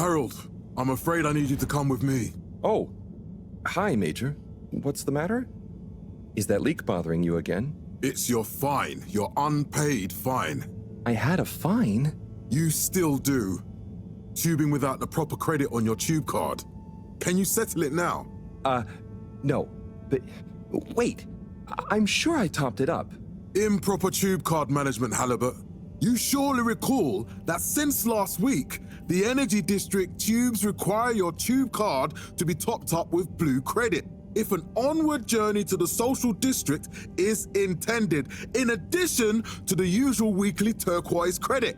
Harold, I'm afraid I need you to come with me. Oh, hi, Major. What's the matter? Is that leak bothering you again? It's your fine, your unpaid fine. I had a fine? You still do. Tubing without the proper credit on your tube card. Can you settle it now? No. But, wait. I'm sure I topped it up. Improper tube card management, Halibut. You surely recall that since last week, the Energy District tubes require your tube card to be topped up with blue credit if an onward journey to the social district is intended, in addition to the usual weekly turquoise credit.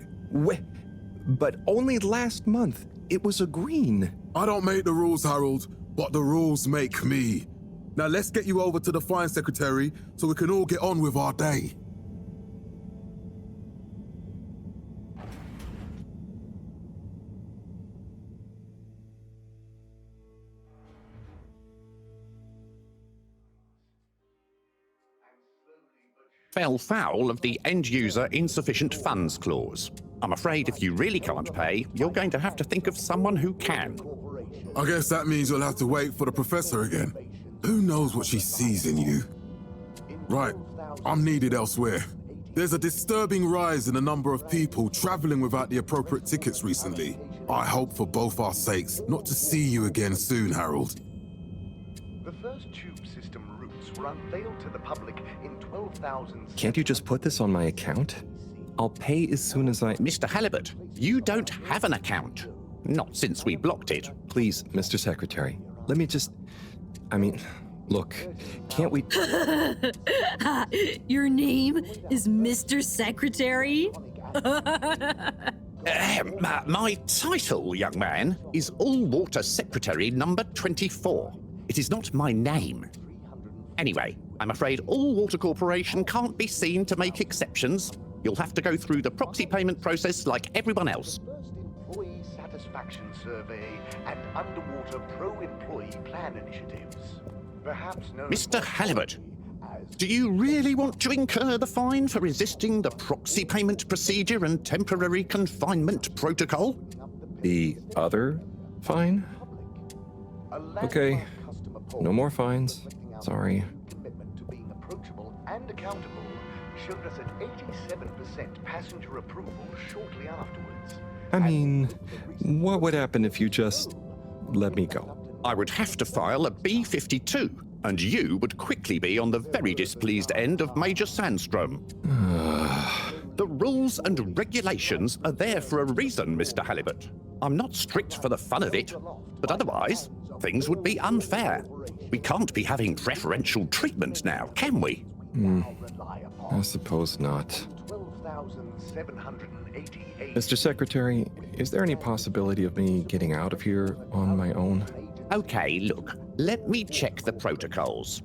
But only last month, it was a green. I don't make the rules, Harold, but the rules make me. Now let's get you over to the fine secretary so we can all get on with our day. Fell foul of the end-user insufficient funds clause. I'm afraid if you really can't pay, you're going to have to think of someone who can. I guess that means you'll have to wait for the professor again. Who knows what she sees in you? Right, I'm needed elsewhere. There's a disturbing rise in the number of people traveling without the appropriate tickets recently. I hope for both our sakes not to see you again soon, Harold. The first tube system routes were unveiled to the public in 12,000... Can't you just put this on my account? I'll pay as soon as I... Mr. Halibut, you don't have an account. Not since we blocked it. Please, Mr. Secretary, let me just... look, can't we... Your name is Mr. Secretary? My title, young man, is All-Water Secretary number 24. It is not my name. Anyway, I'm afraid All-Water Corporation can't be seen to make exceptions. You'll have to go through the proxy payment process like everyone else. First employee satisfaction survey and underwater pro-employee plan initiatives. Perhaps known... Mr. Halibut, do you really want to incur the fine for resisting the proxy payment procedure and temporary confinement protocol? The other fine? Okay, no more fines. Sorry. Commitment to being approachable and accountable showed us at 87% passenger approval shortly afterwards. What would happen if you just let me go? I would have to file a B-52, and you would quickly be on the very displeased end of Major Sandstrom. The rules and regulations are there for a reason, Mr. Halibut. I'm not strict for the fun of it, but otherwise, things would be unfair. We can't be having preferential treatment now, can we? I suppose not. Mr. Secretary, is there any possibility of me getting out of here on my own? Okay, look, let me check the protocols.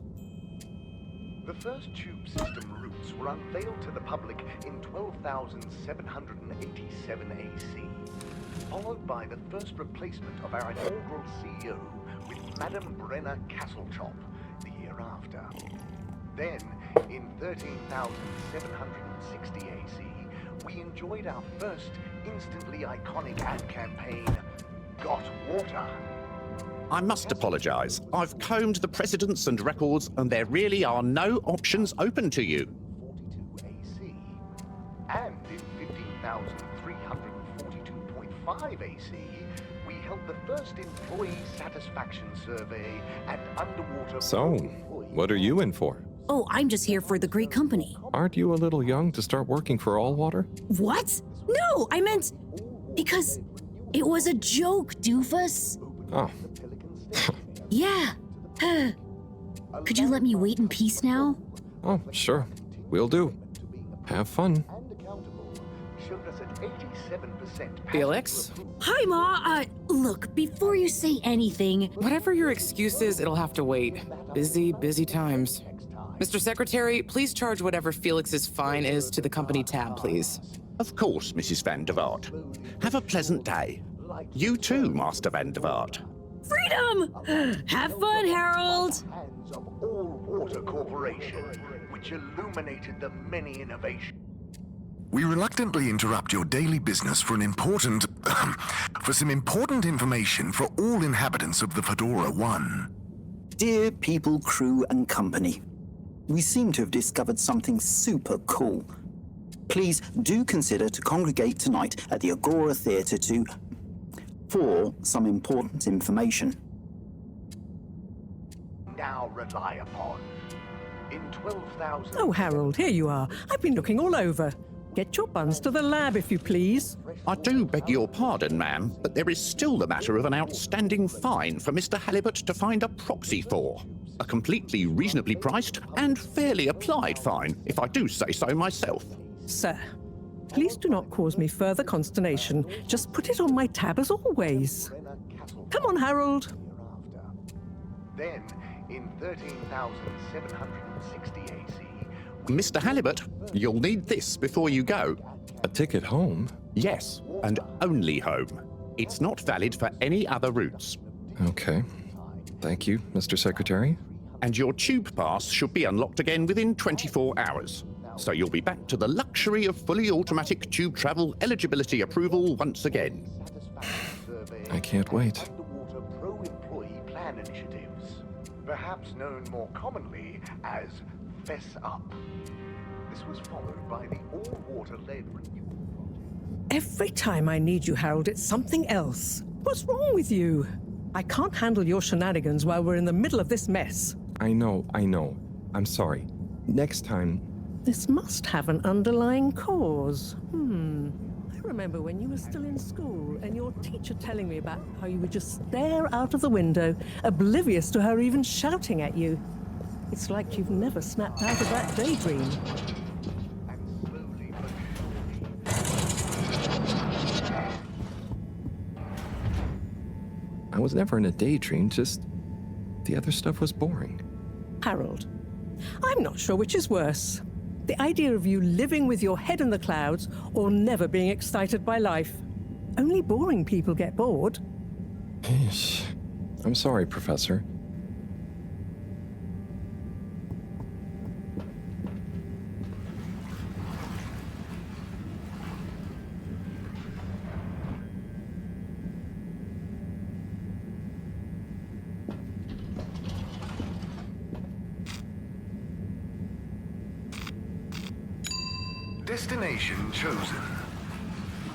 The first tube system routes were unveiled to the public in 12,787 AC, followed by the first replacement of our inaugural CEO with Madame Brenner Castlechop the year after. Then, in 13,760 AC, we enjoyed our first instantly iconic ad campaign, Got Water. I must apologize. I've combed the precedents and records, and there really are no options open to you. 42 AC, and in 15,342.5 AC, we held the first employee satisfaction survey and underwater... So, what are you in for? Oh, I'm just here for the great company. Aren't you a little young to start working for All Water? What? No, I meant... because it was a joke, doofus. Oh. Yeah. Could you let me wait in peace now? Oh, sure. Will do. Have fun. Felix? Hi, Ma. Look, before you say anything... Whatever your excuse is, it'll have to wait. Busy times. Mr. Secretary, please charge whatever Felix's fine is to the company tab, please. Of course, Mrs. Van der Vaart. Have a pleasant day. You too, Master Van der Vaart. Freedom! Have fun, Harold! Hands of All Water Corporation, which illuminated the many innovations. We reluctantly interrupt your daily business for for some important information for all inhabitants of the FEDORA I. Dear people, crew, and company, we seem to have discovered something super cool. Please do consider to congregate tonight at the Agora Theatre for some important information. Now rely upon. In 12,000... Oh, Harold, here you are. I've been looking all over. Get your buns to the lab, if you please. I do beg your pardon, ma'am, but there is still the matter of an outstanding fine for Mr. Halibut to find a proxy for. A completely reasonably priced and fairly applied fine, if I do say so myself. Sir, please do not cause me further consternation. Just put it on my tab as always. Come on, Harold. Then, in 13,760 AC... Mr. Halibut, you'll need this before you go. A ticket home? Yes, and only home. It's not valid for any other routes. Okay. Thank you, Mr. Secretary. And your tube pass should be unlocked again within 24 hours. So you'll be back to the luxury of fully automatic tube travel eligibility approval once again. I can't wait. Underwater pro-employee plan initiatives, perhaps known more commonly as Fess Up. This was followed by the all-water-led renewal project. Every time I need you, Harold, it's something else. What's wrong with you? I can't handle your shenanigans while we're in the middle of this mess. I know. I'm sorry. Next time... This must have an underlying cause. I remember when you were still in school and your teacher telling me about how you would just stare out of the window, oblivious to her even shouting at you. It's like you've never snapped out of that daydream. I was never in a daydream, just... the other stuff was boring. Harold, I'm not sure which is worse. The idea of you living with your head in the clouds or never being excited by life. Only boring people get bored. I'm sorry, Professor. Destination chosen.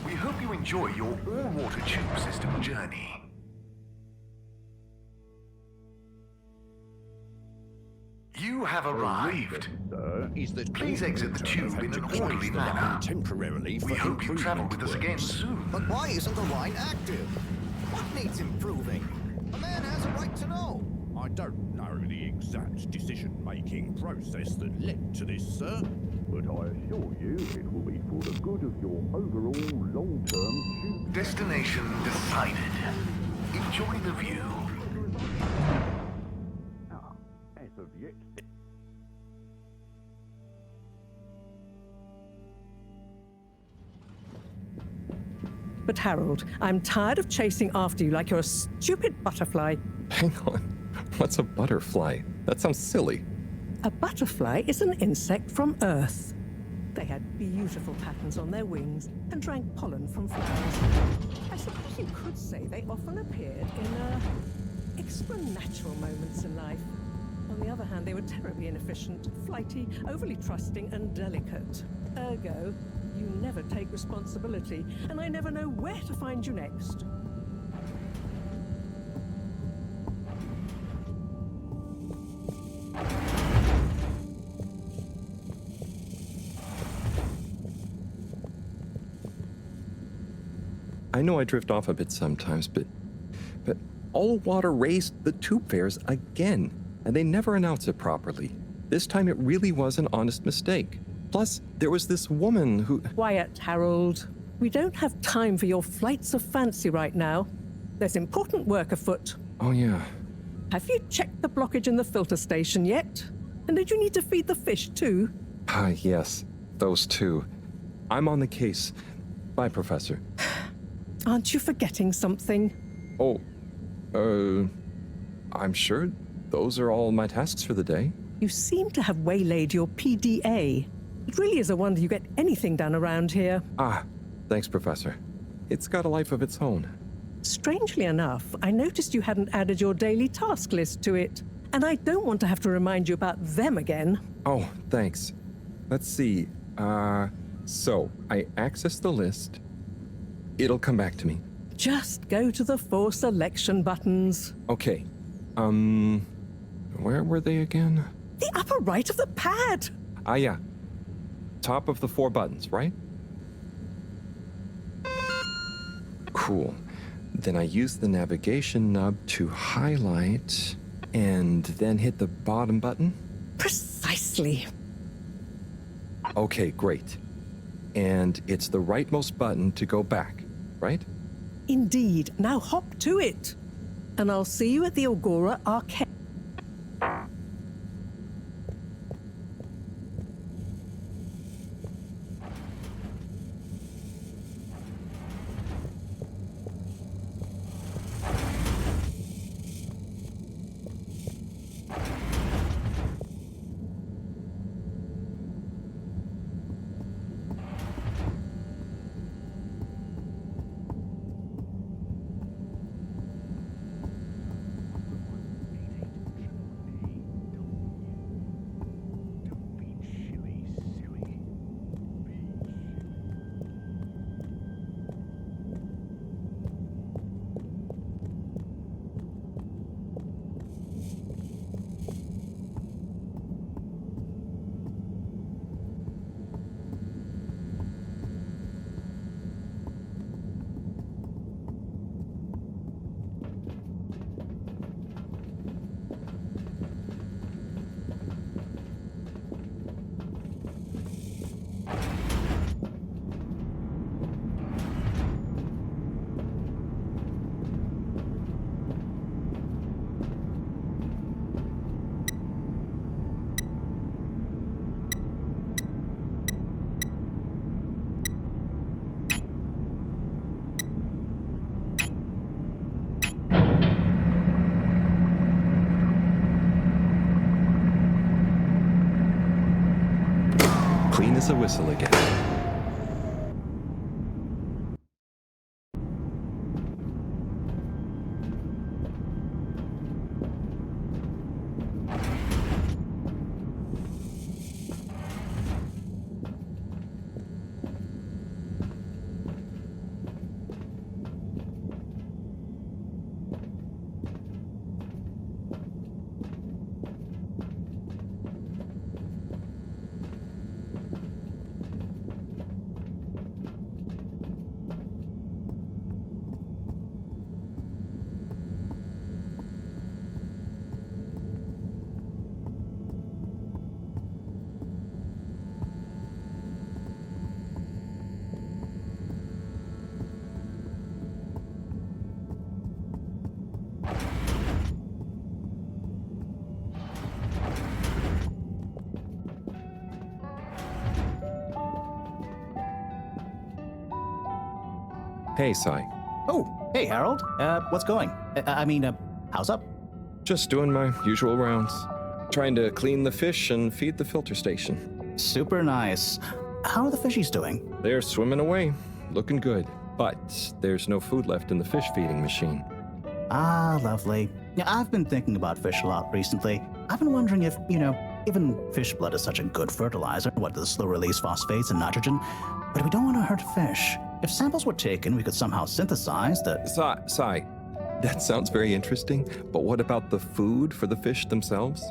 We hope you enjoy your all-water tube system journey. You have arrived. Please exit the tube in an orderly manner. Temporarily We hope you travel with us again soon. But why isn't the line active? What needs improving? A man has a right to know. I don't know the exact decision-making process that led to this, sir, but I assure you it will be for the good of your overall long-term tube. Destination decided. Enjoy the view. As of yet. But Harold, I'm tired of chasing after you like you're a stupid butterfly. Hang on. What's a butterfly? That sounds silly. A butterfly is an insect from Earth. They had beautiful patterns on their wings and drank pollen from flowers. I suppose you could say they often appeared in extra natural moments in life. On the other hand, they were terribly inefficient, flighty, overly trusting, and delicate. Ergo, you never take responsibility, and I never know where to find you next. I know I drift off a bit sometimes, but all water raised the tube fares again, and they never announce it properly. This time it really was an honest mistake. Plus, there was this woman who... Quiet, Harold. We don't have time for your flights of fancy right now. There's important work afoot. Oh, yeah. Have you checked the blockage in the filter station yet? And did you need to feed the fish too? Yes. Those two. I'm on the case. Bye, Professor. Aren't you forgetting something? Oh, I'm sure those are all my tasks for the day. You seem to have waylaid your PDA. It really is a wonder you get anything done around here. Ah, thanks, Professor. It's got a life of its own. Strangely enough, I noticed you hadn't added your daily task list to it. And I don't want to have to remind you about them again. Oh, thanks. Let's see. So I access the list. It'll come back to me. Just go to the 4 selection buttons. Okay. Where were they again? The upper right of the pad. Ah, yeah. Top of the 4 buttons, right? Cool. Then I use the navigation nub to highlight and then hit the bottom button. Precisely. Okay, great. And it's the rightmost button to go back, right? Indeed. Now hop to it. And I'll see you at the Agora Arcade. Clean as a whistle again. Hey, Sai. Oh, hey, Harold. What's going? How's up? Just doing my usual rounds. Trying to clean the fish and feed the filter station. Super nice. How are the fishies doing? They're swimming away, looking good. But there's no food left in the fish feeding machine. Ah, lovely. Yeah, I've been thinking about fish a lot recently. I've been wondering if, even fish blood is such a good fertilizer, what the slow-release phosphates and nitrogen, but we don't want to hurt fish. If samples were taken, we could somehow synthesize the... Sai, that sounds very interesting, but what about the food for the fish themselves?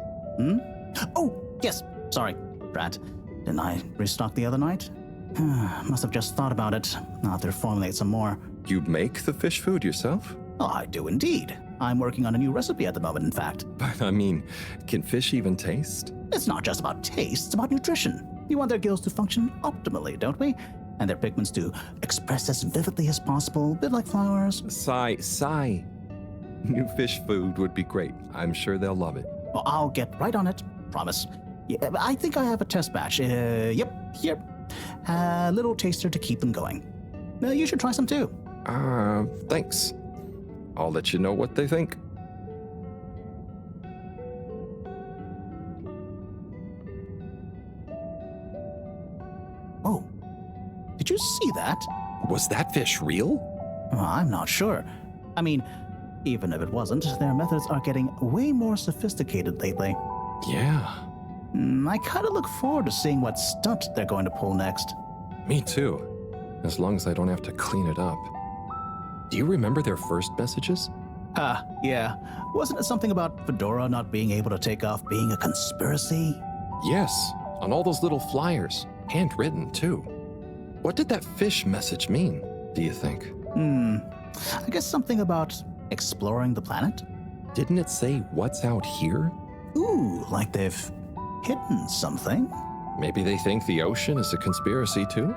Oh, yes. Sorry, Brad. Didn't I restock the other night? Must have just thought about it. I'll have to formulate some more. You make the fish food yourself? Oh, I do indeed. I'm working on a new recipe at the moment, in fact. But can fish even taste? It's not just about taste, it's about nutrition. We want their gills to function optimally, don't we? And their pigments to express as vividly as possible, a bit like flowers. Sai. New fish food would be great. I'm sure they'll love it. Well, I'll get right on it. Promise. Yeah, I think I have a test batch. Yep, here. A little taster to keep them going. You should try some too. Thanks. I'll let you know what they think. Did you see that? Was that fish real? Well, I'm not sure. I mean, even if it wasn't, their methods are getting way more sophisticated lately. Yeah. I kind of look forward to seeing what stunt they're going to pull next. Me too. As long as I don't have to clean it up. Do you remember their first messages? Yeah. Wasn't it something about Fedora not being able to take off being a conspiracy? Yes, on all those little flyers. Handwritten, too. What did that fish message mean, do you think? I guess something about exploring the planet? Didn't it say what's out here? Ooh, like they've hidden something? Maybe they think the ocean is a conspiracy, too?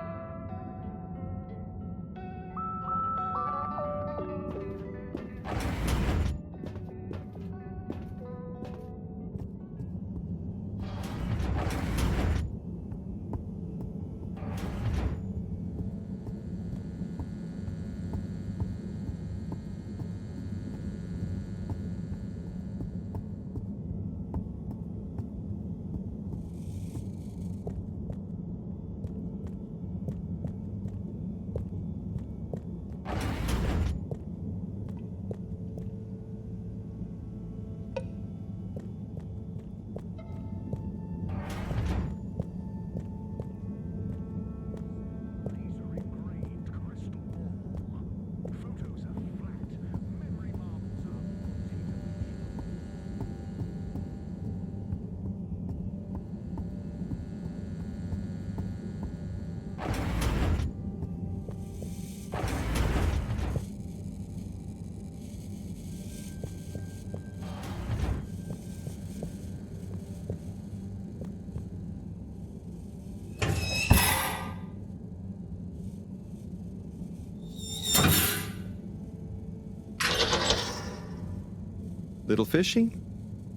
Little fishy,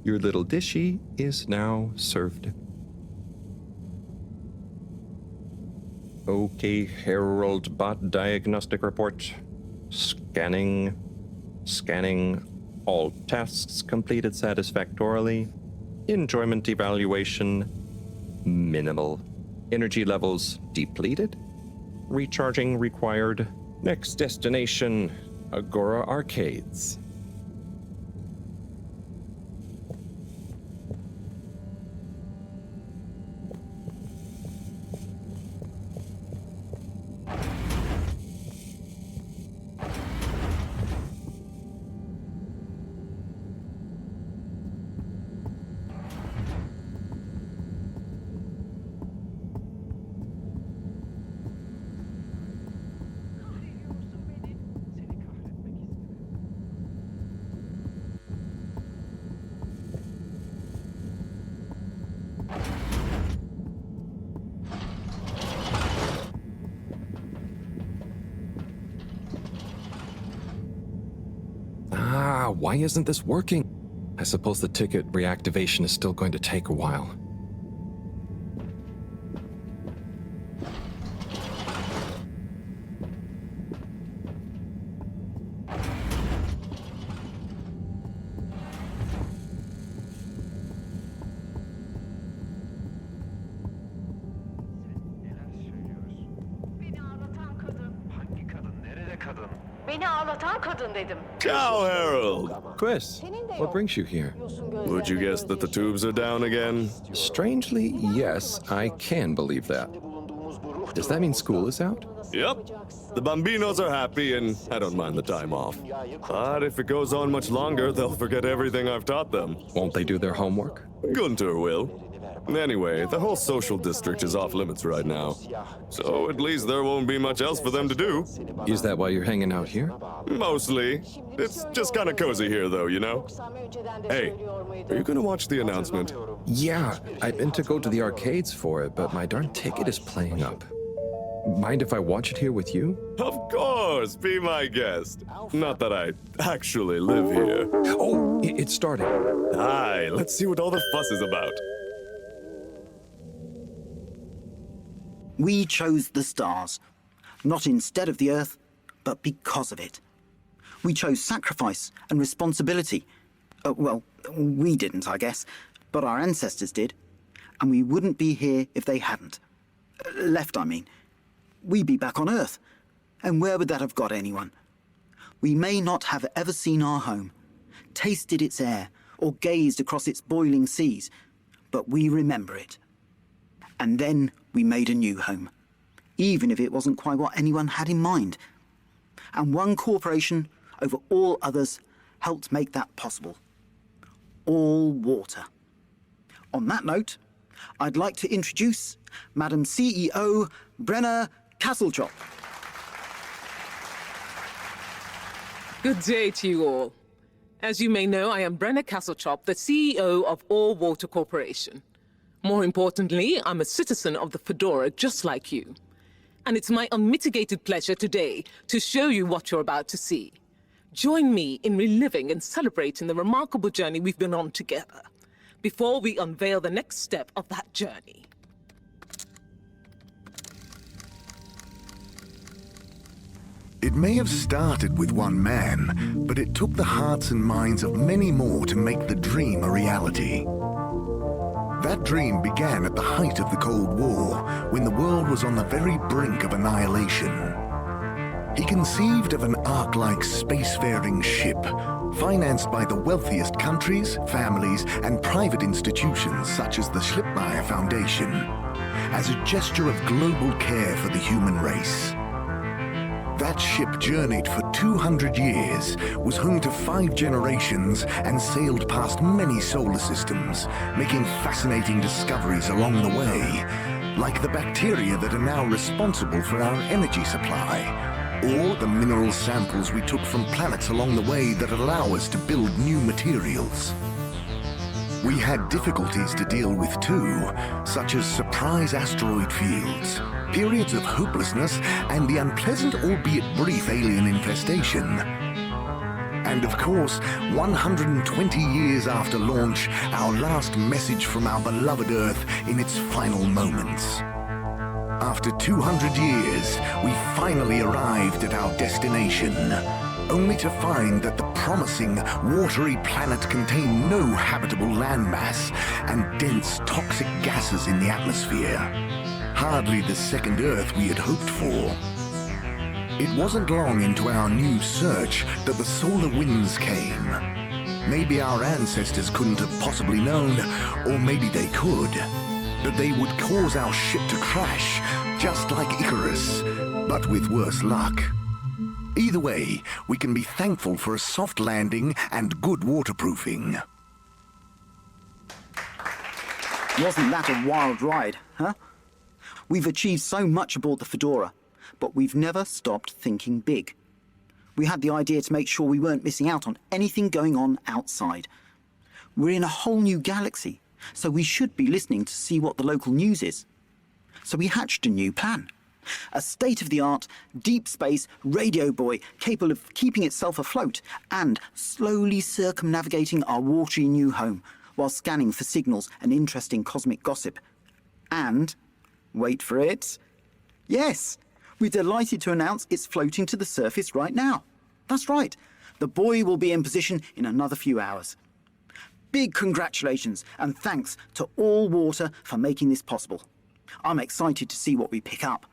your little dishy is now served. Okay, Herald Bot Diagnostic Report. Scanning. All tasks completed satisfactorily. Enjoyment evaluation, minimal. Energy levels depleted. Recharging required. Next destination, Agora Arcades. Why isn't this working? I suppose the ticket reactivation is still going to take a while. Ciao, Harold! Chris, what brings you here? Would you guess that the tubes are down again? Strangely, yes, I can believe that. Does that mean school is out? Yep. The Bambinos are happy, and I don't mind the time off. But if it goes on much longer, they'll forget everything I've taught them. Won't they do their homework? Gunter will. Anyway, the whole social district is off limits right now. So at least there won't be much else for them to do. Is that why you're hanging out here? Mostly. It's just kind of cozy here, though, you know? Hey, are you gonna watch the announcement? Yeah, I meant to go to the arcades for it, but my darn ticket is playing up. Mind if I watch it here with you? Of course, be my guest. Not that I actually live here. Oh, it's starting. Hi, let's see what all the fuss is about. We chose the stars, not instead of the Earth, but because of it. We chose sacrifice and responsibility. Well, we didn't, I guess, but our ancestors did. And we wouldn't be here if they hadn't. Left, I mean. we'd be back on Earth. And where would that have got anyone? We may not have ever seen our home, tasted its air, or gazed across its boiling seas, but we remember it. And then we made a new home, even if it wasn't quite what anyone had in mind. And one corporation over all others helped make that possible. All water. On that note, I'd like to introduce Madam CEO Brenna Castlechop. Good day to you all. As you may know, I am Brenna Castlechop, the CEO of All Water Corporation. More importantly, I'm a citizen of the Fedora just like you. And it's my unmitigated pleasure today to show you what you're about to see. Join me in reliving and celebrating the remarkable journey we've been on together, before we unveil the next step of that journey. It may have started with one man, but it took the hearts and minds of many more to make the dream a reality. That dream began at the height of the Cold War, when the world was on the very brink of annihilation. He conceived of an ark-like spacefaring ship, financed by the wealthiest countries, families, and private institutions such as the Slippy Foundation, as a gesture of global care for the human race. That ship journeyed for 200 years, was home to 5 generations, and sailed past many solar systems, making fascinating discoveries along the way, like the bacteria that are now responsible for our energy supply, or the mineral samples we took from planets along the way that allow us to build new materials. We had difficulties to deal with too, such as surprise asteroid fields, periods of hopelessness, and the unpleasant albeit brief alien infestation. And of course, 120 years after launch, our last message from our beloved Earth in its final moments. After 200 years, we finally arrived at our destination, only to find that the promising, watery planet contained no habitable landmass and dense, toxic gases in the atmosphere. Hardly the second Earth we had hoped for. It wasn't long into our new search that the solar winds came. Maybe our ancestors couldn't have possibly known, or maybe they could, that they would cause our ship to crash, just like Icarus, but with worse luck. Either way, we can be thankful for a soft landing and good waterproofing. Wasn't that a wild ride, huh? We've achieved so much aboard the Fedora, but we've never stopped thinking big. We had the idea to make sure we weren't missing out on anything going on outside. We're in a whole new galaxy, so we should be listening to see what the local news is. So we hatched a new plan. A state-of-the-art, deep space radio buoy capable of keeping itself afloat and slowly circumnavigating our watery new home while scanning for signals and interesting cosmic gossip. And, wait for it, yes, we're delighted to announce it's floating to the surface right now. That's right, the buoy will be in position in another few hours. Big congratulations and thanks to All Water for making this possible. I'm excited to see what we pick up.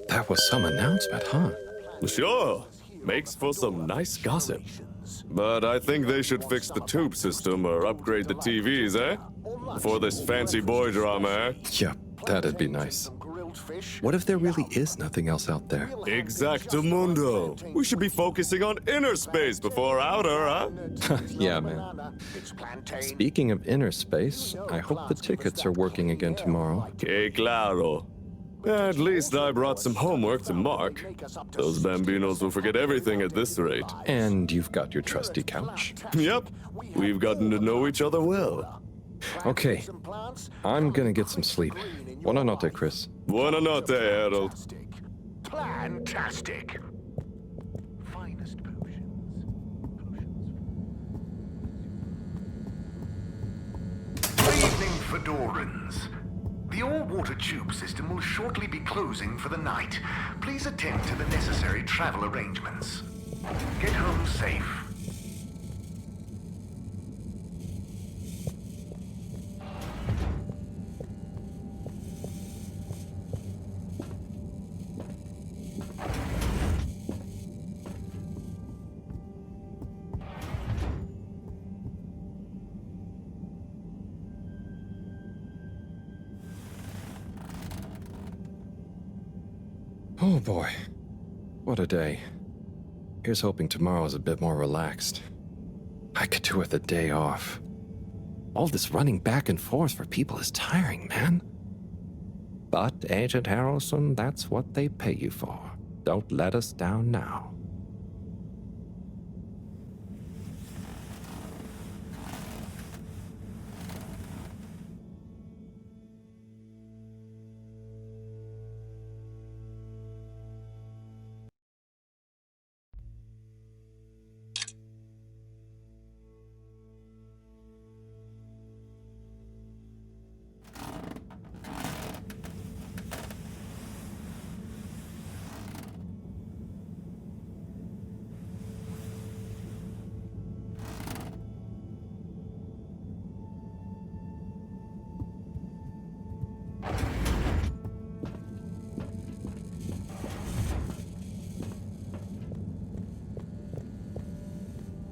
That was some announcement, huh? Sure. Makes for some nice gossip. But I think they should fix the tube system or upgrade the TVs, eh? For this fancy boy drama, eh? Yeah, that'd be nice. What if there really is nothing else out there? Exactamundo. We should be focusing on inner space before outer, huh? Yeah, man. Speaking of inner space, I hope the tickets are working again tomorrow. Que claro. At least I brought some homework to mark. Those bambinos will forget everything at this rate. And you've got your trusty couch. Yep. We've gotten to know each other well. Okay. I'm gonna get some sleep. Buona notte, Chris. Buona notte, Harold. Fantastic. Finest potions. Good evening, Fedorans. The all-water tube system will shortly be closing for the night. Please attend to the necessary travel arrangements. Get home safe. Oh boy. What a day. Here's hoping tomorrow's a bit more relaxed. I could do with a day off. All this running back and forth for people is tiring, man. But, Agent Harrelson, that's what they pay you for. Don't let us down now.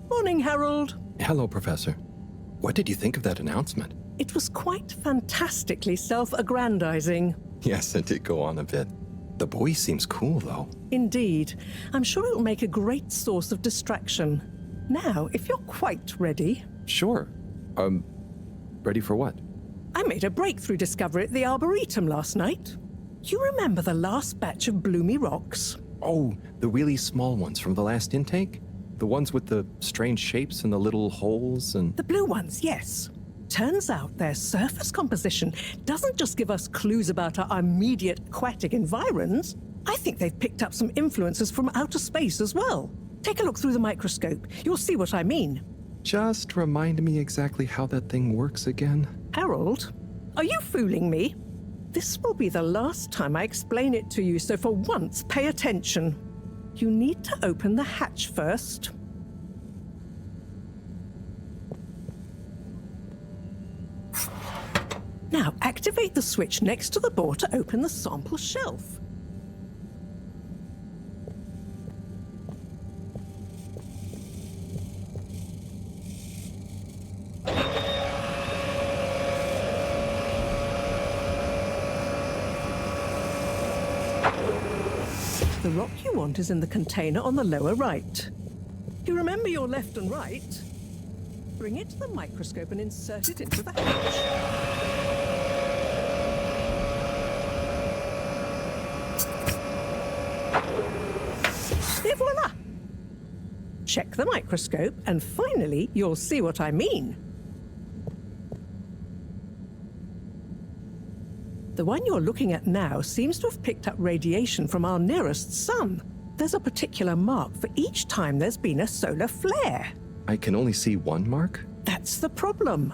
Morning, Harold. Hello, Professor. What did you think of that announcement? It was quite fantastically self-aggrandizing. Yes, it did go on a bit. The boy seems cool, though. Indeed. I'm sure it'll make a great source of distraction. Now, if you're quite ready... Sure. Ready for what? I made a breakthrough discovery at the Arboretum last night. You remember the last batch of bloomy rocks? Oh, the really small ones from the last intake? The ones with the strange shapes and the little holes and... The blue ones, yes. Turns out their surface composition doesn't just give us clues about our immediate aquatic environs. I think they've picked up some influences from outer space as well. Take a look through the microscope. You'll see what I mean. Just remind me exactly how that thing works again. Harold, are you fooling me? This will be the last time I explain it to you, so for once, pay attention. You need to open the hatch first. Now, activate the switch next to the board to open the sample shelf. The rock you want is in the container on the lower right. You remember your left and right? Bring it to the microscope and insert it into the hatch. Et voila! Check the microscope, and finally, you'll see what I mean. The one you're looking at now seems to have picked up radiation from our nearest sun. There's a particular mark for each time there's been a solar flare. I can only see one mark? That's the problem.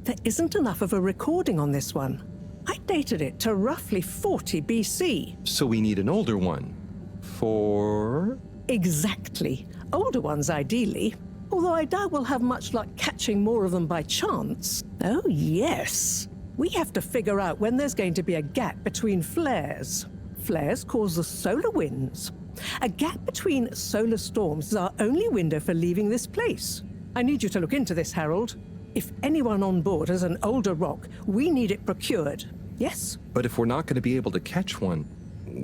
There isn't enough of a recording on this one. I dated it to roughly 40 BC. So we need an older one. For? Exactly. Older ones, ideally. Although I doubt we'll have much luck catching more of them by chance. Oh, yes. We have to figure out when there's going to be a gap between flares. Flares cause the solar winds. A gap between solar storms is our only window for leaving this place. I need you to look into this, Harold. If anyone on board has an older rock, we need it procured. Yes? But if we're not going to be able to catch one,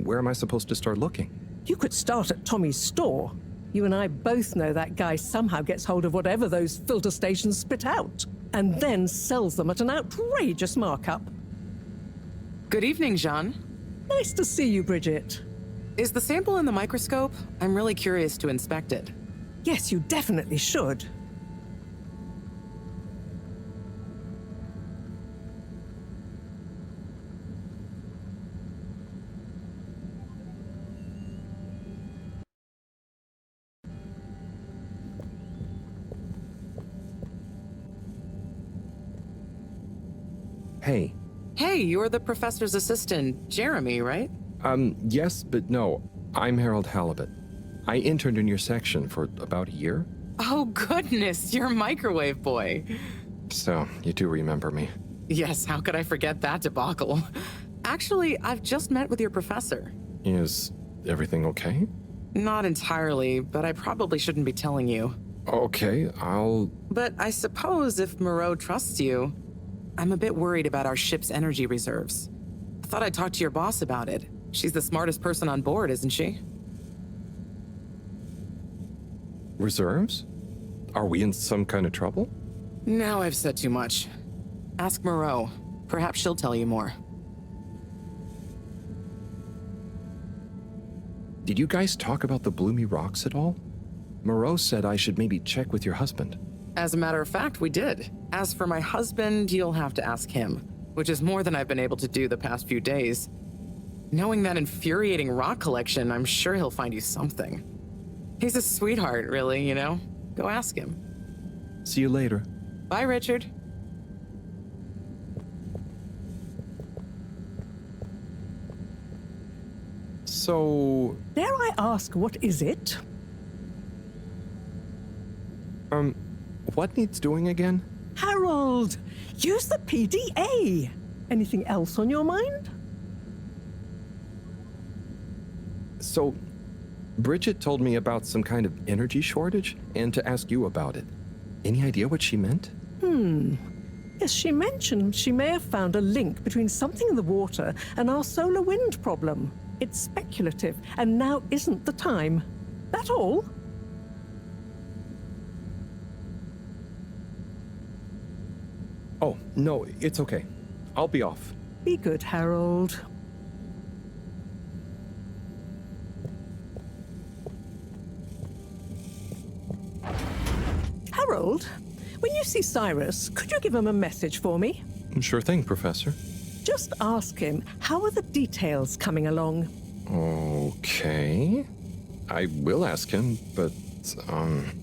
where am I supposed to start looking? You could start at Tommy's store. You and I both know that guy somehow gets hold of whatever those filter stations spit out, and then sells them at an outrageous markup. Good evening, Jean. Nice to see you, Bridget. Is the sample in the microscope? I'm really curious to inspect it. Yes, you definitely should. Hey. Hey, you're the professor's assistant, Jeremy, right? Yes, but no. I'm Harold Halibut. I interned in your section for about a year. Oh, goodness, you're microwave boy. So, you do remember me. Yes, how could I forget that debacle? Actually, I've just met with your professor. Is everything okay? Not entirely, but I probably shouldn't be telling you. Okay, I'll... But I suppose if Moreau trusts you, I'm a bit worried about our ship's energy reserves. I thought I'd talk to your boss about it. She's the smartest person on board, isn't she? Reserves? Are we in some kind of trouble? Now I've said too much. Ask Moreau. Perhaps she'll tell you more. Did you guys talk about the bloomy rocks at all? Moreau said I should maybe check with your husband. As a matter of fact, we did. As for my husband, you'll have to ask him, which is more than I've been able to do the past few days. Knowing that infuriating rock collection, I'm sure he'll find you something. He's a sweetheart, really, you know? Go ask him. See you later. Bye, Richard. So... Dare I ask, what is it? What needs doing again? Harold, use the PDA. Anything else on your mind? So, Bridget told me about some kind of energy shortage and to ask you about it. Any idea what she meant? Yes, she mentioned she may have found a link between something in the water and our solar wind problem. It's speculative, and now isn't the time. That all? Oh, no, it's okay. I'll be off. Be good, Harold. Harold, when you see Cyrus, could you give him a message for me? Sure thing, Professor. Just ask him, how are the details coming along? Okay. I will ask him, but,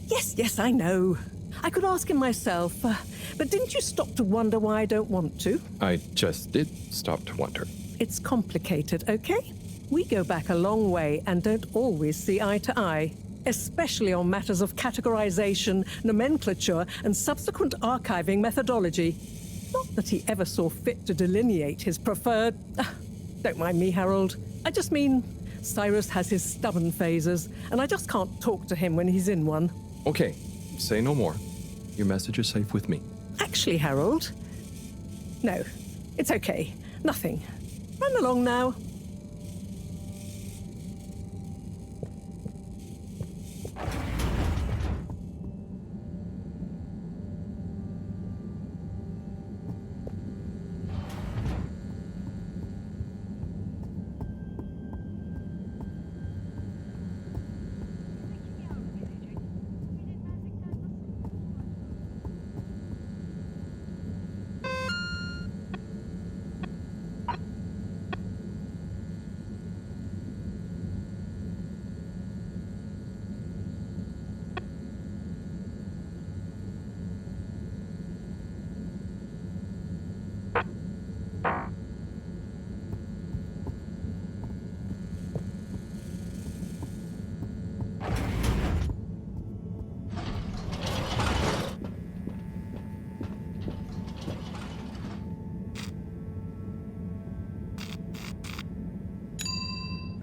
Yes, I know. I could ask him myself, but didn't you stop to wonder why I don't want to? I just did stop to wonder. It's complicated, okay? We go back a long way and don't always see eye to eye, especially on matters of categorization, nomenclature, and subsequent archiving methodology. Not that he ever saw fit to delineate his preferred... Don't mind me, Harold. I just mean, Cyrus has his stubborn phases, and I just can't talk to him when he's in one. Okay, say no more. Your message is safe with me. Actually, Harold... No, it's okay. Nothing. Run along now.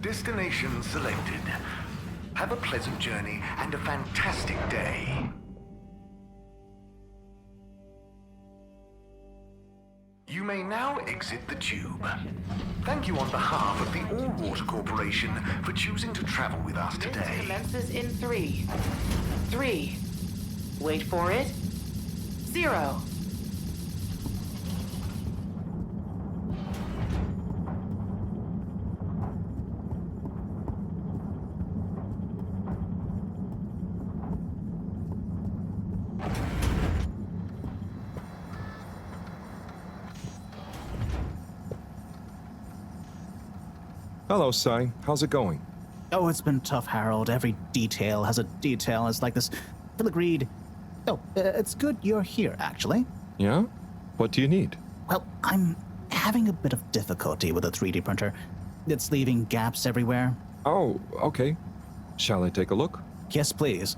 Destination selected. Have a pleasant journey and a fantastic day. You may now exit the tube. Thank you on behalf of the All Water Corporation for choosing to travel with us today. Commences in 3. 3. Wait for it. 0. Hello, Sai. How's it going? Oh, it's been tough, Harold. Every detail has a detail. It's like this filigreed. Oh, it's good you're here, actually. Yeah? What do you need? Well, I'm having a bit of difficulty with the 3D printer. It's leaving gaps everywhere. Oh, okay. Shall I take a look? Yes, please.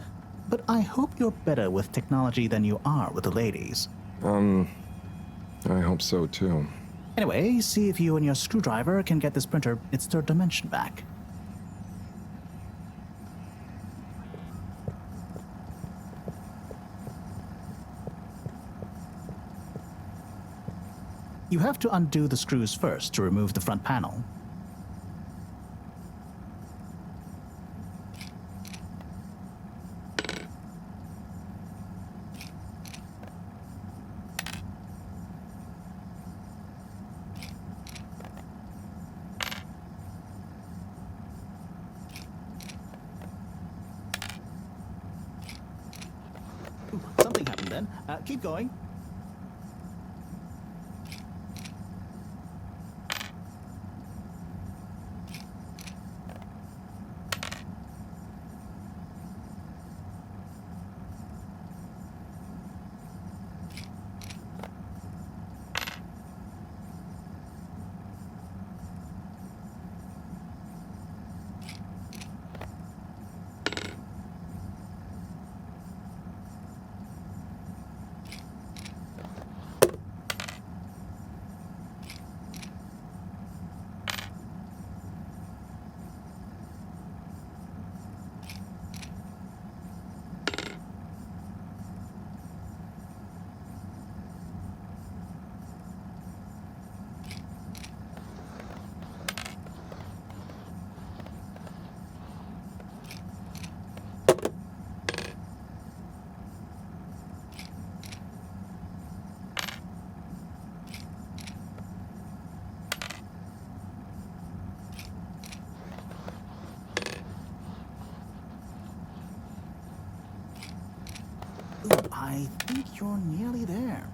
But I hope you're better with technology than you are with the ladies. I hope so, too. Anyway, see if you and your screwdriver can get this printer its third dimension back. You have to undo the screws first to remove the front panel. Keep going. I think you're nearly there.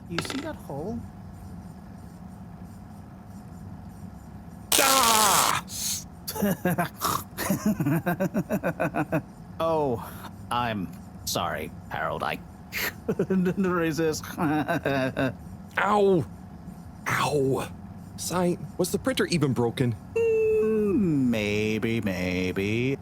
You see that hole? Ah! Oh, I'm sorry, Harold. I couldn't resist. Ow! Ow! Sai, was the printer even broken? Maybe.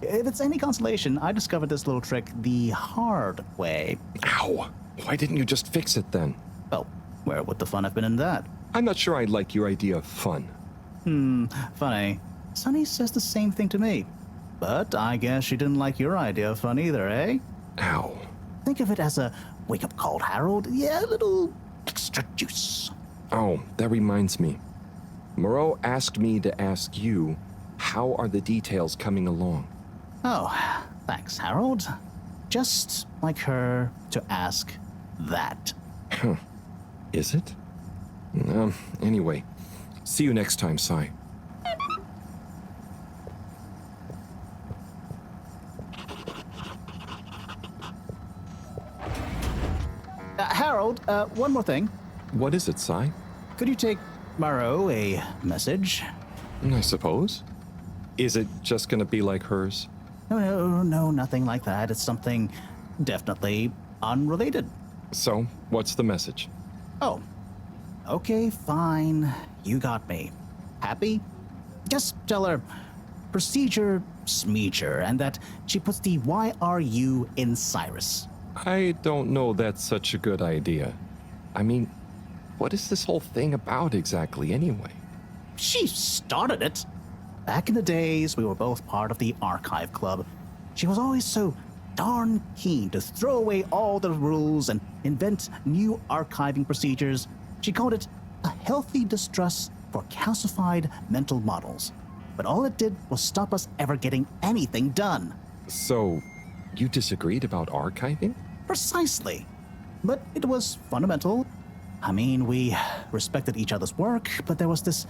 If it's any consolation, I discovered this little trick the hard way. Ow! Why didn't you just fix it then? Well, where would the fun have been in that? I'm not sure I like your idea of fun. Funny. Sunny says the same thing to me. But I guess she didn't like your idea of fun either, eh? Ow. Think of it as a wake-up call, Harold. Yeah, a little extra juice. Oh, that reminds me. Moreau asked me to ask you, how are the details coming along? Oh, thanks, Harold. Just like her to ask that. Huh. Is it? Anyway, see you next time, Sai. Harold, one more thing. What is it, Sai? Could you take Moreau a message? I suppose. Is it just gonna be like hers? No, nothing like that. It's something definitely unrelated. So, what's the message? Oh, okay, fine. You got me. Happy? Just tell her procedure smeecher and that she puts the YRU in Cyrus. I don't know that's such a good idea. I mean, what is this whole thing about exactly anyway? She started it. Back in the days, we were both part of the Archive Club. She was always so darn keen to throw away all the rules and invent new archiving procedures. She called it a healthy distrust for calcified mental models. But all it did was stop us ever getting anything done. So, you disagreed about archiving? Precisely. But it was fundamental. I mean, we respected each other's work, but there was this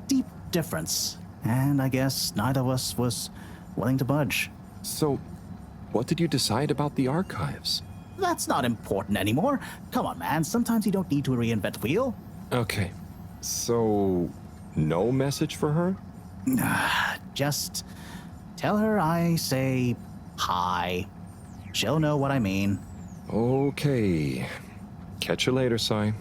deep difference. And I guess neither of us was willing to budge. So, what did you decide about the archives? That's not important anymore. Come on, man. Sometimes you don't need to reinvent the wheel. Okay. So, no message for her? Just tell her I say hi. She'll know what I mean. Okay. Catch you later, Sai.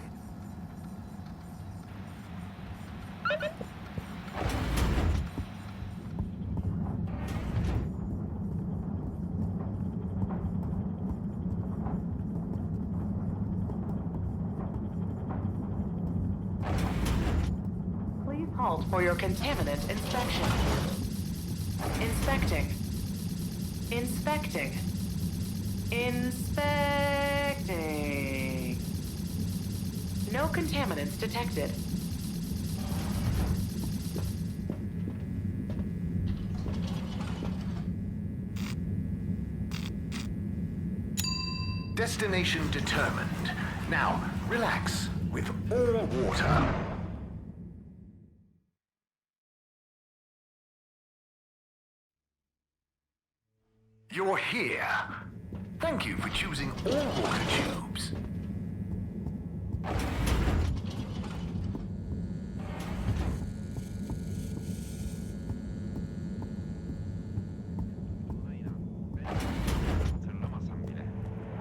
Halt for your contaminant inspection. Inspecting. Inspecting. Inspecting. No contaminants detected. Destination determined. Now, relax with all water. You're here. Thank you for choosing all water tubes.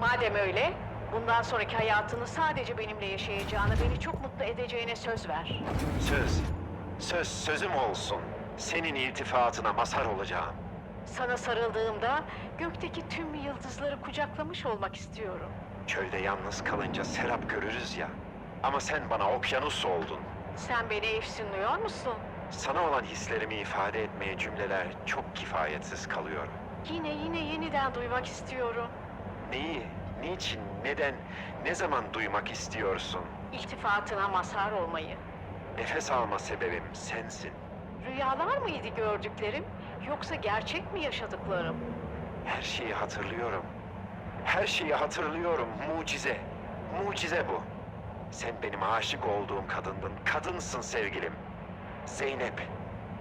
Madem öyle, bundan sonraki hayatını sadece benimle yaşayacağını, beni çok mutlu edeceğine söz ver. Sözüm olsun. Senin iltifatına mazhar olacağım. Sana sarıldığımda gökteki tüm yıldızları kucaklamış olmak istiyorum. Köyde yalnız kalınca serap görürüz ya. Ama sen bana okyanus oldun. Sen beni efsunluyor musun? Sana olan hislerimi ifade etmeye cümleler çok kifayetsiz kalıyor. Yine yeniden duymak istiyorum. Neyi, niçin, neden, ne zaman duymak istiyorsun? İltifatına mazhar olmayı. Nefes alma sebebim sensin. Rüyalar mıydı gördüklerim, yoksa gerçek mi yaşadıklarım? Her şeyi hatırlıyorum. Her şeyi hatırlıyorum. Mucize. Mucize bu. Sen benim aşık olduğum kadındın. Kadınsın sevgilim. Zeynep.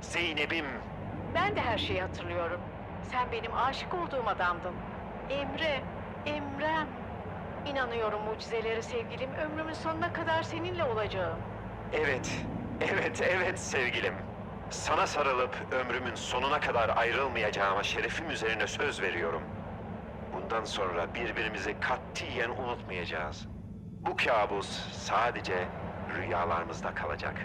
Zeynep'im. Ben de her şeyi hatırlıyorum. Sen benim aşık olduğum adamdın. Emrem. İnanıyorum mucizelere sevgilim. Ömrümün sonuna kadar seninle olacağım. Evet sevgilim. Sana sarılıp ömrümün sonuna kadar ayrılmayacağıma şerefim üzerine söz veriyorum. Bundan sonra birbirimizi katiyen unutmayacağız. Bu kabus sadece rüyalarımızda kalacak.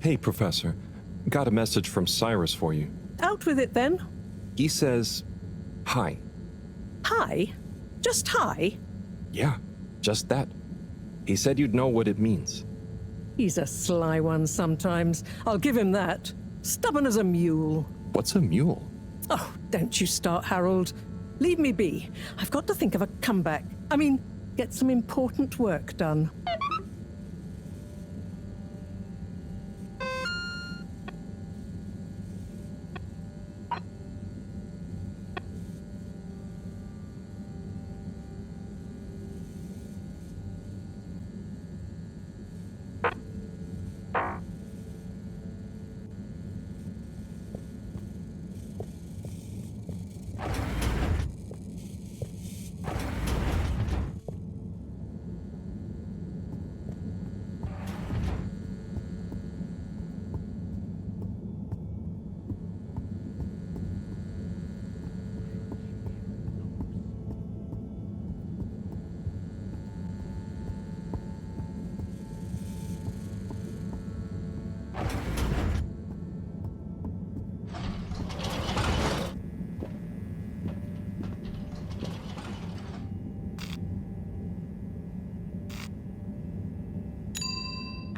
Hey, Professor. Got a message from Cyrus for you. Out with it then. He says, hi. Hi? Just hi? Yeah, just that. He said you'd know what it means. He's a sly one sometimes. I'll give him that. Stubborn as a mule. What's a mule? Oh, don't you start, Harold. Leave me be. I've got to think of a comeback. I mean, get some important work done.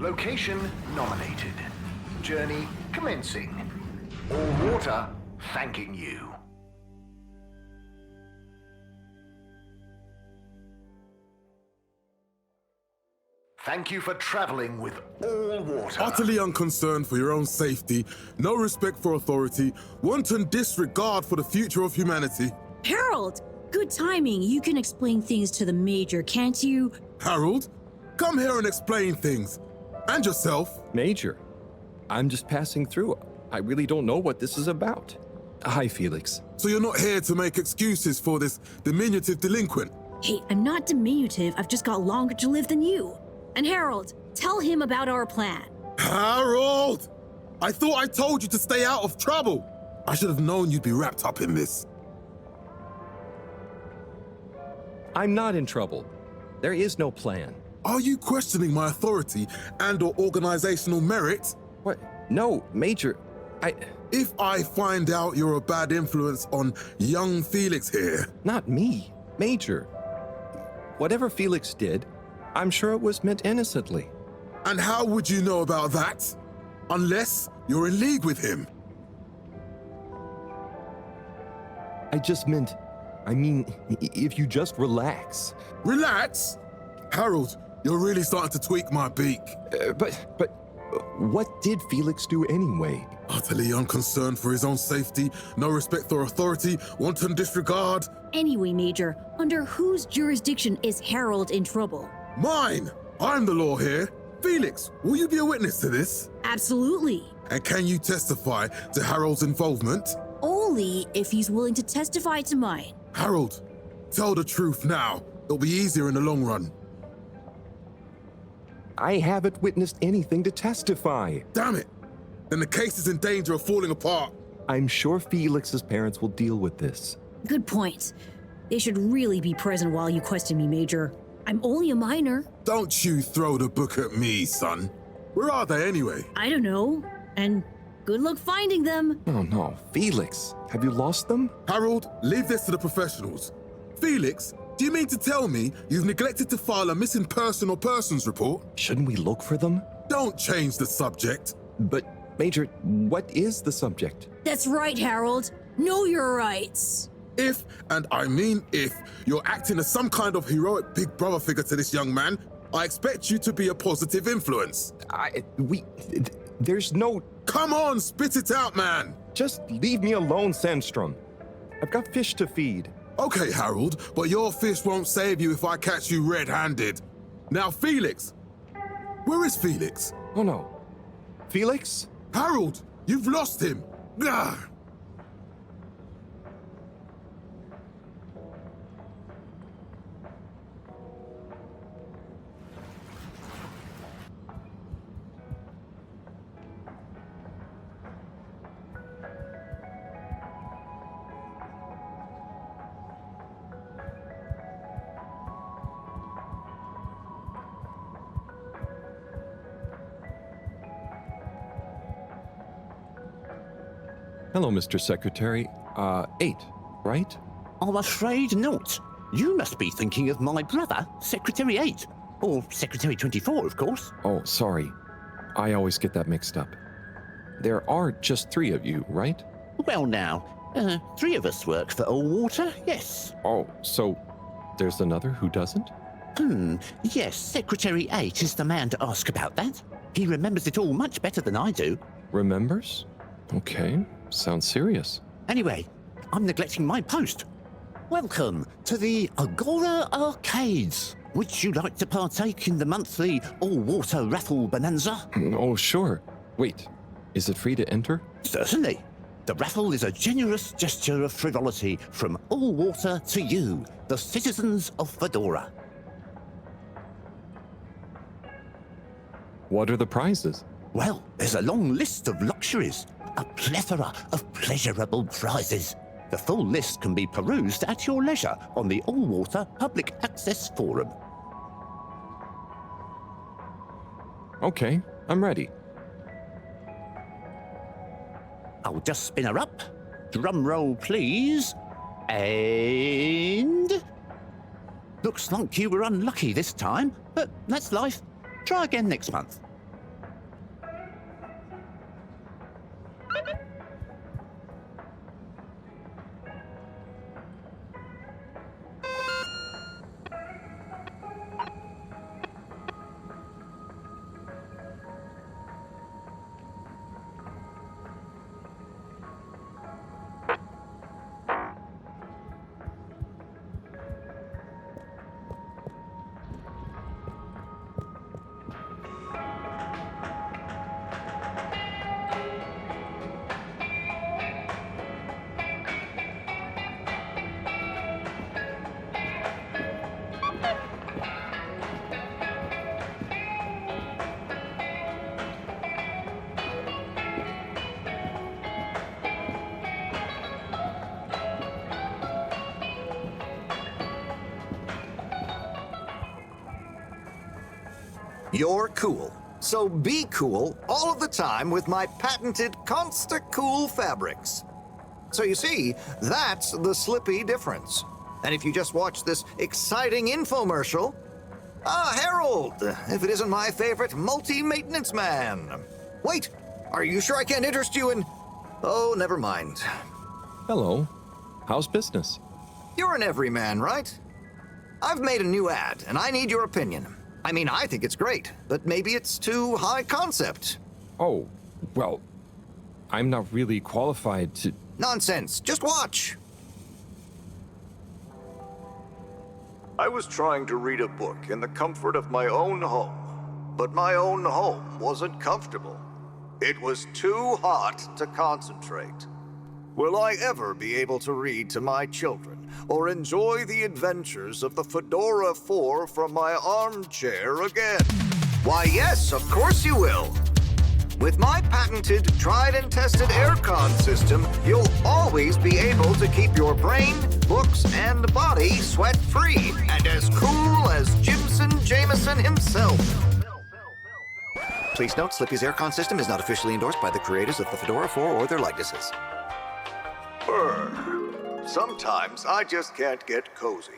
Location nominated. Journey commencing. All water thanking you. Thank you for traveling with all water. Utterly unconcerned for your own safety, no respect for authority, wanton disregard for the future of humanity. Harold! Good timing. You can explain things to the Major, can't you? Harold, come here and explain things. And yourself. Major, I'm just passing through. I really don't know what this is about. Hi, Felix. So you're not here to make excuses for this diminutive delinquent? Hey, I'm not diminutive. I've just got longer to live than you. And Harold, tell him about our plan. Harold! I thought I told you to stay out of trouble. I should have known you'd be wrapped up in this. I'm not in trouble. There is no plan. Are you questioning my authority and/or organizational merit? What? No, Major. If I find out you're a bad influence on young Felix here... Not me, Major. Whatever Felix did, I'm sure it was meant innocently. And how would you know about that? Unless you're in league with him. I mean, if you just relax. Relax? Harold, you're really starting to tweak my beak. But what did Felix do anyway? Utterly unconcerned for his own safety, no respect for authority, wanton disregard. Anyway, Major, under whose jurisdiction is Harold in trouble? Mine! I'm the law here. Felix, will you be a witness to this? Absolutely. And can you testify to Harold's involvement? Only if he's willing to testify to mine. Harold, tell the truth now. It'll be easier in the long run. I haven't witnessed anything to testify. Damn it! Then the case is in danger of falling apart. I'm sure Felix's parents will deal with this. Good point. They should really be present while you question me, Major. I'm only a minor. Don't you throw the book at me, son. Where are they anyway? I don't know. And good luck finding them. Oh no, Felix, have you lost them? Harold, leave this to the professionals. Felix, do you mean to tell me you've neglected to file a missing person or persons report? Shouldn't we look for them? Don't change the subject. But, Major, what is the subject? That's right, Harold. Know your rights. If, and I mean if, you're acting as some kind of heroic big brother figure to this young man, I expect you to be a positive influence. There's no... Come on, spit it out, man! Just leave me alone, Sandstrom. I've got fish to feed. Okay, Harold, but your fish won't save you if I catch you red-handed. Now, Felix! Where is Felix? Oh no. Felix? Harold, you've lost him! Gah! Hello, Mr. Secretary. 8, right? I'm afraid not. You must be thinking of my brother, Secretary 8. Or Secretary 24, of course. Oh, sorry. I always get that mixed up. There are just 3 of you, right? Well now, 3 of us work for Allwater, yes. Oh, so there's another who doesn't? Yes, Secretary 8 is the man to ask about that. He remembers it all much better than I do. Remembers? Okay, sounds serious. Anyway, I'm neglecting my post. Welcome to the Agora Arcades. Would you like to partake in the monthly all-water raffle bonanza? Oh, sure. Wait, is it free to enter? Certainly. The raffle is a generous gesture of frivolity from Allwater to you, the citizens of Fedora. What are the prizes? Well, there's a long list of luxuries, a plethora of pleasurable prizes. The full list can be perused at your leisure on the Allwater Public Access Forum. Okay, I'm ready. I'll just spin her up. Drum roll, please. And... Looks like you were unlucky this time, but that's life. Try again next month. You're cool. So be cool all of the time with my patented Consta-Cool fabrics. So you see, that's the Slippy difference. And if you just watch this exciting infomercial... Ah, Harold, if it isn't my favorite multi-maintenance man. Wait, are you sure I can't interest you in... Oh, never mind. Hello. How's business? You're an everyman, right? I've made a new ad, and I need your opinion. I mean, I think it's great, but maybe it's too high concept. Oh, well, I'm not really qualified to... Nonsense. Just watch. I was trying to read a book in the comfort of my own home, but my own home wasn't comfortable. It was too hot to concentrate. Will I ever be able to read to my children or enjoy the adventures of the FEDORA IV from my armchair again? Why, yes, of course you will. With my patented, tried and tested aircon system, you'll always be able to keep your brain, books, and body sweat-free and as cool as Jimson Jameson himself. Please note, Slippy's aircon system is not officially endorsed by the creators of the FEDORA IV or their likenesses. Sometimes I just can't get cozy.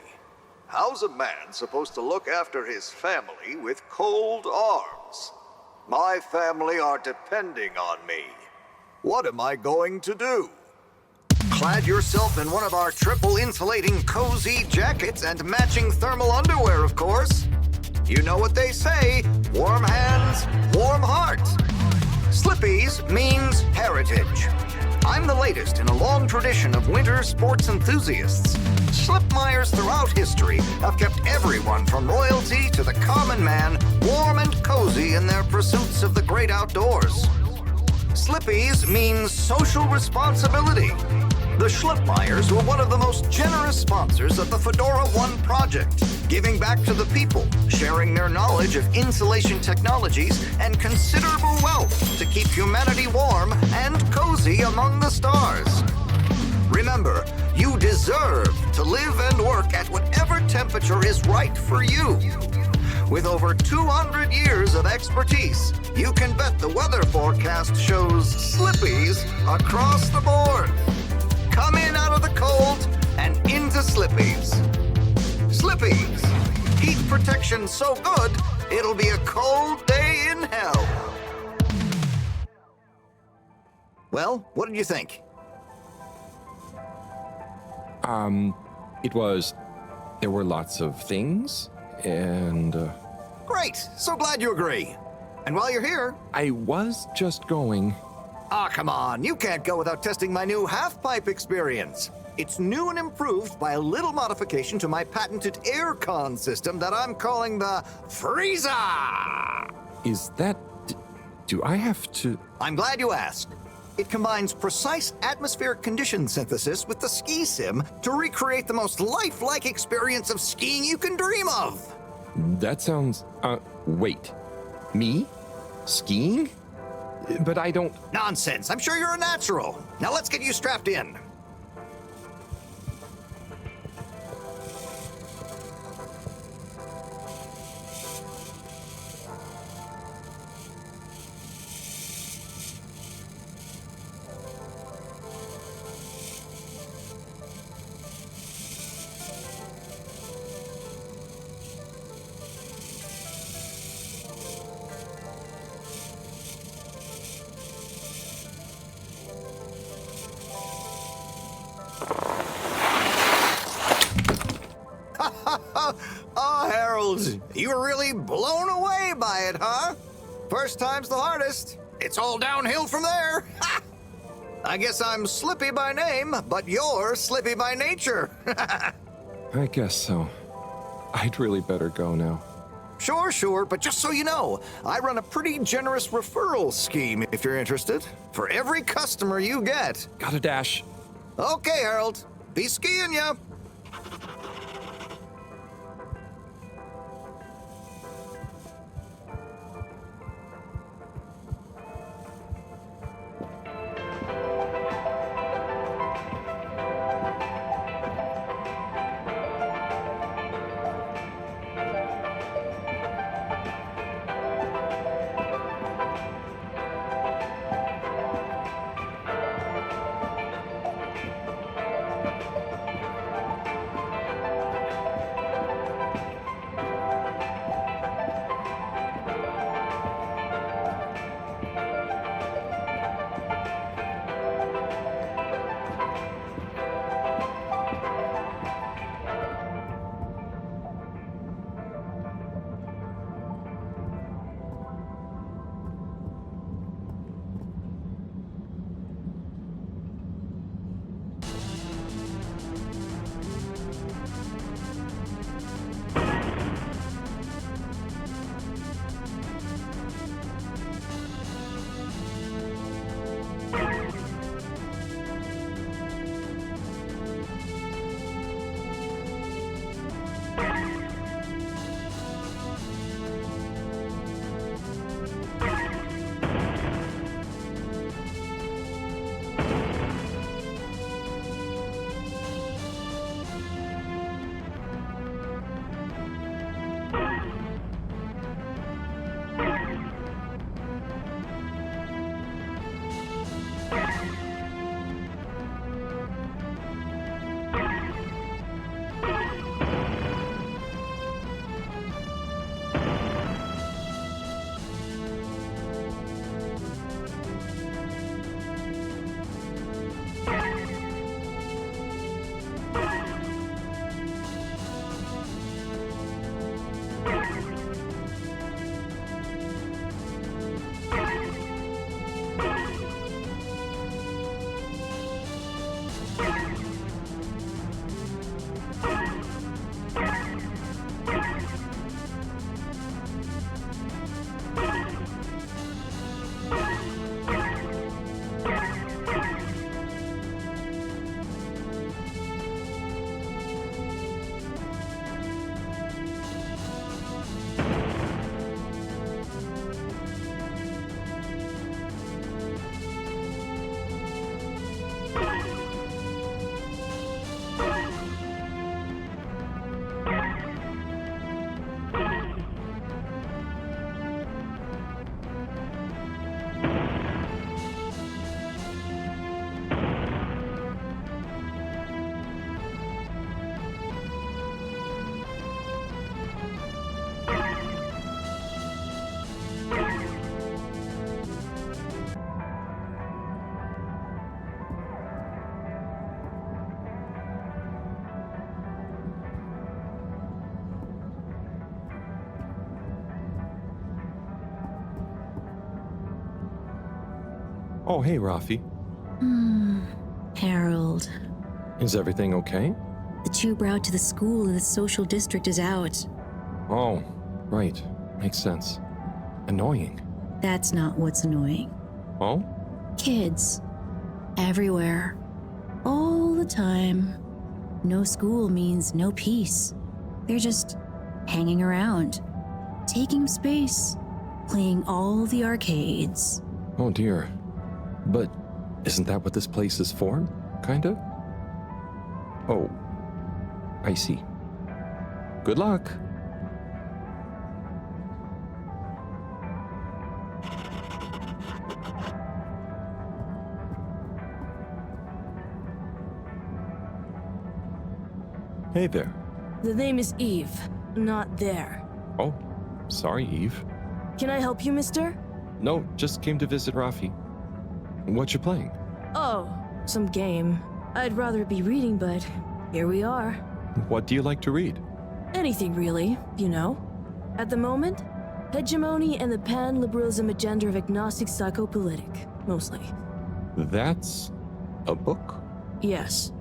How's a man supposed to look after his family with cold arms? My family are depending on me. What am I going to do? Clad yourself in one of our triple insulating cozy jackets and matching thermal underwear, of course. You know what they say, warm hands, warm heart. Slippy's means heritage. I'm the latest in a long tradition of winter sports enthusiasts. Slipmeyers throughout history have kept everyone from royalty to the common man warm and cozy in their pursuits of the great outdoors. Slippy's means social responsibility. The Slipmeyers were one of the most generous sponsors of the FEDORA I project, giving back to the people, sharing their knowledge of insulation technologies and considerable wealth to keep humanity warm and cozy among the stars. Remember, you deserve to live and work at whatever temperature is right for you. With over 200 years of expertise, you can bet the weather forecast shows Slippies across the board. Come in out of the cold and into Slippies. Slippies. Heat protection so good, it'll be a cold day in hell. Well, what did you think? There were lots of things, and... Great! So glad you agree. And while you're here... I was just going... Ah, come on. You can't go without testing my new half-pipe experience. It's new and improved by a little modification to my patented aircon system that I'm calling the Freezer! Is that... do I have to... I'm glad you asked. It combines precise atmospheric condition synthesis with the ski sim to recreate the most lifelike experience of skiing you can dream of. That sounds... wait. Me? Skiing? But I don't... Nonsense. I'm sure you're a natural. Now let's get you strapped in. Oh, Harold, you were really blown away by it, huh? First time's the hardest. It's all downhill from there. I guess I'm Slippy by name, but you're Slippy by nature. I guess so. I'd really better go now. Sure, but just so you know, I run a pretty generous referral scheme if you're interested. For every customer you get. Gotta dash. Okay, Harold. Be skiing ya. Oh, hey, Rafi. Harold. Is everything okay? The tube route to the school in the social district is out. Oh, right. Makes sense. Annoying. That's not what's annoying. Oh? Kids. Everywhere. All the time. No school means no peace. They're just hanging around, taking space, playing all the arcades. Oh dear. But isn't that what this place is for? Kinda? Oh. I see. Good luck. Hey there. The name is Eve, not there. Oh, sorry, Eve. Can I help you, mister? No, just came to visit Rafi. What you playing? Oh, some game. I'd rather be reading, but here we are. What do you like to read? Anything really, you know. At the moment, hegemony and the pan-liberalism agenda of agnostic psychopolitic, mostly. That's a book? Yes.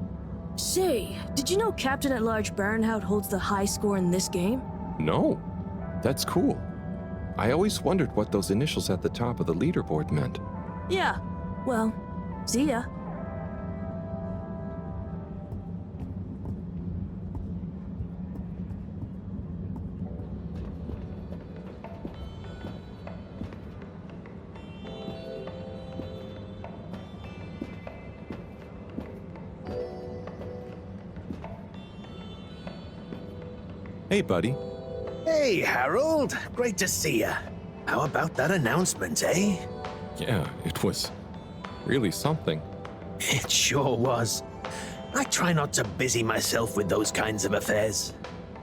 Say, did you know Captain at Large Baronhout holds the high score in this game? No. That's cool. I always wondered what those initials at the top of the leaderboard meant. Yeah. Well, see ya. Hey, buddy. Hey, Harold. Great to see ya. How about that announcement, eh? Yeah, it was really something. It sure was. I try not to busy myself with those kinds of affairs.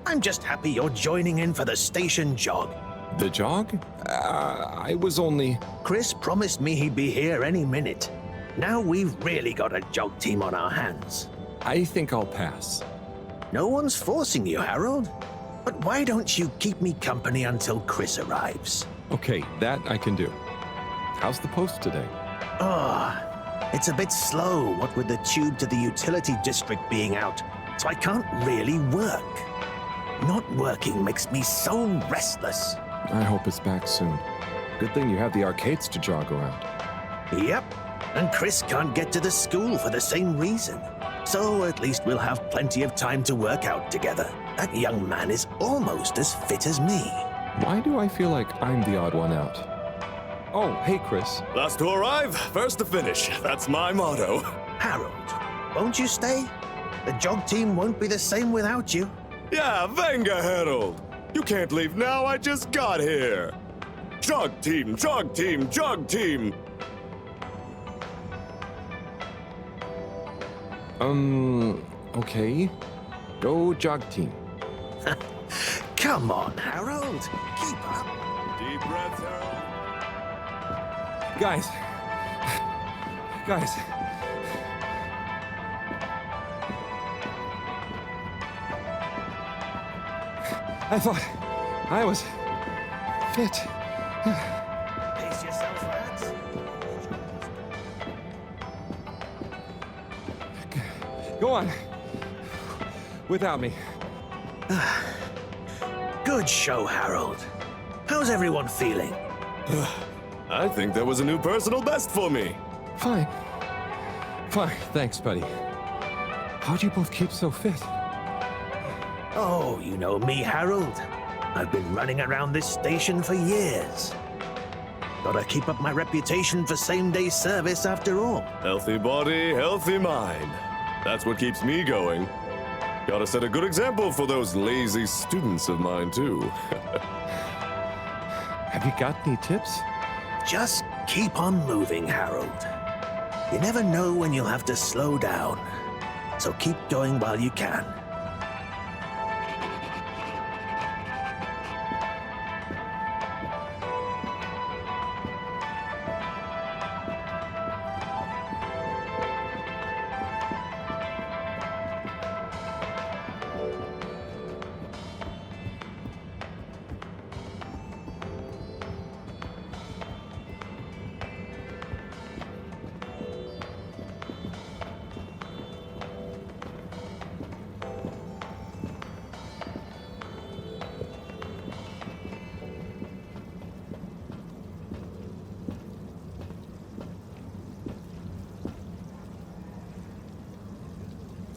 I'm just happy you're joining in for the station jog. The jog? I was only... Chris promised me he'd be here any minute. Now we've really got a jog team on our hands. I think I'll pass. No one's forcing you, Harold. But why don't you keep me company until Chris arrives? Okay, that I can do. How's the post today? It's a bit slow, what with the tube to the utility district being out, so I can't really work. Not working makes me so restless. I hope it's back soon. Good thing you have the arcades to jog around. Yep, and Chris can't get to the school for the same reason. So at least we'll have plenty of time to work out together. That young man is almost as fit as me. Why do I feel like I'm the odd one out? Oh, hey, Chris. Last to arrive, first to finish. That's my motto. Harold, won't you stay? The jog team won't be the same without you. Yeah, venga, Harold. You can't leave now, I just got here. Jog team, jog team, jog team. Okay. Go jog team. Come on, Harold. Keep up. Deep breaths, Harold. Guys. I thought I was fit. Pace yourself, lads. Go on. Without me. Good show, Harold. How's everyone feeling? I think there was a new personal best for me. Fine. Thanks, buddy. How'd you both keep so fit? Oh, you know me, Harold. I've been running around this station for years. Gotta keep up my reputation for same-day service after all. Healthy body, healthy mind. That's what keeps me going. Gotta set a good example for those lazy students of mine, too. Have you got any tips? Just keep on moving, Harold. You never know when you'll have to slow down. So keep going while you can.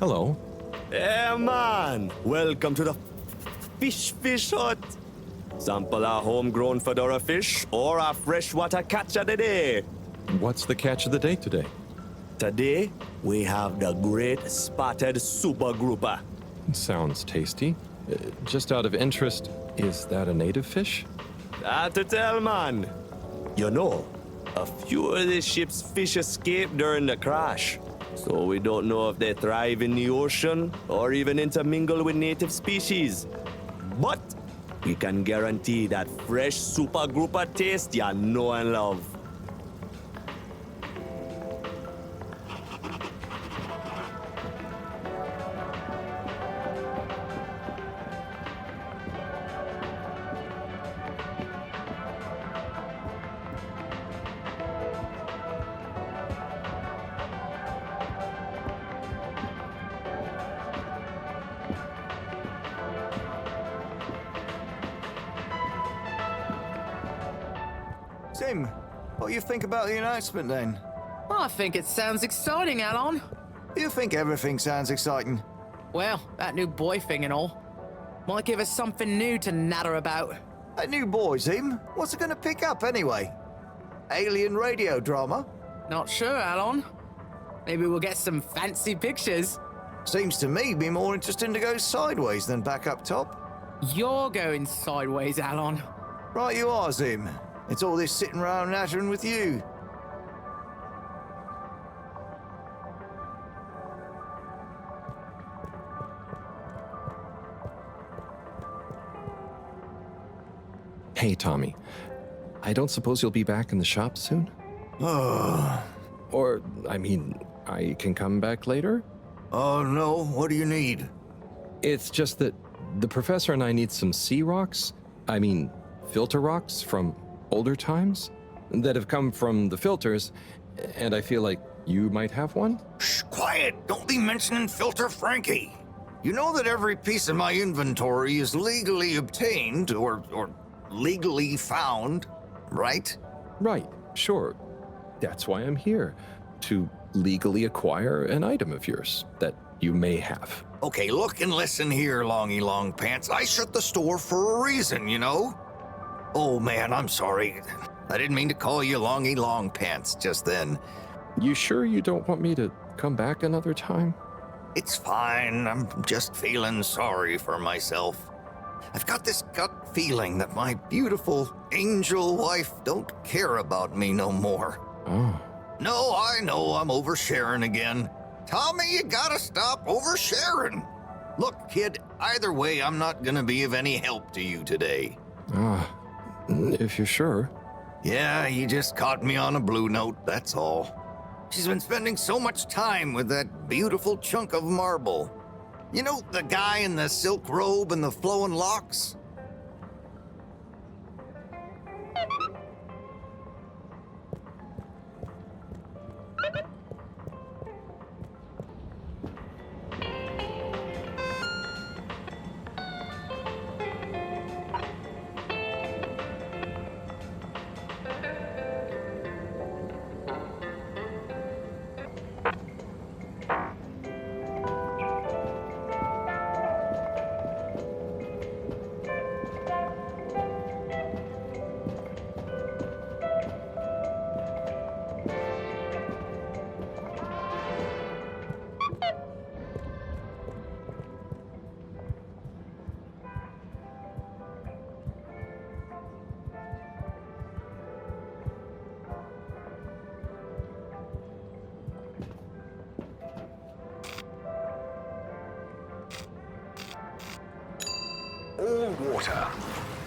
Hello. Hey man, welcome to the fish hut. Sample a homegrown Fedora fish or a freshwater catch of the day. What's the catch of the day today? Today, we have the great spotted super grouper. Sounds tasty. Just out of interest, is that a native fish? Hard to tell, man. You know, a few of the ship's fish escaped during the crash. So we don't know if they thrive in the ocean or even intermingle with native species. But we can guarantee that fresh super grouper taste you know and love. Tim, what do you think about the announcement then? I think it sounds exciting, Alon. You think everything sounds exciting? Well, that new boy thing and all. Might give us something new to natter about. A new boy, Tim? What's it gonna pick up anyway? Alien radio drama? Not sure, Alon. Maybe we'll get some fancy pictures. Seems to me be more interesting to go sideways than back up top. You're going sideways, Alon. Right you are, Zim. It's all this sitting around nattering with you. Hey, Tommy. I don't suppose you'll be back in the shop soon? Or, I mean, I can come back later? Oh, no. What do you need? It's just that the professor and I need some sea rocks. I mean, filter rocks from older times that have come from the filters, and I feel like you might have one? Shh, quiet! Don't be mentioning Filter Frankie. You know that every piece of my inventory is legally obtained or legally found, right? Right, sure. That's why I'm here, to legally acquire an item of yours that you may have. Okay, look and listen here, Longy Long Pants. I shut the store for a reason, you know? Oh man, I'm sorry. I didn't mean to call you Longy Long Pants just then. You sure you don't want me to come back another time? It's fine. I'm just feeling sorry for myself. I've got this gut feeling that my beautiful angel wife don't care about me no more. Oh. No, I know I'm oversharing again. Tommy, you gotta stop oversharing. Look, kid, either way, I'm not gonna be of any help to you today. If you're sure. Yeah, you just caught me on a blue note, that's all. She's been spending so much time with that beautiful chunk of marble. You know, the guy in the silk robe and the flowing locks? All water,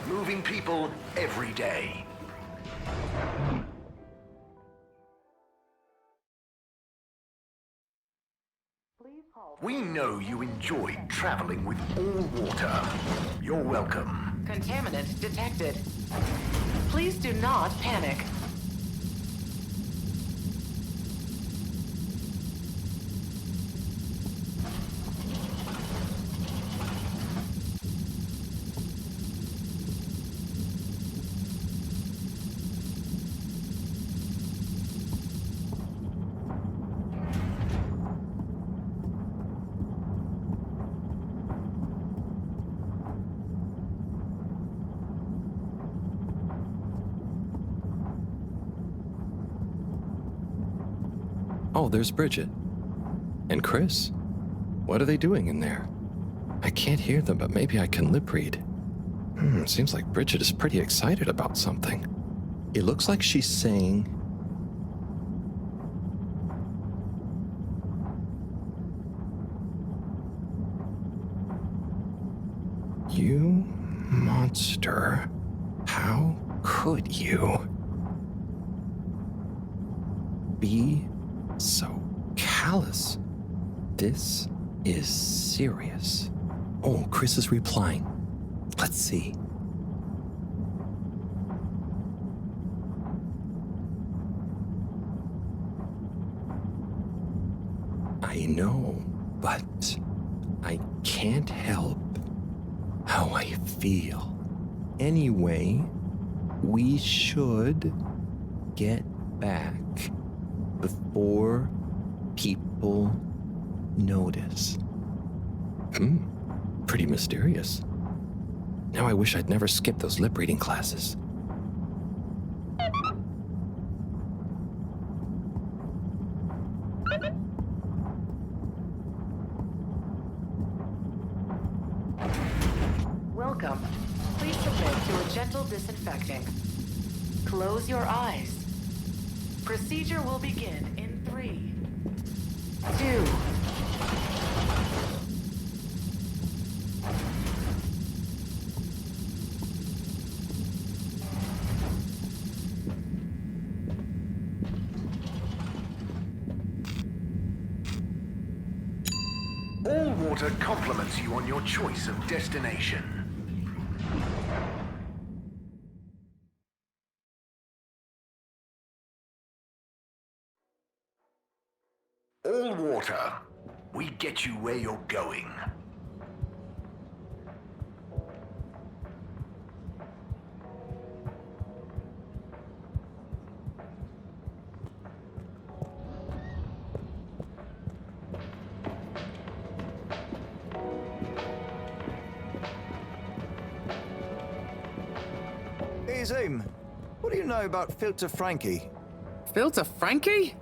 moving people every day. We know you enjoyed traveling with all water. You're welcome. Contaminant detected. Please do not panic. Oh, there's Bridget. And Chris. What are they doing in there? I can't hear them, but maybe I can lip read. Seems like Bridget is pretty excited about something. It looks like she's saying... You monster. How could you be so callous? This is serious. Oh, Chris is replying. Let's see. I know, but I can't help how I feel. Anyway, we should get back before people notice. Pretty mysterious. Now I wish I'd never skipped those lip reading classes. Welcome. Please submit to a gentle disinfecting. Close your eyes. Procedure will begin in 3, 2. All water compliments you on your choice of destination. All water, we get you where you're going. Hey, Zoom. What do you know about Filter Frankie? Filter Frankie?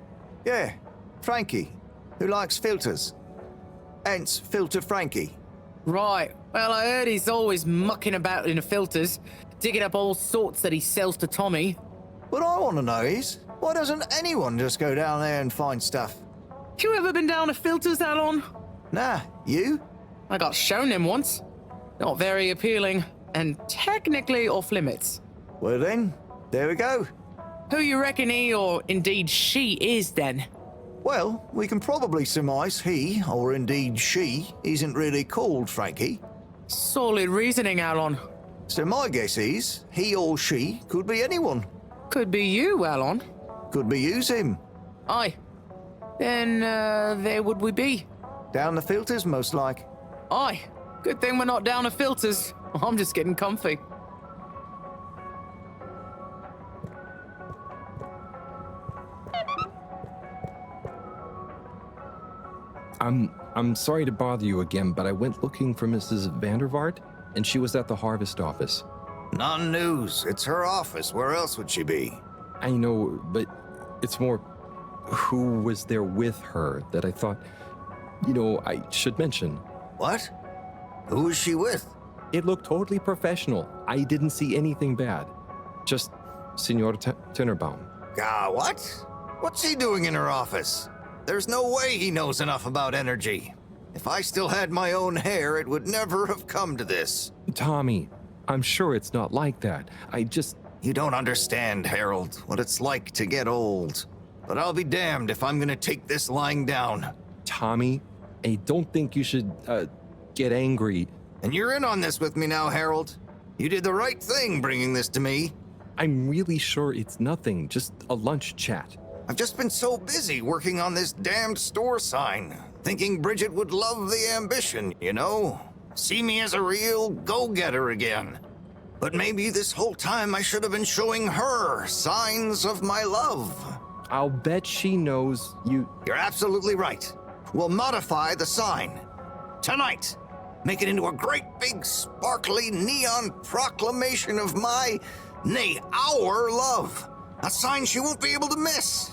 Yeah, Frankie, who likes filters. Hence, Filter Frankie. Right. Well, I heard he's always mucking about in the filters, digging up all sorts that he sells to Tommy. What I want to know is, why doesn't anyone just go down there and find stuff? You ever been down to filters, Alon? Nah, you? I got shown them once. Not very appealing, and technically off limits. Well then, there we go. Who you reckon he, or indeed she, is then? Well, we can probably surmise he, or indeed she, isn't really called Frankie. Solid reasoning, Alon. So my guess is, he or she could be anyone. Could be you, Alon. Could be you, Zim. Aye. Then, there would we be? Down the filters, most like. Aye. Good thing we're not down to filters. I'm just getting comfy. I'm sorry to bother you again, but I went looking for Mrs. Vandervaart, and she was at the harvest office. None news. It's her office. Where else would she be? I know, but it's more who was there with her that I thought, I should mention. What? Who was she with? It looked totally professional. I didn't see anything bad. Just Senor Tinnerbaum. What? What's he doing in her office? There's no way he knows enough about energy. If I still had my own hair, it would never have come to this. Tommy, I'm sure it's not like that. You don't understand, Harold, what it's like to get old. But I'll be damned if I'm gonna take this lying down. Tommy, I don't think you should, get angry. And you're in on this with me now, Harold. You did the right thing bringing this to me. I'm really sure it's nothing, just a lunch chat. I've just been so busy working on this damned store sign, thinking Bridget would love the ambition, See me as a real go-getter again. But maybe this whole time I should have been showing her signs of my love. I'll bet she knows you... You're absolutely right. We'll modify the sign. Tonight. Make it into a great big sparkly neon proclamation of my, nay, our love. A sign she won't be able to miss.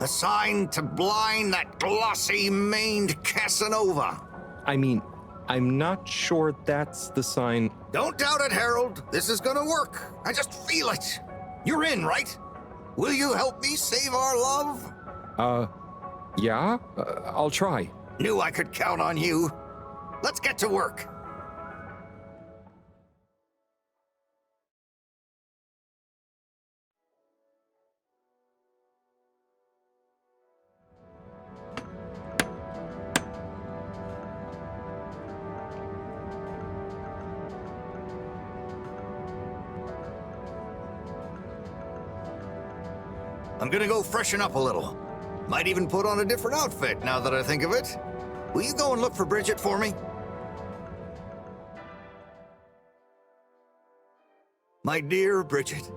Assigned to blind that glossy-maned Casanova. I mean, I'm not sure that's the sign. Don't doubt it, Harold. This is gonna work. I just feel it. You're in, right? Will you help me save our love? Yeah? I'll try. Knew I could count on you. Let's get to work. I'm gonna go freshen up a little. Might even put on a different outfit now that I think of it. Will you go and look for Bridget for me? My dear Bridget,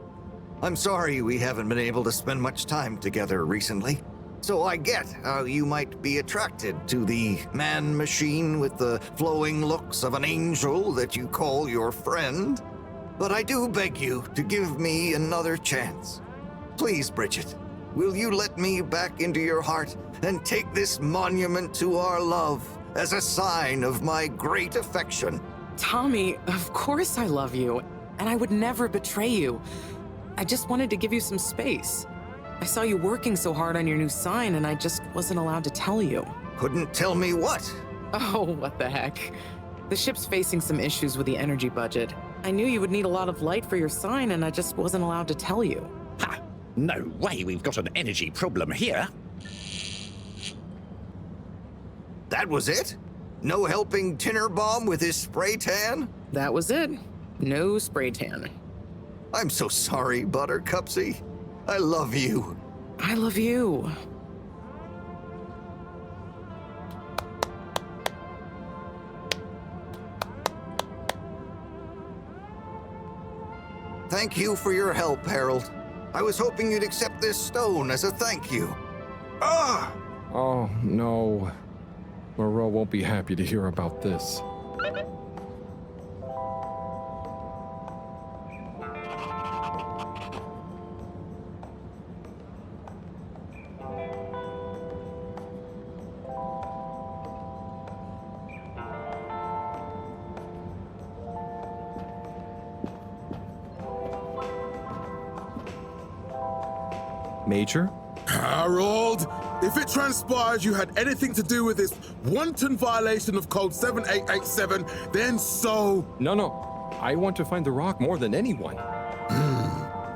I'm sorry we haven't been able to spend much time together recently. So I get how you might be attracted to the man-machine with the flowing looks of an angel that you call your friend. But I do beg you to give me another chance. Please, Bridget, will you let me back into your heart and take this monument to our love as a sign of my great affection? Tommy, of course I love you, and I would never betray you. I just wanted to give you some space. I saw you working so hard on your new sign, and I just wasn't allowed to tell you. Couldn't tell me what? Oh, what the heck. The ship's facing some issues with the energy budget. I knew you would need a lot of light for your sign, and I just wasn't allowed to tell you. Ha! No way we've got an energy problem here. That was it? No helping Tinnerbomb with his spray tan? That was it. No spray tan. I'm so sorry, Buttercupsy. I love you. I love you. Thank you for your help, Harold. I was hoping you'd accept this stone as a thank you. Ah! Oh, no. Moreau won't be happy to hear about this. Major? Harold, if it transpires you had anything to do with this wanton violation of Code 7887, then so... No. I want to find the rock more than anyone.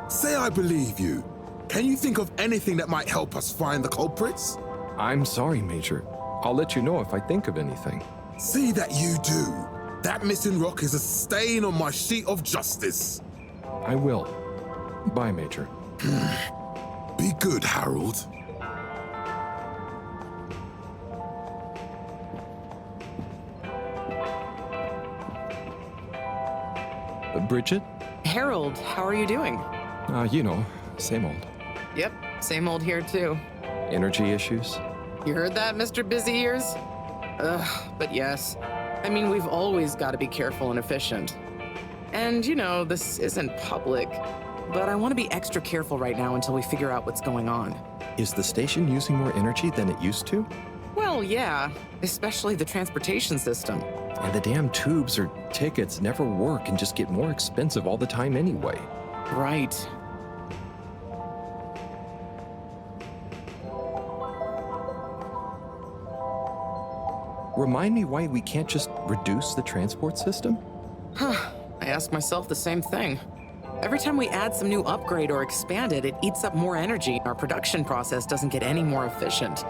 Say I believe you. Can you think of anything that might help us find the culprits? I'm sorry, Major. I'll let you know if I think of anything. See that you do. That missing rock is a stain on my sheet of justice. I will. Bye, Major. Be good, Harold. Bridget? Harold, how are you doing? You know, same old. Yep, same old here too. Energy issues? You heard that, Mr. Busy Ears? But yes. I mean, we've always got to be careful and efficient. And, you know, this isn't public, but I want to be extra careful right now until we figure out what's going on. Is the station using more energy than it used to? Well, yeah, especially the transportation system. And the damn tubes or tickets never work and just get more expensive all the time anyway. Right. Remind me why we can't just reduce the transport system? I ask myself the same thing. Every time we add some new upgrade or expand it, it eats up more energy. Our production process doesn't get any more efficient.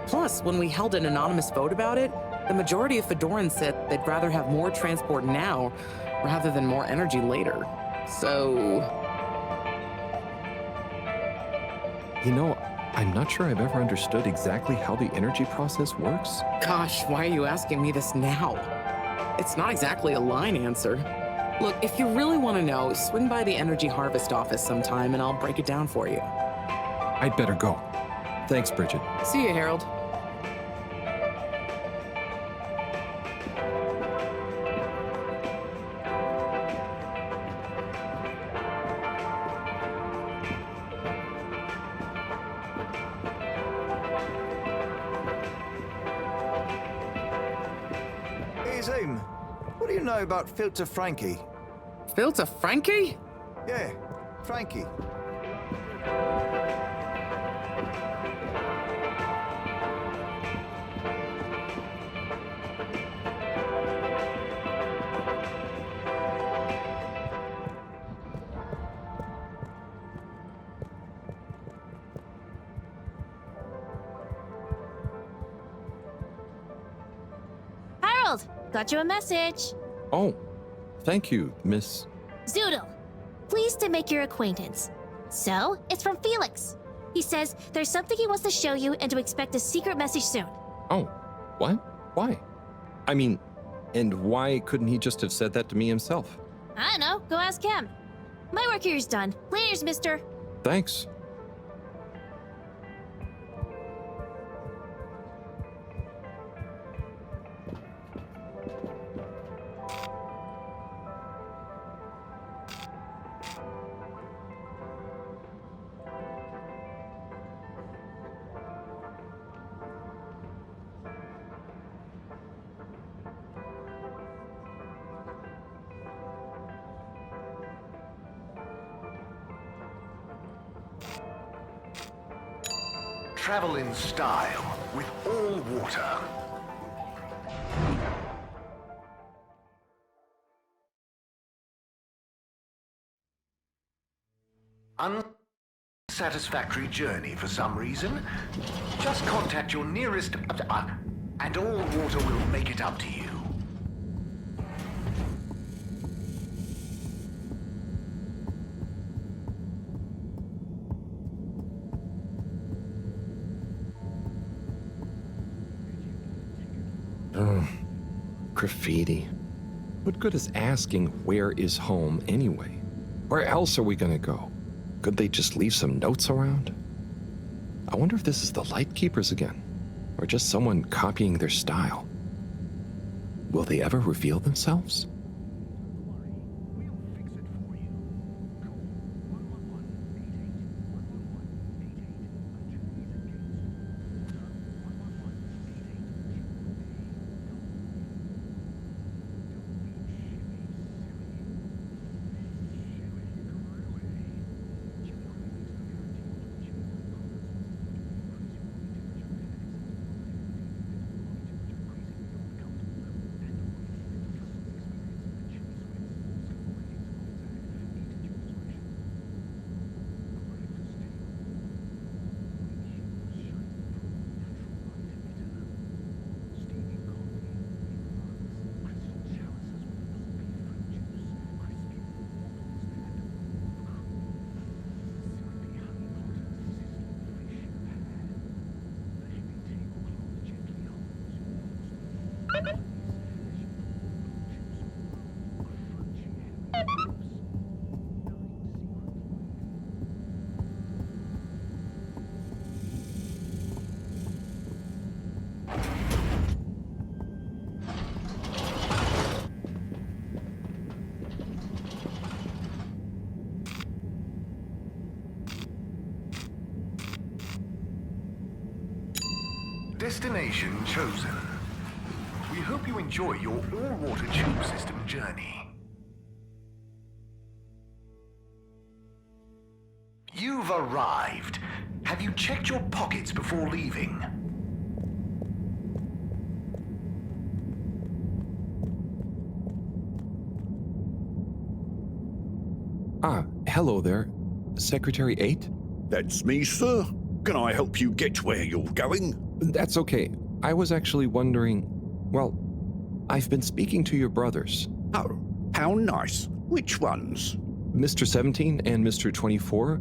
Plus, when we held an anonymous vote about it, the majority of Fedorans said they'd rather have more transport now rather than more energy later. So... You know, I'm not sure I've ever understood exactly how the energy process works. Gosh, why are you asking me this now? It's not exactly a line answer. Look, if you really want to know, swing by the Energy Harvest office sometime and I'll break it down for you. I'd better go. Thanks, Bridget. See you, Harold. Zoom. What do you know about Filter Frankie? Filter Frankie? Yeah, Frankie. Harold, got you a message. Oh, thank you, Miss... Zoodle, pleased to make your acquaintance. So, it's from Felix. He says there's something he wants to show you and to expect a secret message soon. Oh, what? Why? I mean, and why couldn't he just have said that to me himself? I don't know, go ask him. My work here's done. Laters, mister. Thanks. Travel in style with all water. Unsatisfactory journey for some reason? Just contact your nearest... and all water will make it up to you. Graffiti. What good is asking where is home anyway? Where else are we gonna go? Could they just leave some notes around? I wonder if this is the lightkeepers again, or just someone copying their style. Will they ever reveal themselves? Destination chosen. We hope you enjoy your all-water tube system journey. You've arrived. Have you checked your pockets before leaving? Ah, hello there. Secretary 8? That's me, sir. Can I help you get where you're going? That's okay. I was actually wondering... Well, I've been speaking to your brothers. Oh, how nice. Which ones? Mr. 17 and Mr. 24.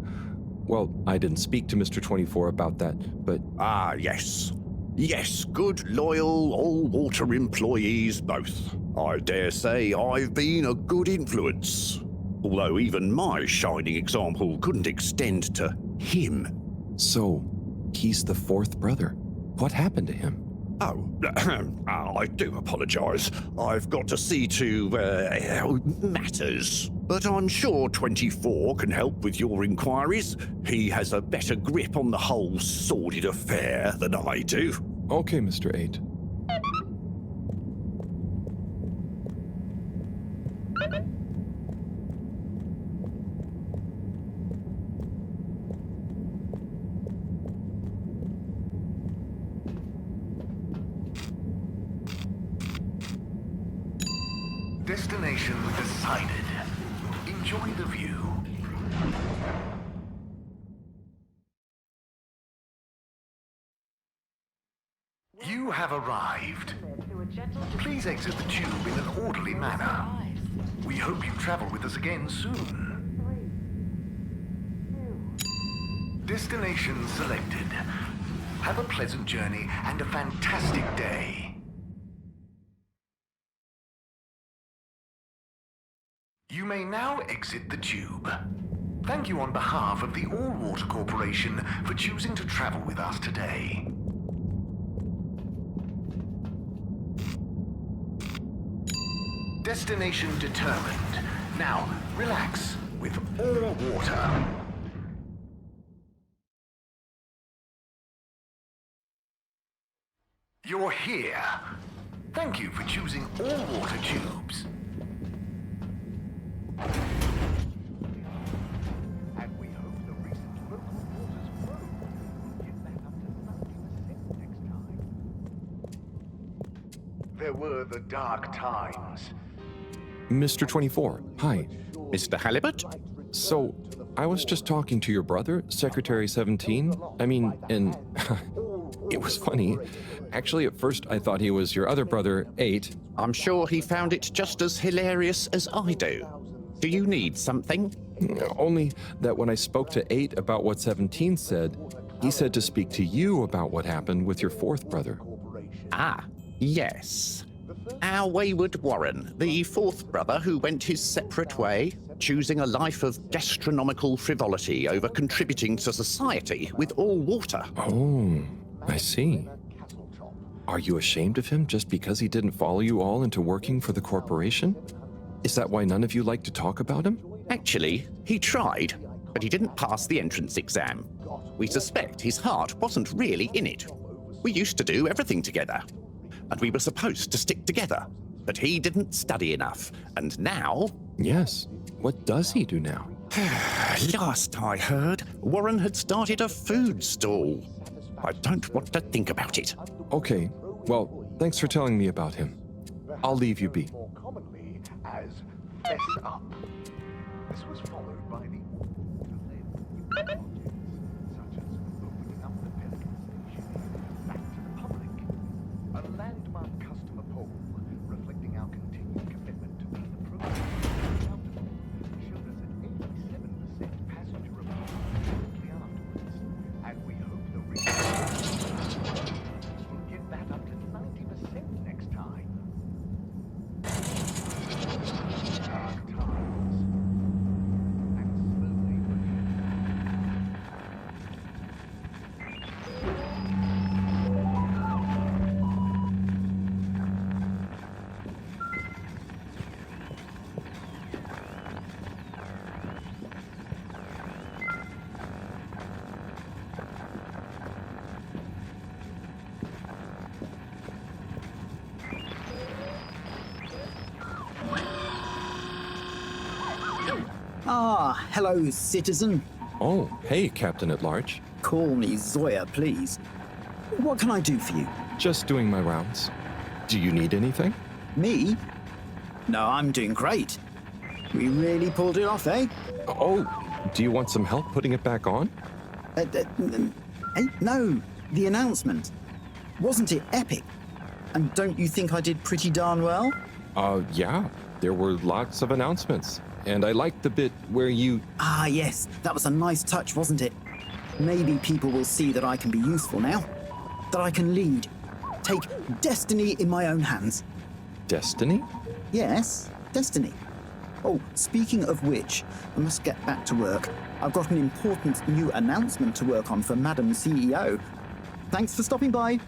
Well, I didn't speak to Mr. 24 about that, but... Ah, yes. Yes, good, loyal, all-water employees both. I dare say I've been a good influence. Although even my shining example couldn't extend to him. So, he's the fourth brother. What happened to him? Oh, I do apologize. I've got to see to, matters. But I'm sure 24 can help with your inquiries. He has a better grip on the whole sordid affair than I do. Okay, Mr. 8. Destination decided. Enjoy the view. You have arrived. Please exit the tube in an orderly manner. We hope you travel with us again soon. Destination selected. Have a pleasant journey and a fantastic day. You may now exit the tube. Thank you on behalf of the All Water Corporation for choosing to travel with us today. Destination determined. Now, relax with all water. You're here. Thank you for choosing all water tubes. And we hope the recent local waters flow will get back up to 90% next time. There were the dark times. Mr. 24, hi. Mr. Halibut? So, I was just talking to your brother, Secretary 17. And it was funny. Actually, at first I thought he was your other brother, 8. I'm sure he found it just as hilarious as I do. Do you need something? Only that when I spoke to 8 about what 17 said, he said to speak to you about what happened with your 4th brother. Ah, yes. Our wayward Warren, the 4th brother who went his separate way, choosing a life of gastronomical frivolity over contributing to society with all water. Oh, I see. Are you ashamed of him just because he didn't follow you all into working for the corporation? Is that why none of you like to talk about him? Actually, he tried, but he didn't pass the entrance exam. We suspect his heart wasn't really in it. We used to do everything together, and we were supposed to stick together, but he didn't study enough, and now... Yes. What does he do now? Last I heard, Warren had started a food stall. I don't want to think about it. Okay. Well, thanks for telling me about him. I'll leave you be. More commonly as fess up. This was followed by the such as opening up the petrol station back to the public. A landmark customer poll reflecting our continued commitment to being the program accountable showed us an 87% passenger approval shortly afterwards, and we hope the will get that up to 90% next time. Dark times. And slowly Ah, hello, citizen. Oh, hey, Captain at Large. Call me Zoya, please. What can I do for you? Just doing my rounds. Do you need anything? Me? No, I'm doing great. We really pulled it off, eh? Oh, do you want some help putting it back on? No, the announcement. Wasn't it epic? And don't you think I did pretty darn well? Yeah. There were lots of announcements. And I liked the bit where you... Ah, yes. That was a nice touch, wasn't it? Maybe people will see that I can be useful now. That I can lead. Take destiny in my own hands. Destiny? Yes, destiny. Oh, speaking of which, I must get back to work. I've got an important new announcement to work on for Madam CEO. Thanks for stopping by.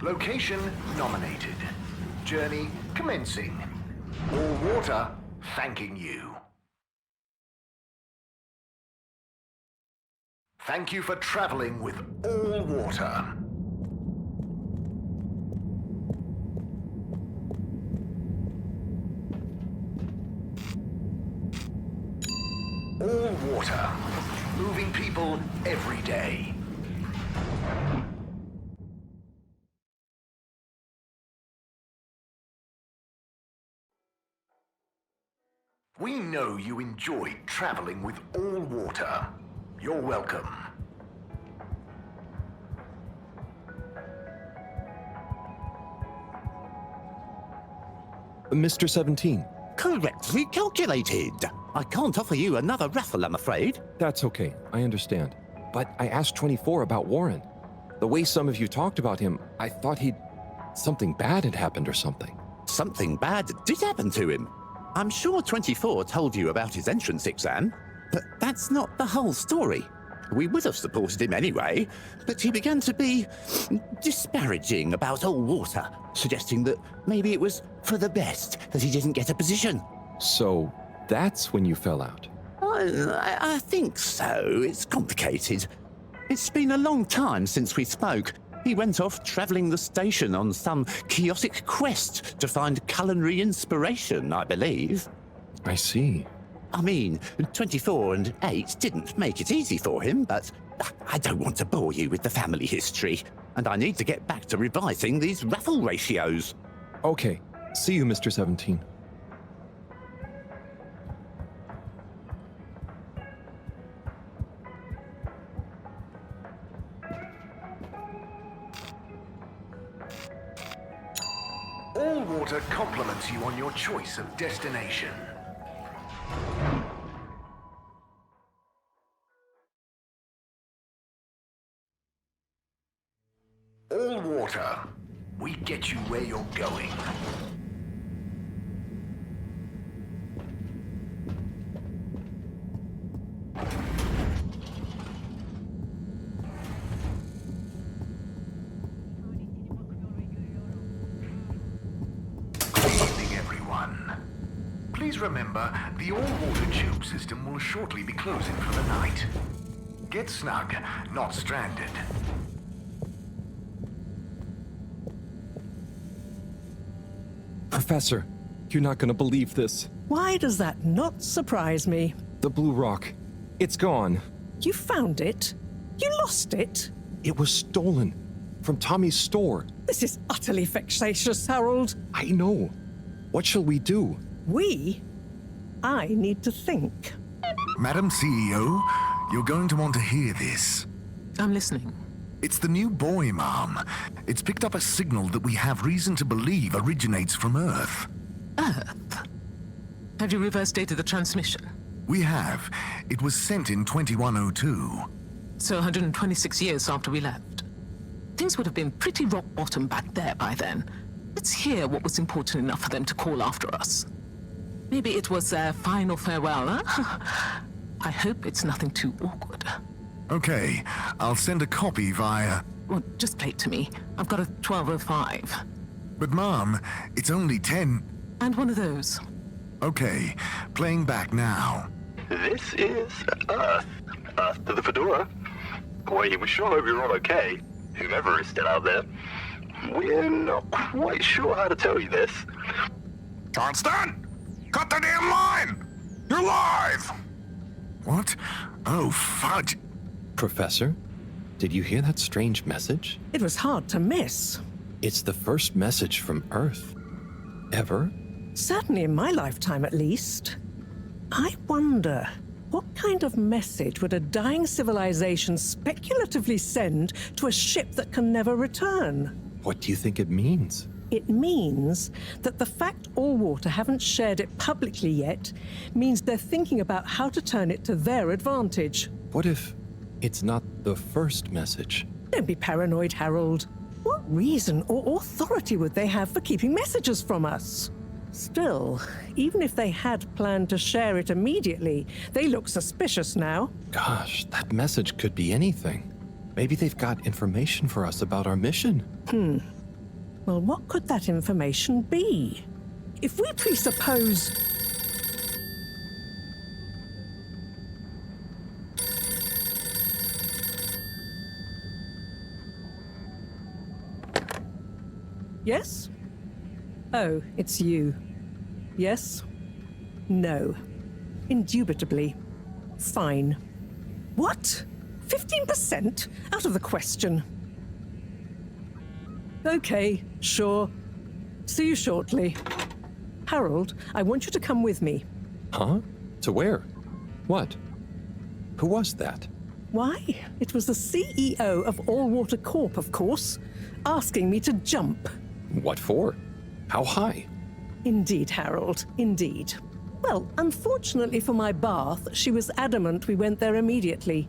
Location nominated. Journey commencing. All water thanking you. Thank you for traveling with all water. All water. Moving people every day. We know you enjoyed traveling with all water. You're welcome. Mr. 17. Correctly calculated. I can't offer you another raffle, I'm afraid. That's okay, I understand. But I asked 24 about Warren. The way some of you talked about him, I thought something bad had happened or something. Something bad did happen to him. I'm sure 24 told you about his entrance exam, but that's not the whole story. We would have supported him anyway, but he began to be disparaging about all water, suggesting that maybe it was for the best that he didn't get a position. So that's when you fell out? I think so. It's complicated. It's been a long time since we spoke. He went off traveling the station on some chaotic quest to find culinary inspiration, I believe. I see. I mean, 24 and 8 didn't make it easy for him, but I don't want to bore you with the family history, and I need to get back to revising these raffle ratios. Okay. See you, Mr. 17. All water compliments you on your choice of destination. All water, we get you where you're going. Please remember, the all-water tube system will shortly be closing for the night. Get snug, not stranded. Professor, you're not going to believe this. Why does that not surprise me? The blue rock. It's gone. You found it? You lost it? It was stolen. From Tommy's store. This is utterly vexatious, Harold. I know. What shall we do? We? I need to think. Madam CEO, you're going to want to hear this. I'm listening. It's the new buoy, Ma'am. It's picked up a signal that we have reason to believe originates from Earth. Earth? Have you reverse dated the transmission? We have. It was sent in 2102. So 126 years after we left. Things would have been pretty rock bottom back there by then. Let's hear what was important enough for them to call after us. Maybe it was their final farewell, huh? I hope it's nothing too awkward. Okay, I'll send a copy via... Well, just play it to me. I've got a 1205. But Mom, it's only 10... And one of those. Okay, playing back now. This is Earth. Earth to the Fedora. We sure hope you're all okay, whomever is still out there. We're not quite sure how to tell you this. Johnston! Cut the damn line! You're live! What? Oh, fudge. Professor, did you hear that strange message? It was hard to miss. It's the first message from Earth. Ever? Certainly in my lifetime, at least. I wonder, what kind of message would a dying civilization speculatively send to a ship that can never return? What do you think it means? It means that the fact all water haven't shared it publicly yet means they're thinking about how to turn it to their advantage. What if it's not the first message? Don't be paranoid, Harold. What reason or authority would they have for keeping messages from us? Still, even if they had planned to share it immediately, they look suspicious now. Gosh, that message could be anything. Maybe they've got information for us about our mission. Well, what could that information be? If we presuppose... Yes? Oh, it's you. Yes? No. Indubitably. Fine. What? 15%? Out of the question. Okay, sure. See you shortly. Harold, I want you to come with me. Huh? To where? What? Who was that? Why? It was the CEO of All Water Corp, of course, asking me to jump. What for? How high? Indeed, Harold, indeed. Well, unfortunately for my bath, she was adamant we went there immediately.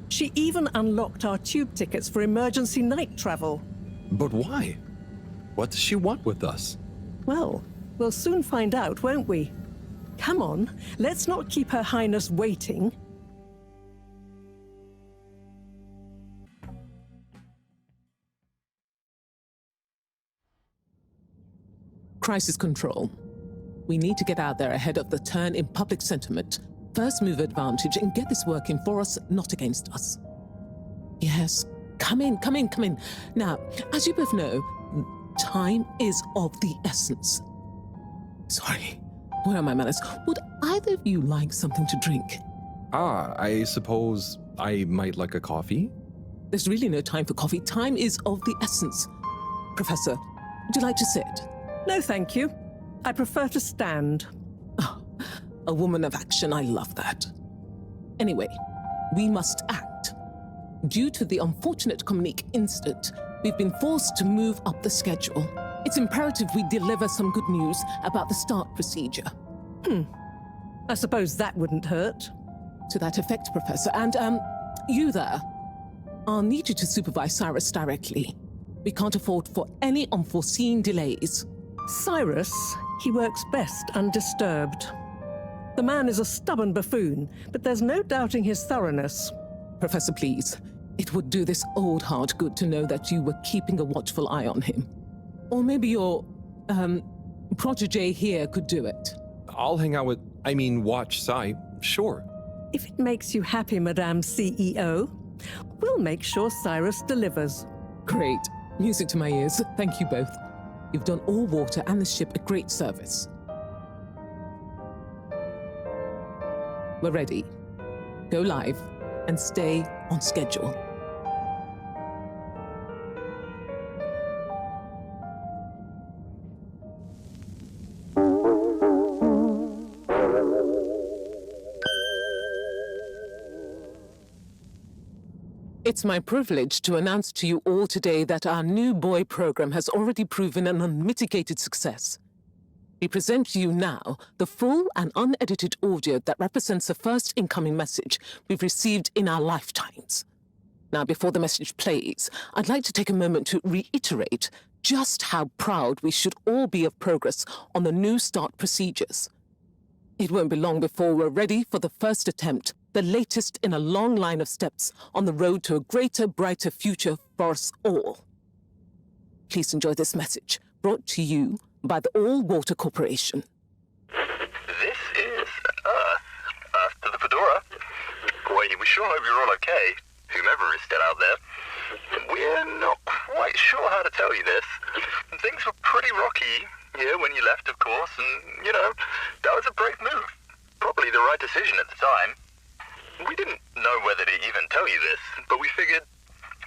She even unlocked our tube tickets for emergency night travel. But why? What does she want with us? Well, we'll soon find out, won't we? Come on, let's not keep Her Highness waiting. Crisis control. We need to get out there ahead of the turn in public sentiment. First move advantage and get this working for us, not against us. Yes, come in. Now, as you both know, time is of the essence. Sorry, where are my manners? Would either of you like something to drink? I suppose I might like a coffee? There's really no time for coffee. Time is of the essence. Professor, would you like to sit? No, thank you. I prefer to stand. Oh, a woman of action, I love that. Anyway, we must act. Due to the unfortunate Communique incident, we've been forced to move up the schedule. It's imperative we deliver some good news about the start procedure. I suppose that wouldn't hurt. To that effect, Professor. And, you there. I'll need you to supervise Cyrus directly. We can't afford for any unforeseen delays. Cyrus, he works best undisturbed. The man is a stubborn buffoon, but there's no doubting his thoroughness. Professor, please. It would do this old heart good to know that you were keeping a watchful eye on him. Or maybe your, protege here could do it. I'll hang out with, watch Cy, sure. If it makes you happy, Madame CEO, we'll make sure Cyrus delivers. Great. Music to my ears. Thank you both. You've done All Water and the ship a great service. We're ready. Go live and stay on schedule. It's my privilege to announce to you all today that our new buoy program has already proven an unmitigated success. We present to you now the full and unedited audio that represents the first incoming message we've received in our lifetimes. Now, before the message plays, I'd like to take a moment to reiterate just how proud we should all be of progress on the new start procedures. It won't be long before we're ready for the first attempt, the latest in a long line of steps on the road to a greater, brighter future for us all. Please enjoy this message, brought to you by the All Water Corporation. This is Earth to the Fedora. We sure hope you're all okay, whomever is still out there. We're not quite sure how to tell you this. Things were pretty rocky here when you left, of course, and, that was a brave move. Probably the right decision at the time. We didn't know whether to even tell you this, but we figured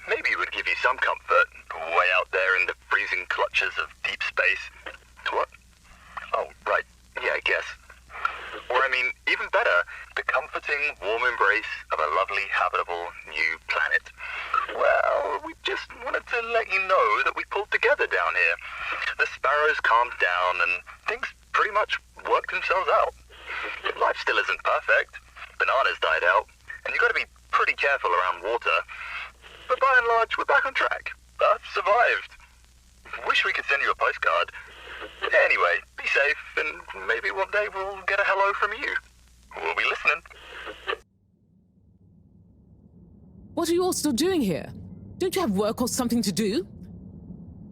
maybe it would give you some comfort way out there in the freezing clutches of deep space. What? Oh, right. Yeah, I guess. Or, even better, the comforting, warm embrace of a lovely, habitable new planet. Well, we just wanted to let you know that we pulled together down here. The sparrows calmed down and things pretty much worked themselves out. Life still isn't perfect. Bananas died out, and you got to be pretty careful around water. But by and large, we're back on track. Earth survived. Wish we could send you a postcard. Anyway, be safe, and maybe one day we'll get a hello from you. We'll be listening. What are you all still doing here? Don't you have work or something to do?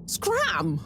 Scram!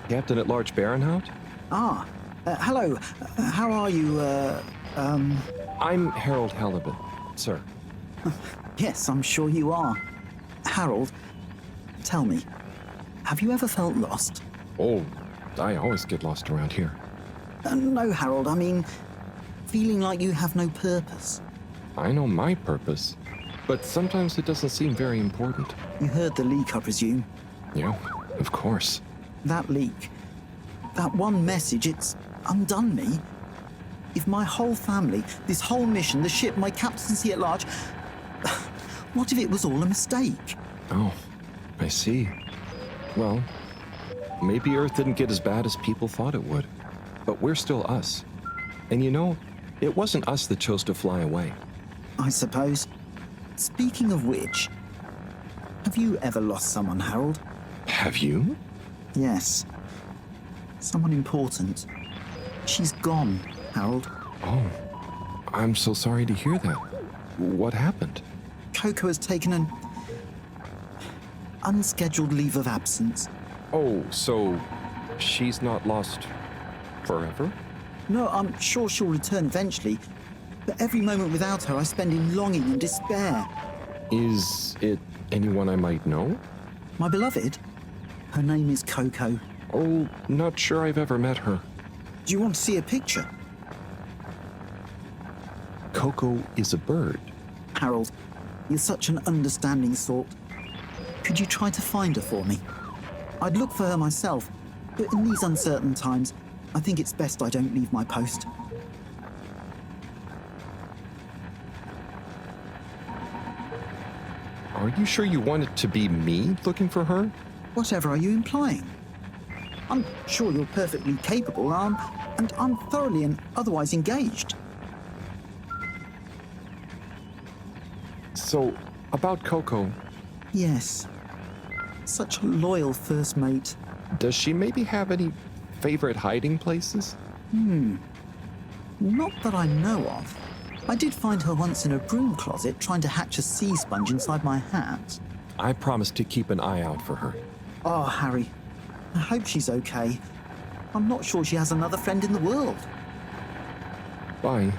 Captain at Large Baronhout? Hello. How are you, I'm Harold Halibut, sir. Yes, I'm sure you are. Harold, tell me, have you ever felt lost? Oh, I always get lost around here. No, Harold, I mean, feeling like you have no purpose. I know my purpose, but sometimes it doesn't seem very important. You heard the leak, I presume? Yeah, of course. That leak, that one message, it's undone me. If my whole family, this whole mission, the ship, my captaincy at large, what if it was all a mistake? Oh, I see. Well, maybe Earth didn't get as bad as people thought it would. But we're still us. And you know, it wasn't us that chose to fly away. I suppose. Speaking of which, have you ever lost someone, Harold? Have you? Yes. Someone important. She's gone, Harold. Oh, I'm so sorry to hear that. What happened? Coco has taken an unscheduled leave of absence. Oh, so she's not lost forever? No, I'm sure she'll return eventually, but every moment without her I spend in longing and despair. Is it anyone I might know? My beloved? Her name is Coco. Oh, not sure I've ever met her. Do you want to see a picture? Coco is a bird. Harold, you're such an understanding sort. Could you try to find her for me? I'd look for her myself, but in these uncertain times, I think it's best I don't leave my post. Are you sure you want it to be me looking for her? Whatever are you implying? I'm sure you're perfectly capable, and I'm thoroughly and otherwise engaged. So, about Coco. Yes. Such a loyal first mate. Does she maybe have any favorite hiding places? Not that I know of. I did find her once in a broom closet trying to hatch a sea sponge inside my hat. I promised to keep an eye out for her. Oh, Harry. I hope she's okay. I'm not sure she has another friend in the world. Bye.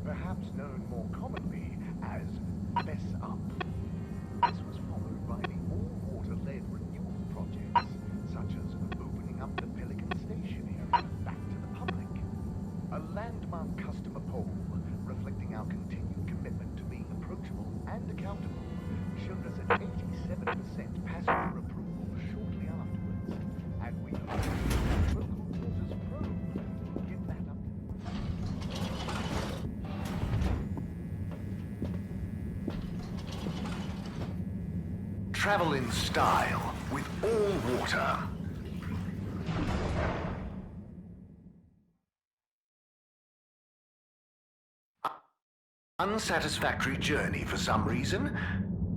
Perhaps known more commonly as FES Up. This was followed by the all-water-led renewal projects, such as opening up the Pelican Station area back to the public. A landmark customer poll, reflecting our continued commitment to being approachable and accountable, showed us an 87% passenger approval shortly afterwards, and we hope that local waters probe will give that up. Travel in style with all water. Unsatisfactory journey for some reason?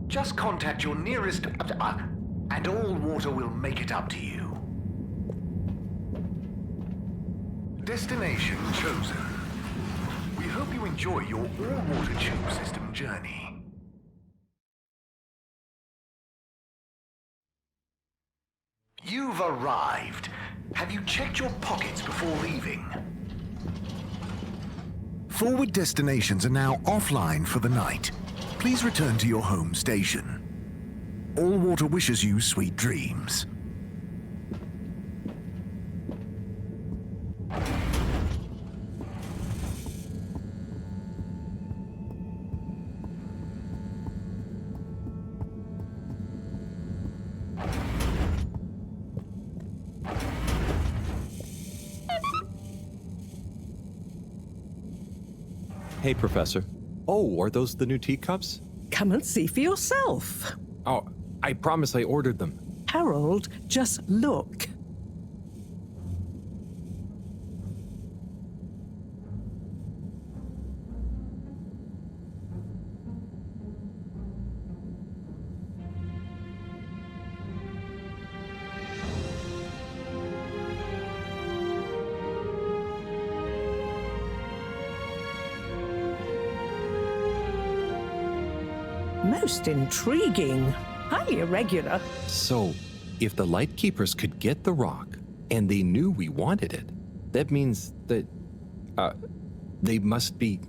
Just contact your nearest and all water will make it up to you. Destination chosen. We hope you enjoy your all-water tube system journey. You've arrived. Have you checked your pockets before leaving? Forward destinations are now offline for the night. Please return to your home station. All Water wishes you sweet dreams. Hey, Professor. Oh, are those the new teacups? Come and see for yourself. Oh, I promise I ordered them. Harold, just look. Most intriguing. Highly irregular. So, if the lightkeepers could get the rock, and they knew we wanted it, that means that, they must be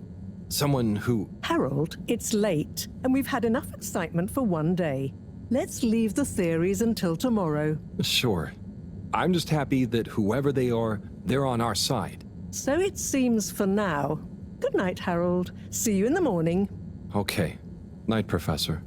someone who... Harold, it's late, and we've had enough excitement for one day. Let's leave the theories until tomorrow. Sure. I'm just happy that whoever they are, they're on our side. So it seems for now. Good night, Harold. See you in the morning. Okay. Night, Professor.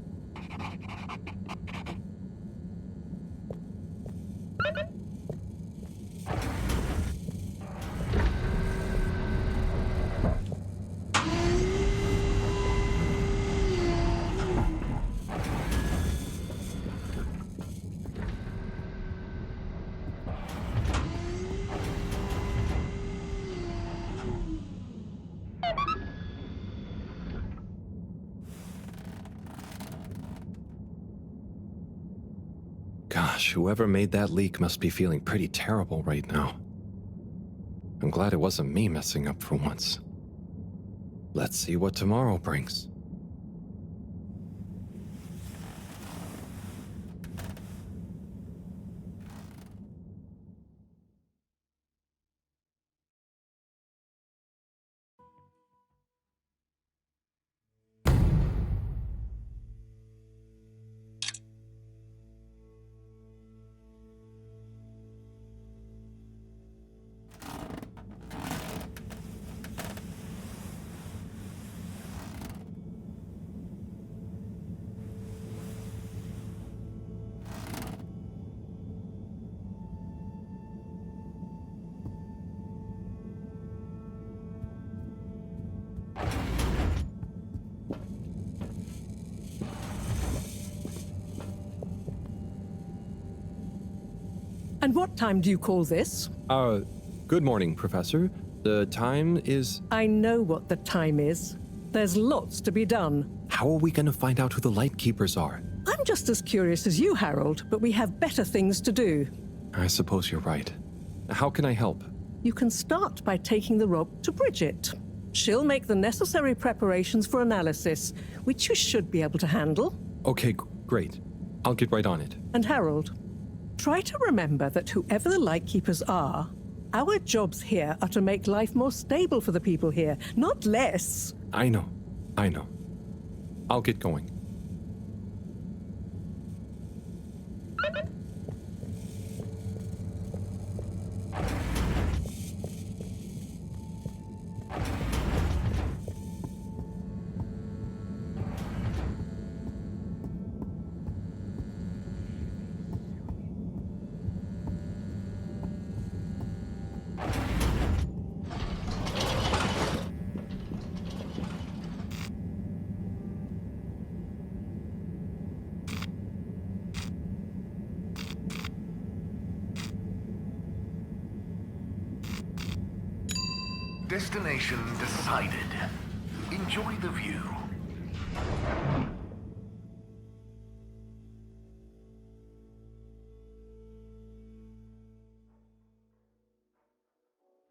Gosh, whoever made that leak must be feeling pretty terrible right now. I'm glad it wasn't me messing up for once. Let's see what tomorrow brings. And what time do you call this? Good morning, Professor. The time is... I know what the time is. There's lots to be done. How are we going to find out who the lightkeepers are? I'm just as curious as you, Harold, but we have better things to do. I suppose you're right. How can I help? You can start by taking the rock to Bridget. She'll make the necessary preparations for analysis, which you should be able to handle. Okay, great. I'll get right on it. And Harold, try to remember that whoever the lightkeepers are, our jobs here are to make life more stable for the people here, not less. I know. I'll get going. Destination decided. Enjoy the view.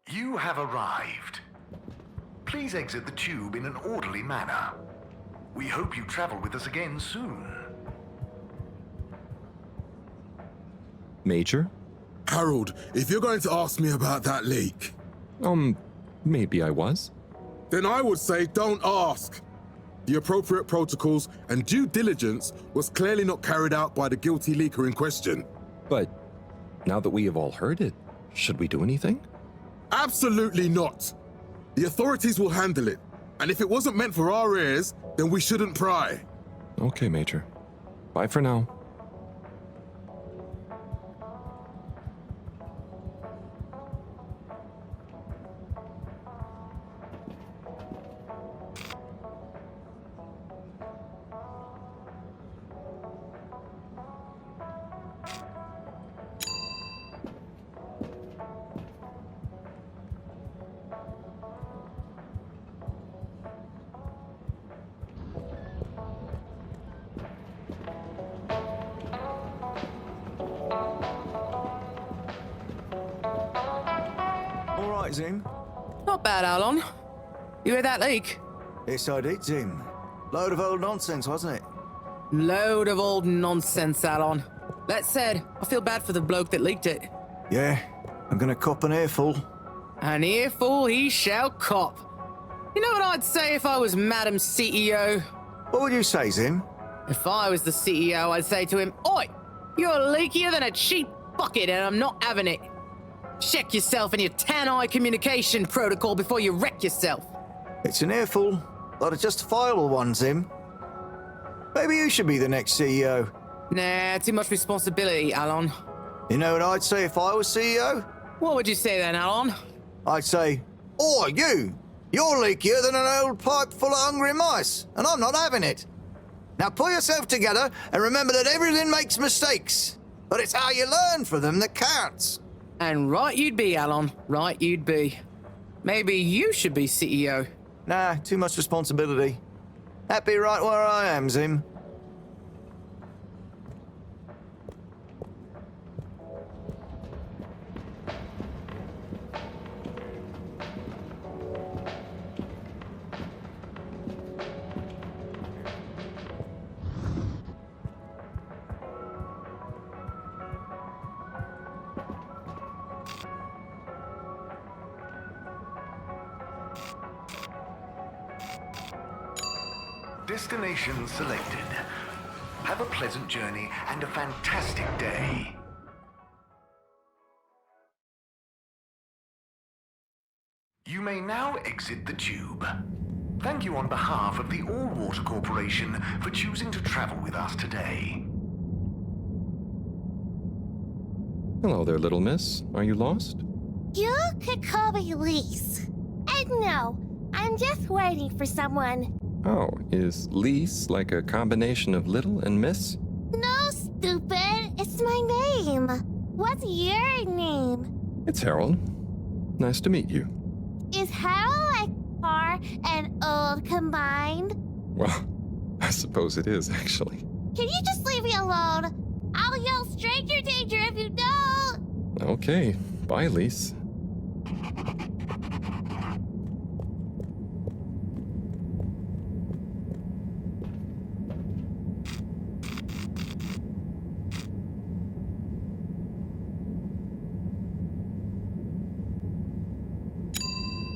You have arrived. Please exit the tube in an orderly manner. We hope you travel with us again soon. Major? Harold, if you're going to ask me about that leak... Maybe I was. Then I would say don't ask. The appropriate protocols and due diligence was clearly not carried out by the guilty leaker in question. But now that we have all heard it, should we do anything? Absolutely not. The authorities will handle it. And if it wasn't meant for our ears, then we shouldn't pry. Okay, Major. Bye for now. right, Zim? Not bad, Alon. You hear that leak? Yes, I did, Zim. Load of old nonsense, wasn't it? Load of old nonsense, Alon. That said, I feel bad for the bloke that leaked it. Yeah, I'm gonna cop an earful. An earful he shall cop. You know what I'd say if I was Madam CEO? What would you say, Zim? If I was the CEO, I'd say to him, Oi, you're leakier than a cheap bucket and I'm not having it. Check yourself and your tan-eye communication protocol before you wreck yourself. It's an earful, not a justifiable one, Zim. Maybe you should be the next CEO. Nah, too much responsibility, Alon. You know what I'd say if I was CEO? What would you say then, Alon? I'd say, Oi, you! You're leakier than an old pipe full of hungry mice, and I'm not having it. Now pull yourself together and remember that everything makes mistakes, but it's how you learn from them that counts. And right you'd be, Alon. Right you'd be. Maybe you should be CEO. Nah, too much responsibility. Happy right where I am, Zim. Destination selected. Have a pleasant journey and a fantastic day. You may now exit the tube. Thank you on behalf of the All Water Corporation for choosing to travel with us today. Hello there, little miss. Are you lost? You could call me Leas. And no, I'm just waiting for someone. Oh, is Leas like a combination of little and miss? No, stupid. It's my name. What's your name? It's Harold. Nice to meet you. Is Harold like far and old combined? Well, I suppose it is, actually. Can you just leave me alone? I'll yell stranger danger if you don't. Okay. Bye, Leas.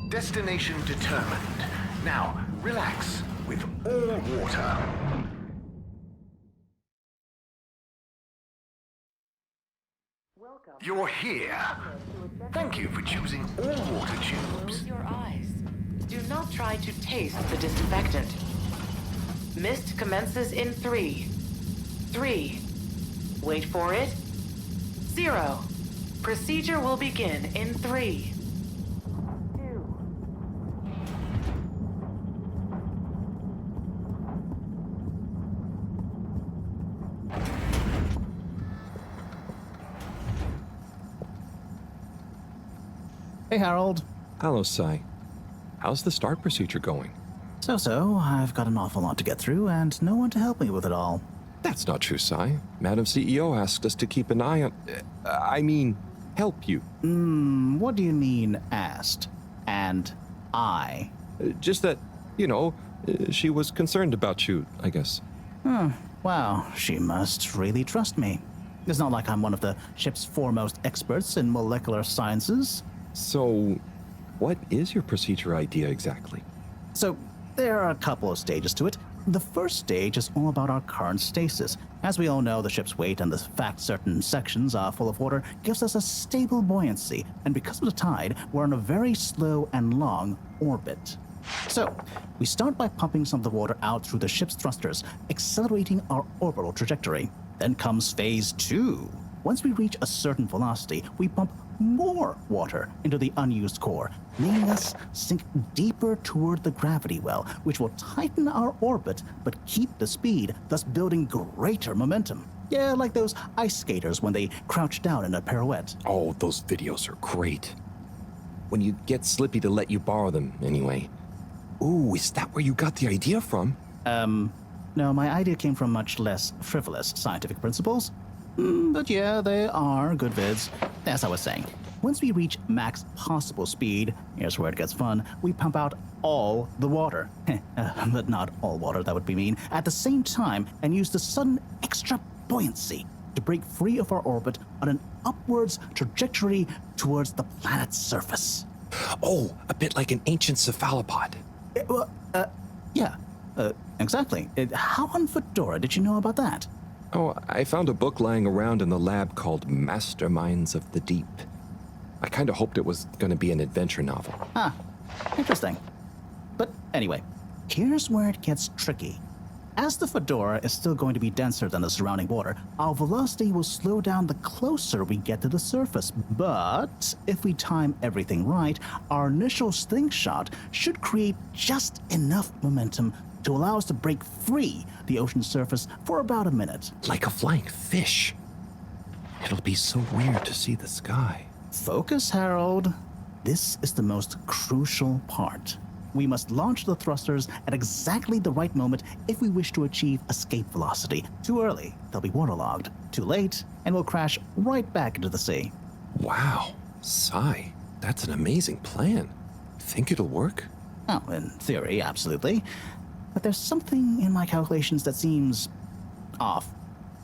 Destination determined. Now, relax with all water. You're here. Thank you for choosing all water tubes. Close your eyes. Do not try to taste the disinfectant. Mist commences in 3. 3. Wait for it. 0. Procedure will begin in 3. Hey, Harold. Hello, Sai. How's the start procedure going? So, I've got an awful lot to get through and no one to help me with it all. That's not true, Sai. Madam CEO asked us to keep an eye on... help you. What do you mean, asked? And I? Just that, she was concerned about you, I guess. Wow, she must really trust me. It's not like I'm one of the ship's foremost experts in molecular sciences. So, what is your procedure idea exactly? So, there are a couple of stages to it. The first stage is all about our current stasis. As we all know, the ship's weight and the fact certain sections are full of water gives us a stable buoyancy, and because of the tide, we're on a very slow and long orbit. So, we start by pumping some of the water out through the ship's thrusters, accelerating our orbital trajectory. Then comes phase 2. Once we reach a certain velocity, we pump more water into the unused core, making us sink deeper toward the gravity well, which will tighten our orbit but keep the speed, thus building greater momentum. Yeah, like those ice skaters when they crouch down in a pirouette. Oh, those videos are great. When you get Slippy to let you borrow them, anyway. Ooh, is that where you got the idea from? No, my idea came from much less frivolous scientific principles. But yeah, they are good vids. As I was saying, once we reach max possible speed, here's where it gets fun, we pump out all the water. But not all water, that would be mean. At the same time, and use the sudden extra buoyancy to break free of our orbit on an upwards trajectory towards the planet's surface. Oh, a bit like an ancient cephalopod. Yeah, exactly. How on Fedora did you know about that? Oh, I found a book lying around in the lab called Masterminds of the Deep. I kind of hoped it was going to be an adventure novel. Ah, interesting. But anyway, here's where it gets tricky. As the Fedora is still going to be denser than the surrounding water, our velocity will slow down the closer we get to the surface. But if we time everything right, our initial slingshot should create just enough momentum to allow us to break free the ocean surface for about a minute. Like a flying fish. It'll be so weird to see the sky. Focus, Harold. This is the most crucial part. We must launch the thrusters at exactly the right moment if we wish to achieve escape velocity. Too early, they'll be waterlogged. Too late, and we'll crash right back into the sea. Wow, Sai, that's an amazing plan. Think it'll work? Oh, in theory, absolutely. But there's something in my calculations that seems off.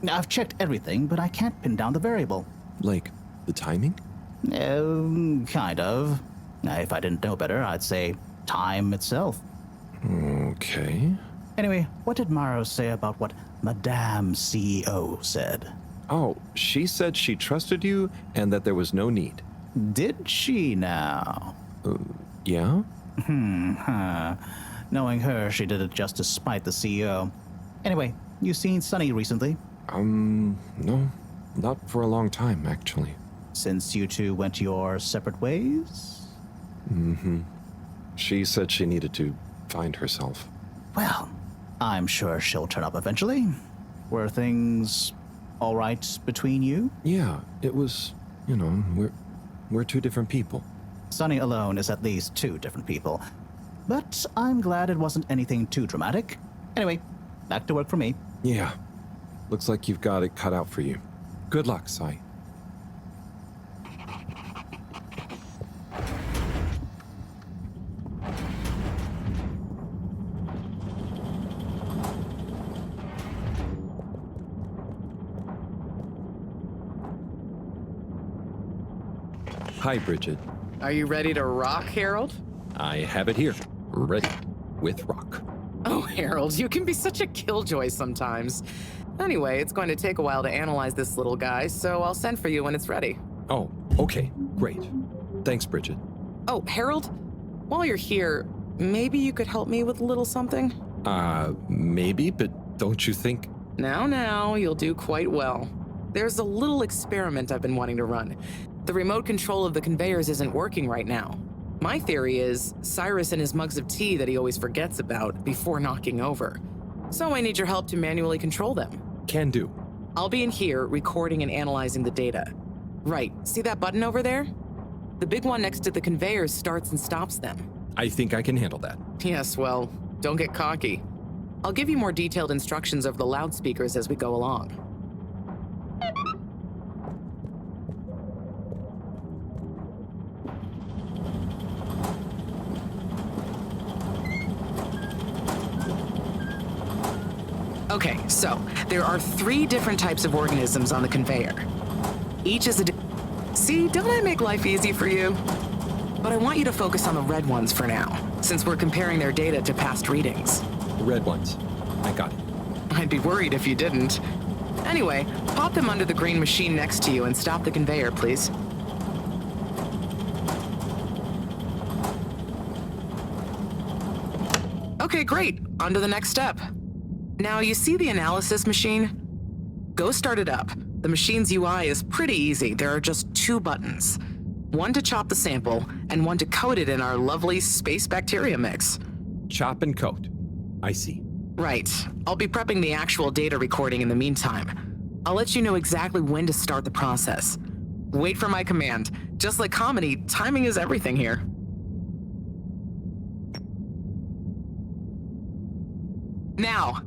I've checked everything, but I can't pin down the variable. Like the timing? Kind of. If I didn't know better, I'd say time itself. Okay. Anyway, what did Maro say about what Madame CEO said? Oh, she said she trusted you and that there was no need. Did she now? Yeah? Knowing her, she did it just to spite the CEO. Anyway, you seen Sunny recently? No. Not for a long time, actually. Since you two went your separate ways? Mm-hmm. She said she needed to find herself. Well, I'm sure she'll turn up eventually. Were things all right between you? Yeah, it was, we're two different people. Sunny alone is at least two different people. But I'm glad it wasn't anything too dramatic. Anyway, back to work for me. Yeah. Looks like you've got it cut out for you. Good luck, Sai. Hi, Bridget. Are you ready to rock, Harold? I have it here, ready, with rock. Oh, Harold, you can be such a killjoy sometimes. Anyway, it's going to take a while to analyze this little guy, so I'll send for you when it's ready. Oh, okay, great. Thanks, Bridget. Oh, Harold, while you're here, maybe you could help me with a little something? Maybe, but don't you think? Now, you'll do quite well. There's a little experiment I've been wanting to run. The remote control of the conveyors isn't working right now. My theory is Cyrus and his mugs of tea that he always forgets about before knocking over. So I need your help to manually control them. Can do. I'll be in here recording and analyzing the data. Right, see that button over there? The big one next to the conveyors starts and stops them. I think I can handle that. Yes, well, don't get cocky. I'll give you more detailed instructions over the loudspeakers as we go along. Okay, so there are 3 different types of organisms on the conveyor. Each is a... See, don't I make life easy for you? But I want you to focus on the red ones for now, since we're comparing their data to past readings. The red ones. I got it. I'd be worried if you didn't. Anyway, pop them under the green machine next to you and stop the conveyor, please. Okay, great. On to the next step. Now, you see the analysis machine? Go start it up. The machine's UI is pretty easy. There are just 2 buttons. One to chop the sample, and one to coat it in our lovely space bacteria mix. Chop and coat. I see. Right. I'll be prepping the actual data recording in the meantime. I'll let you know exactly when to start the process. Wait for my command. Just like comedy, timing is everything here. Now.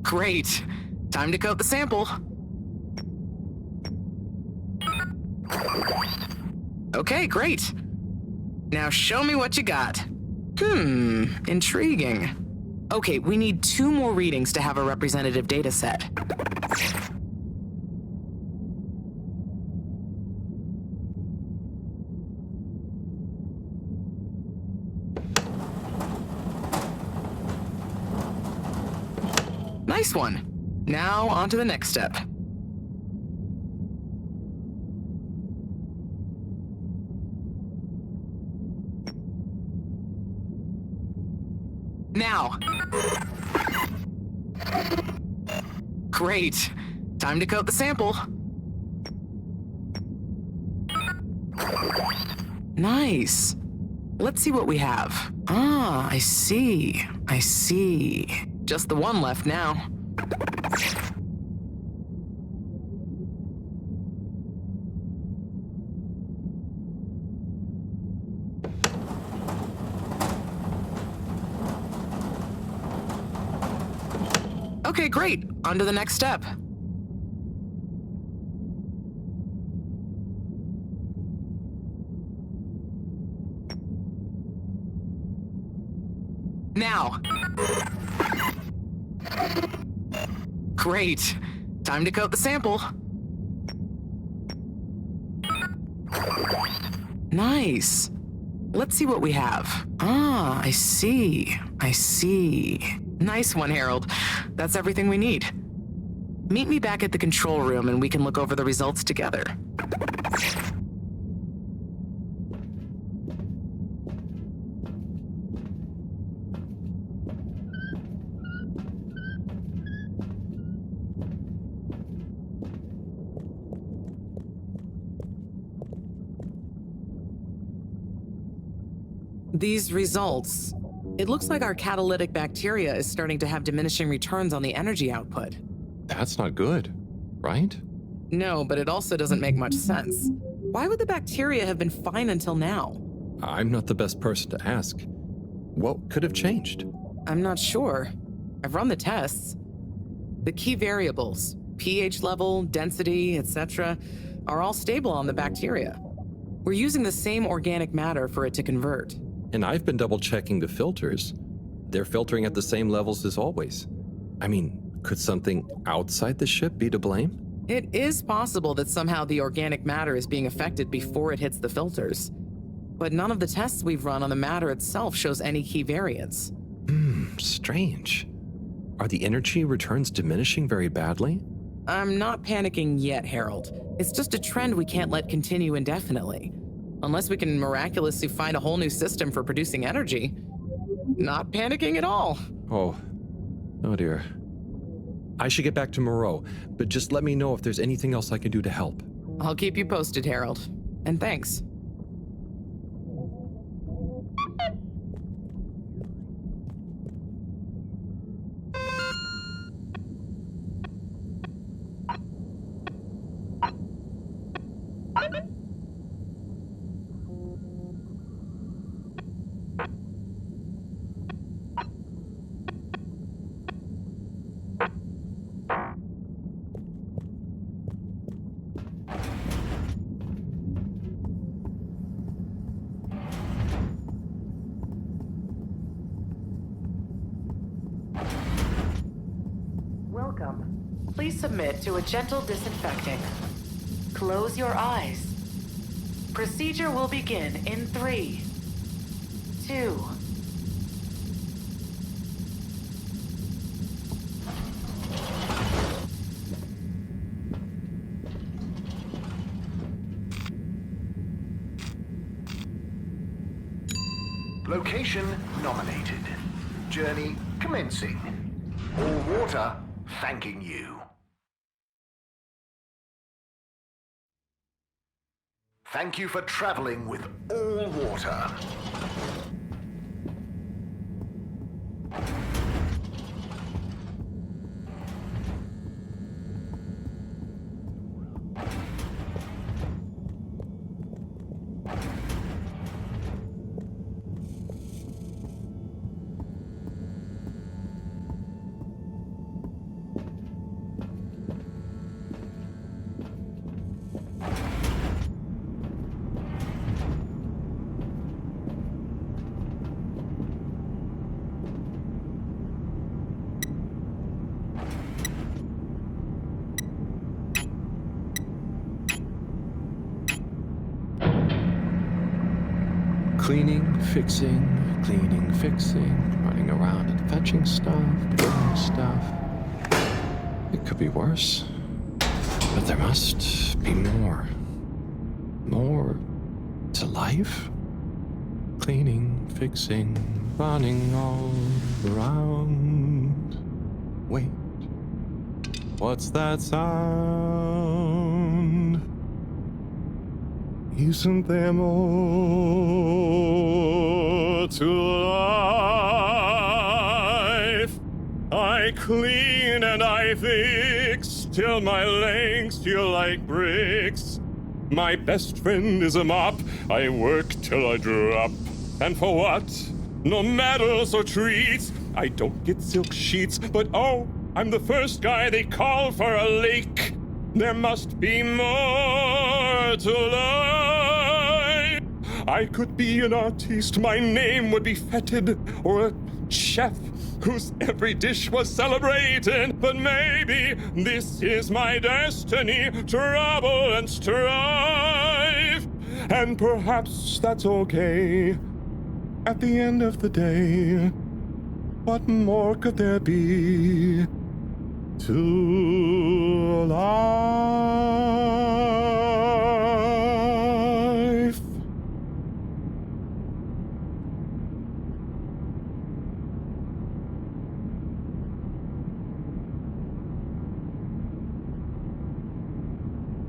Great. Time to coat the sample. Okay, great. Now show me what you got. Intriguing. Okay, we need 2 more readings to have a representative data set. Nice one. Now on to the next step. Now. Great. Time to coat the sample. Nice. Let's see what we have. Ah, I see. I see. Just the one left now. Okay, great. On to the next step. Now. Great. Time to coat the sample. Nice. Let's see what we have. Ah, I see. I see. Nice one, Harold. That's everything we need. Meet me back at the control room and we can look over the results together. These results, it looks like our catalytic bacteria is starting to have diminishing returns on the energy output. That's not good, right? No, but it also doesn't make much sense. Why would the bacteria have been fine until now? I'm not the best person to ask. What could have changed? I'm not sure. I've run the tests. The key variables, pH level, density, etc., are all stable on the bacteria. We're using the same organic matter for it to convert. And I've been double-checking the filters. They're filtering at the same levels as always. I mean, could something outside the ship be to blame? It is possible that somehow the organic matter is being affected before it hits the filters. But none of the tests we've run on the matter itself shows any key variants. Strange. Are the energy returns diminishing very badly? I'm not panicking yet, Harold. It's just a trend we can't let continue indefinitely. Unless we can miraculously find a whole new system for producing energy. Not panicking at all. Oh dear. I should get back to Moreau, but just let me know if there's anything else I can do to help. I'll keep you posted, Harold. And thanks. Welcome. Please submit to a gentle disinfecting. Close your eyes. Procedure will begin in 3, 2. Location nominated. Journey commencing. All water thanking you. Thank you for traveling with all water. Cleaning, fixing, running around and fetching stuff, doing stuff. It could be worse, but there must be more. More to life? Cleaning, fixing, running all around. Wait, what's that sound? Isn't there more to life? I clean and I fix till my legs feel like bricks. My best friend is a mop. I work till I drop. And for what? No medals or treats. I don't get silk sheets, but oh, I'm the first guy they call for a lake. There must be more to life. I could be an artiste, my name would be feted, or a chef whose every dish was celebrated. But maybe this is my destiny, trouble and strife. And perhaps that's okay. At the end of the day, what more could there be to life?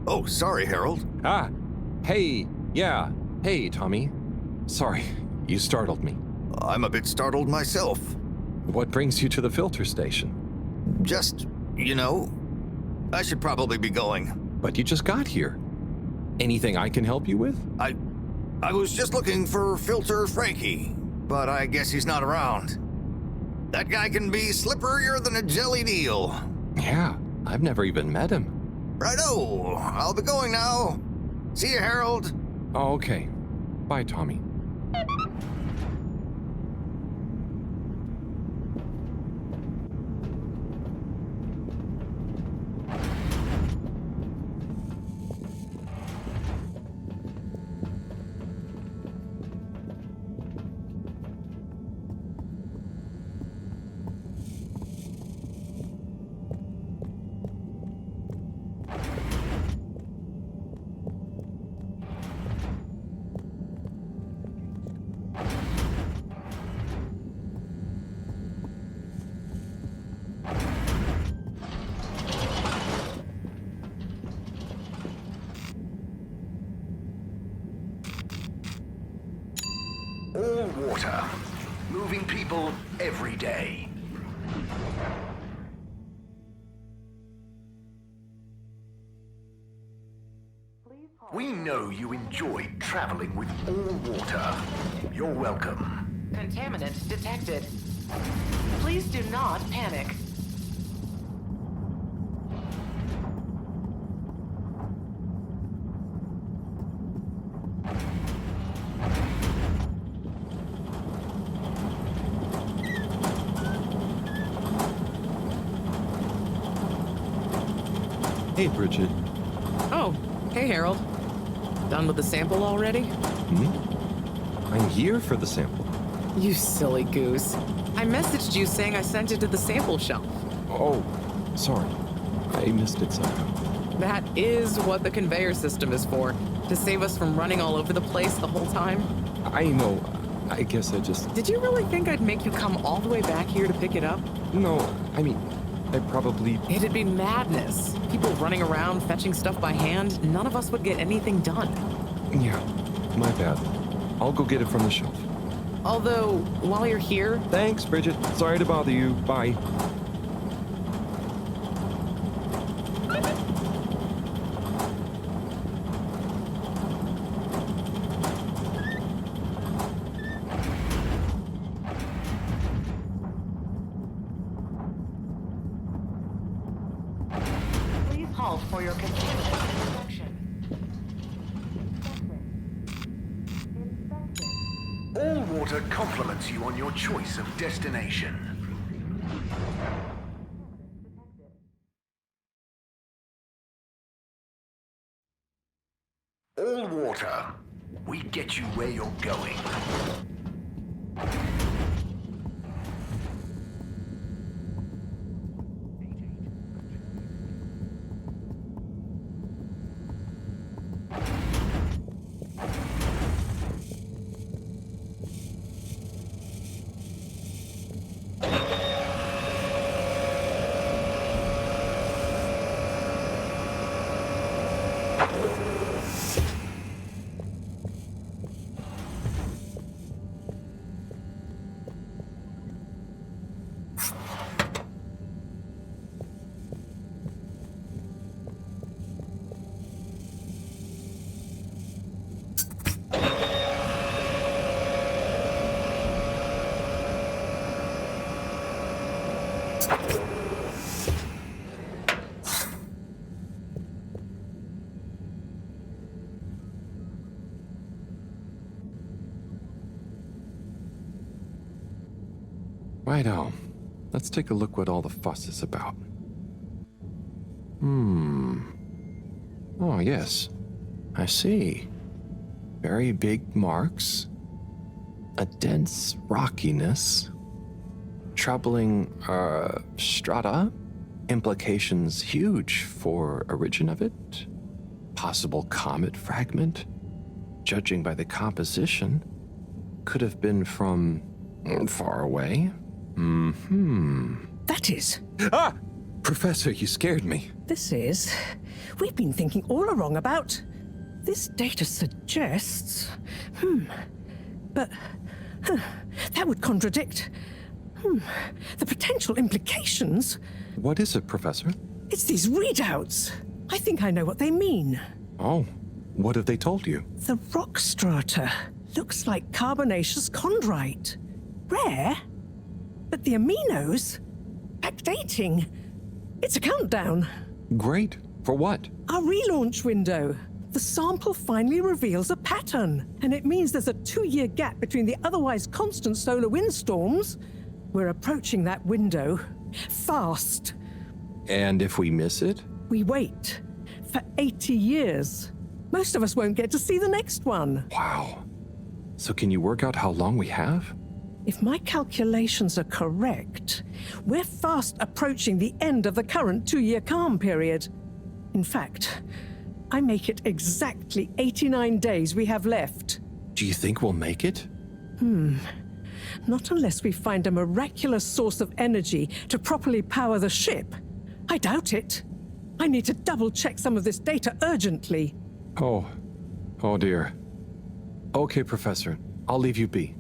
Oh, sorry, Harold. Ah, hey, yeah, hey, Tommy. Sorry, you startled me. I'm a bit startled myself. What brings you to the filter station? Just, I should probably be going. But you just got here. Anything I can help you with? I was just looking for Filter Frankie, but I guess he's not around. That guy can be slipperier than a jellied eel. Yeah, I've never even met him. Righto, I'll be going now. See you, Harold. Oh, okay. Bye, Tommy. All water, moving people every day. We know you enjoyed traveling with all water. You're welcome. Contaminant detected. Please do not panic. Hey, Bridget. Oh, hey, Harold. Done with the sample already? I'm here for the sample. You silly goose. I messaged you saying I sent it to the sample shelf. Oh, sorry. I missed it somehow. That is what the conveyor system is for, to save us from running all over the place the whole time. I know. I guess I just... Did you really think I'd make you come all the way back here to pick it up? No, I mean, I probably... It'd be madness. People running around, fetching stuff by hand. None of us would get anything done. Yeah, my bad. I'll go get it from the shelf. Although, while you're here... Thanks, Bridget. Sorry to bother you. Bye. Please halt for your contaminant inspection. All water compliments you on your choice of destination. All water, We get you where you're going. Righto. Let's take a look what all the fuss is about. Oh, yes. I see. Very big marks. A dense rockiness. Troubling, strata. Implications huge for origin of it. Possible comet fragment. Judging by the composition, could have been from far away. That is. Ah! Professor, you scared me. This is. We've been thinking all along about. This data suggests. But. That would contradict. The potential implications. What is it, Professor? It's these readouts. I think I know what they mean. Oh, what have they told you? The rock strata looks like carbonaceous chondrite. Rare, but the aminos backdating. It's a countdown. Great. For what? Our relaunch window. The sample finally reveals a pattern, and it means there's a 2-year gap between the otherwise constant solar windstorms. We're approaching that window fast. And if we miss it? We wait for 80 years. Most of us won't get to see the next one. Wow. So can you work out how long we have? If my calculations are correct, we're fast approaching the end of the current 2-year calm period. In fact, I make it exactly 89 days we have left. Do you think we'll make it? Not unless we find a miraculous source of energy to properly power the ship. I doubt it. I need to double-check some of this data urgently. Oh dear. Okay, Professor. I'll leave you be.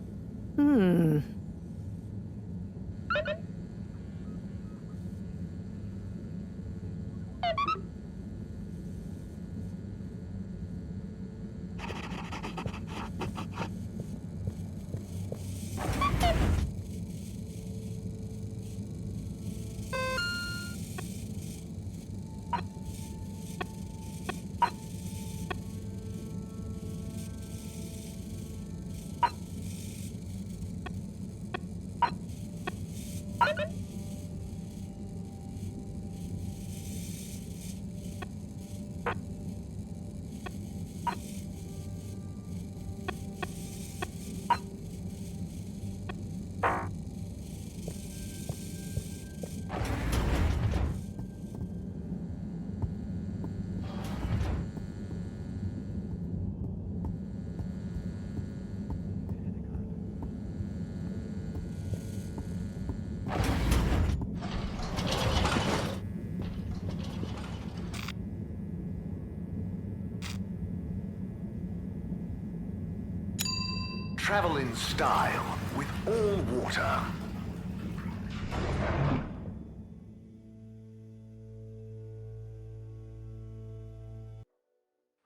Travel in style with all water.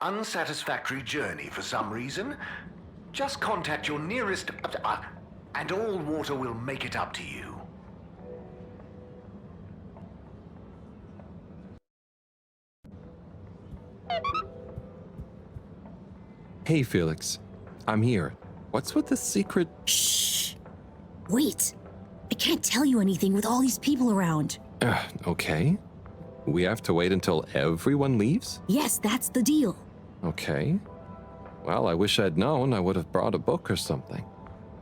Unsatisfactory journey for some reason? Just contact your nearest... and all water will make it up to you. Hey, Felix. I'm here. What's with the secret... Shh! Wait. I can't tell you anything with all these people around. Okay. We have to wait until everyone leaves? Yes, that's the deal. Okay. Well, I wish I'd known. I would have brought a book or something.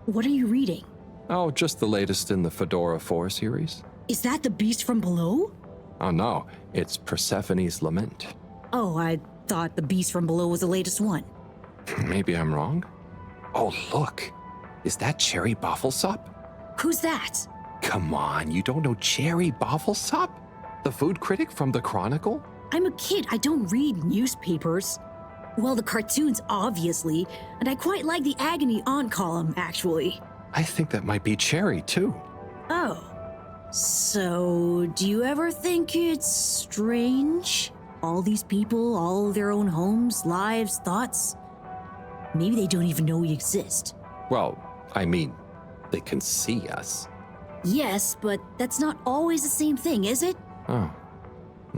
What are you reading? Oh, just the latest in the FEDORA IV series. Is that the beast from below? Oh no, it's Persephone's Lament. Oh, I thought the beast from below was the latest one. Maybe I'm wrong? Oh, look. Is that Cherry Bofflesop? Who's that? Come on, you don't know Cherry Bofflesop? The food critic from the Chronicle? I'm a kid. I don't read newspapers. Well, the cartoons, obviously, and I quite like the Agony On column, actually. I think that might be Cherry, too. Oh. So, do you ever think it's strange? All these people, all their own homes, lives, thoughts? Maybe they don't even know we exist. Well, I mean, they can see us. Yes, but that's not always the same thing, is it? Oh,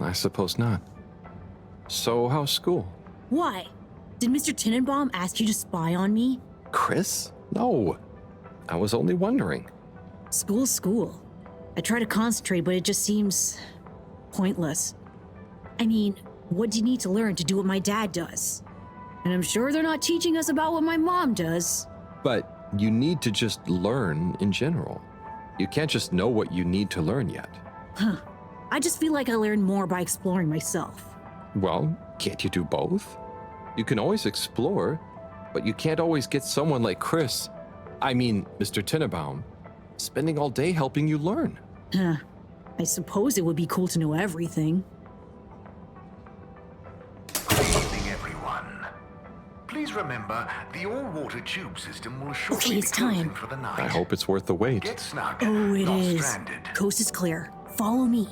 I suppose not. So, how's school? Why? Did Mr. Tenenbaum ask you to spy on me? Chris? No. I was only wondering. School's school. I try to concentrate, but it just seems pointless. I mean, what do you need to learn to do what my dad does? And I'm sure they're not teaching us about what my mom does. But you need to just learn in general. You can't just know what you need to learn yet. Huh. I just feel like I learn more by exploring myself. Well, can't you do both? You can always explore, but you can't always get someone like Chris, Mr. Tenenbaum, spending all day helping you learn. Huh. I suppose it would be cool to know everything. Good evening, everyone. Please remember, the all-water tube system will shortly be closing for the night. I hope it's worth the wait. Get snug, Oh, it not is. stranded. Coast is clear. Follow me.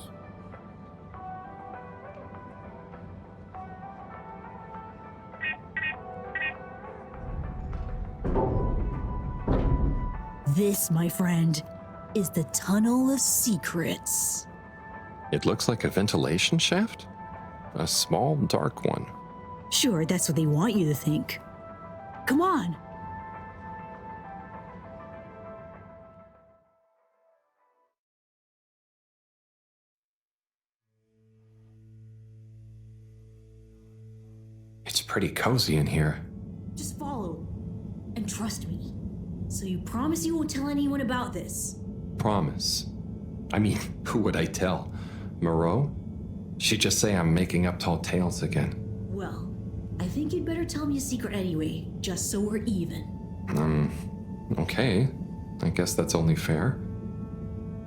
This, my friend, is the Tunnel of Secrets. It looks like a ventilation shaft? A small, dark one. Sure, that's what they want you to think. Come on. It's pretty cozy in here. Just follow. And trust me. So you promise you won't tell anyone about this? Promise. Who would I tell? Moreau? She'd just say I'm making up tall tales again. Well, I think you'd better tell me a secret anyway, just so we're even. Okay. I guess that's only fair.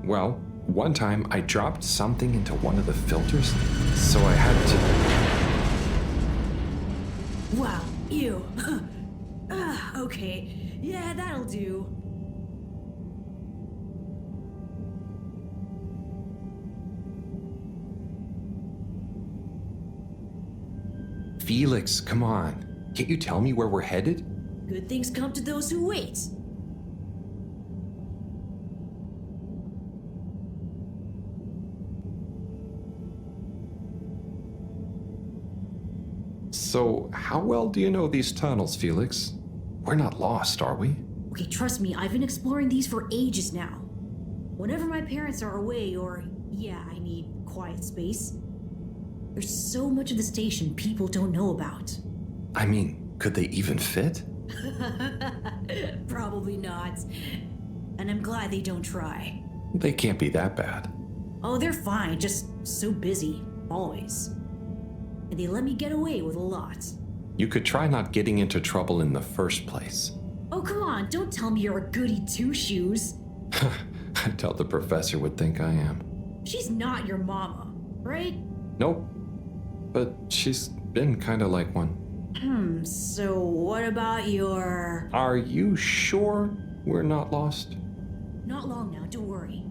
Well, one time I dropped something into one of the filters, so I had to... Wow, ew. Okay. Yeah, that'll do. Felix, come on. Can't you tell me where we're headed? Good things come to those who wait. So, how well do you know these tunnels, Felix? We're not lost, are we? Okay, trust me, I've been exploring these for ages now. Whenever my parents are away or, I need quiet space, there's so much of the station people don't know about. Could they even fit? Probably not. And I'm glad they don't try. They can't be that bad. Oh, they're fine, just so busy, always. And they let me get away with a lot. You could try not getting into trouble in the first place. Oh, come on, don't tell me you're a goody two-shoes. I doubt the professor would think I am. She's not your mama, right? Nope. But she's been kinda like one. So what about your... Are you sure we're not lost? Not long now, don't worry.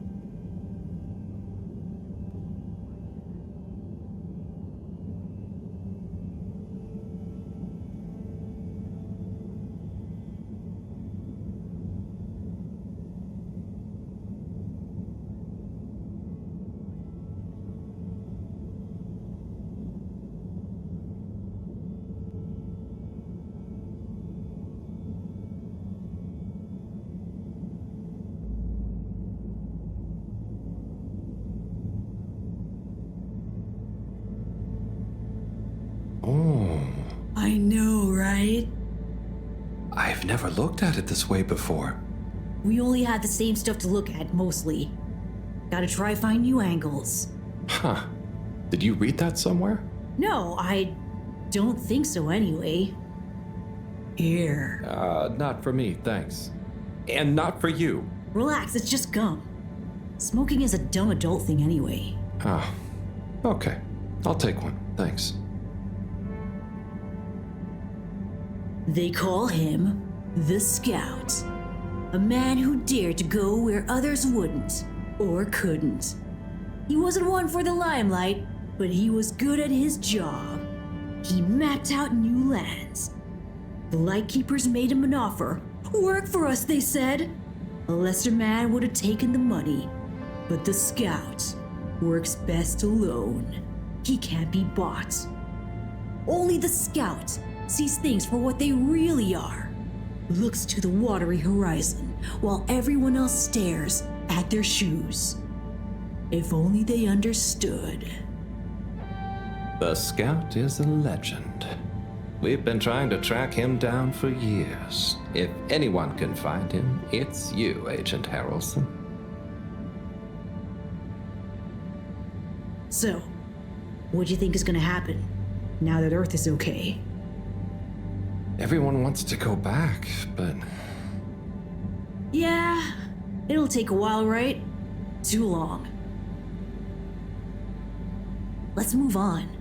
Oh. I know, right? I've never looked at it this way before. We only had the same stuff to look at, mostly. Gotta try find new angles. Huh. Did you read that somewhere? No, I don't think so anyway. Here. Not for me, thanks. And not for you. Relax, it's just gum. Smoking is a dumb adult thing anyway. Oh, okay. I'll take one, thanks. They call him the Scout. A man who dared to go where others wouldn't, or couldn't. He wasn't one for the limelight, but he was good at his job. He mapped out new lands. The lightkeepers made him an offer. Work for us, they said. A lesser man would have taken the money. But the Scout works best alone. He can't be bought. Only the Scout sees things for what they really are. Looks to the watery horizon while everyone else stares at their shoes. If only they understood. The Scout is a legend. We've been trying to track him down for years. If anyone can find him, it's you, Agent Harrelson. So, what do you think is gonna happen now that Earth is okay? Everyone wants to go back, but... Yeah, it'll take a while, right? Too long. Let's move on.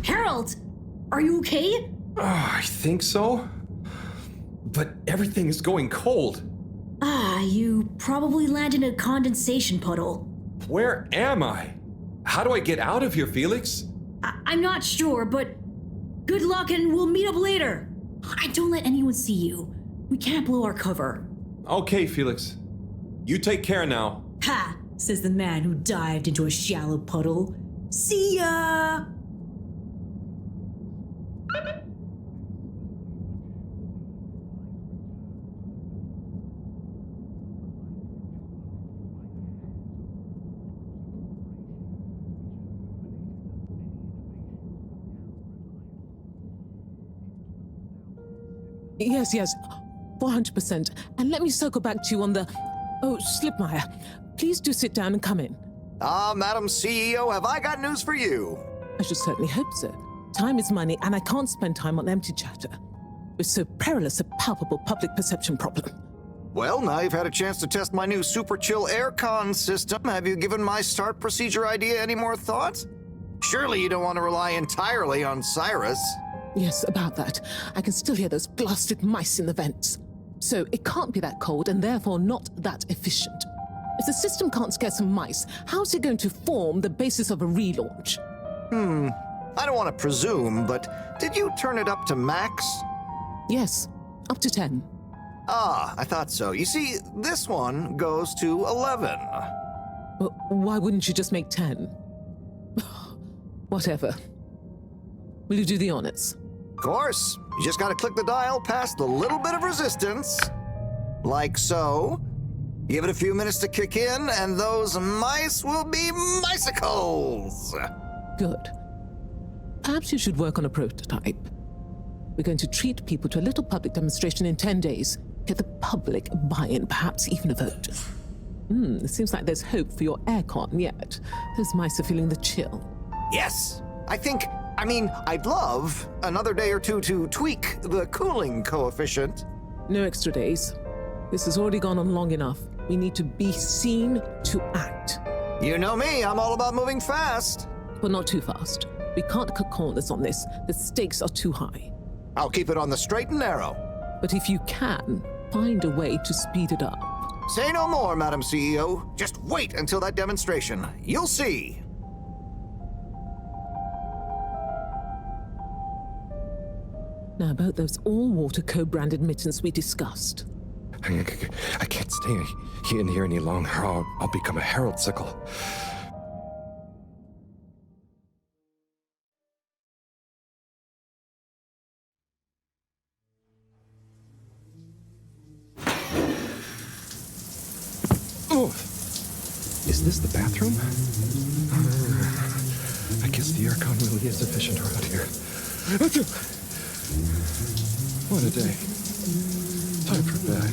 Harold, are you okay? I think so. But everything is going cold. You probably landed in a condensation puddle. Where am I? How do I get out of here, Felix? I'm not sure, but good luck and we'll meet up later. Don't let anyone see you. We can't blow our cover. Okay, Felix. You take care now. Ha! Says the man who dived into a shallow puddle. See ya! Yes, 400%. And let me circle back to you on the... Oh, Slipmeyer, please do sit down and come in. Madam CEO, have I got news for you? I should certainly hope so. Time is money, and I can't spend time on empty chatter. With so perilous a palpable public perception problem. Well, now you've had a chance to test my new super chill aircon system. Have you given my start procedure idea any more thought? Surely you don't want to rely entirely on Cyrus. Yes, about that. I can still hear those blasted mice in the vents. So it can't be that cold and therefore not that efficient. If the system can't scare some mice, how's it going to form the basis of a relaunch? I don't want to presume, but did you turn it up to max? Yes, up to 10. I thought so. You see, this one goes to 11. Well, why wouldn't you just make 10? Whatever. Will you do the honors? Of course. You just gotta click the dial past the little bit of resistance. Like so. Give it a few minutes to kick in, and those mice will be micicles! Good. Perhaps you should work on a prototype. We're going to treat people to a little public demonstration in 10 days. Get the public buy-in, perhaps even a vote. It seems like there's hope for your aircon yet. Those mice are feeling the chill. Yes. I'd love another day or two to tweak the cooling coefficient. No extra days. This has already gone on long enough. We need to be seen to act. You know me, I'm all about moving fast. But not too fast. We can't cut corners on this. The stakes are too high. I'll keep it on the straight and narrow. But if you can, find a way to speed it up. Say no more, Madam CEO. Just wait until that demonstration. You'll see. Now, about those all-water co-branded mittens we discussed. I can't stay in here any longer. I'll become a herald sickle. Oh, is this the bathroom? I guess the aircon really is efficient around here. What a day. Time for bed.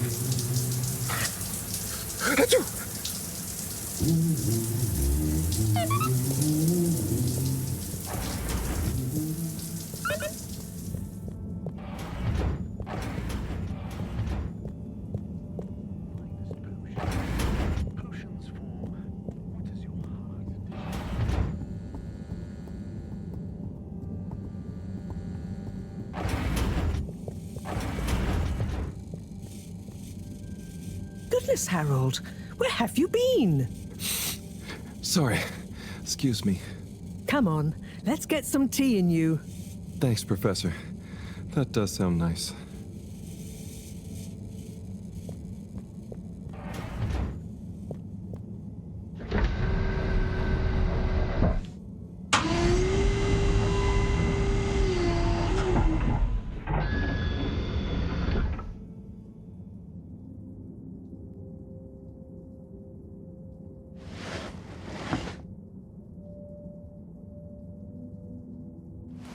Goodness, Harold, where have you been? Sorry. Excuse me. Come on, let's get some tea in you. Thanks, Professor. That does sound nice.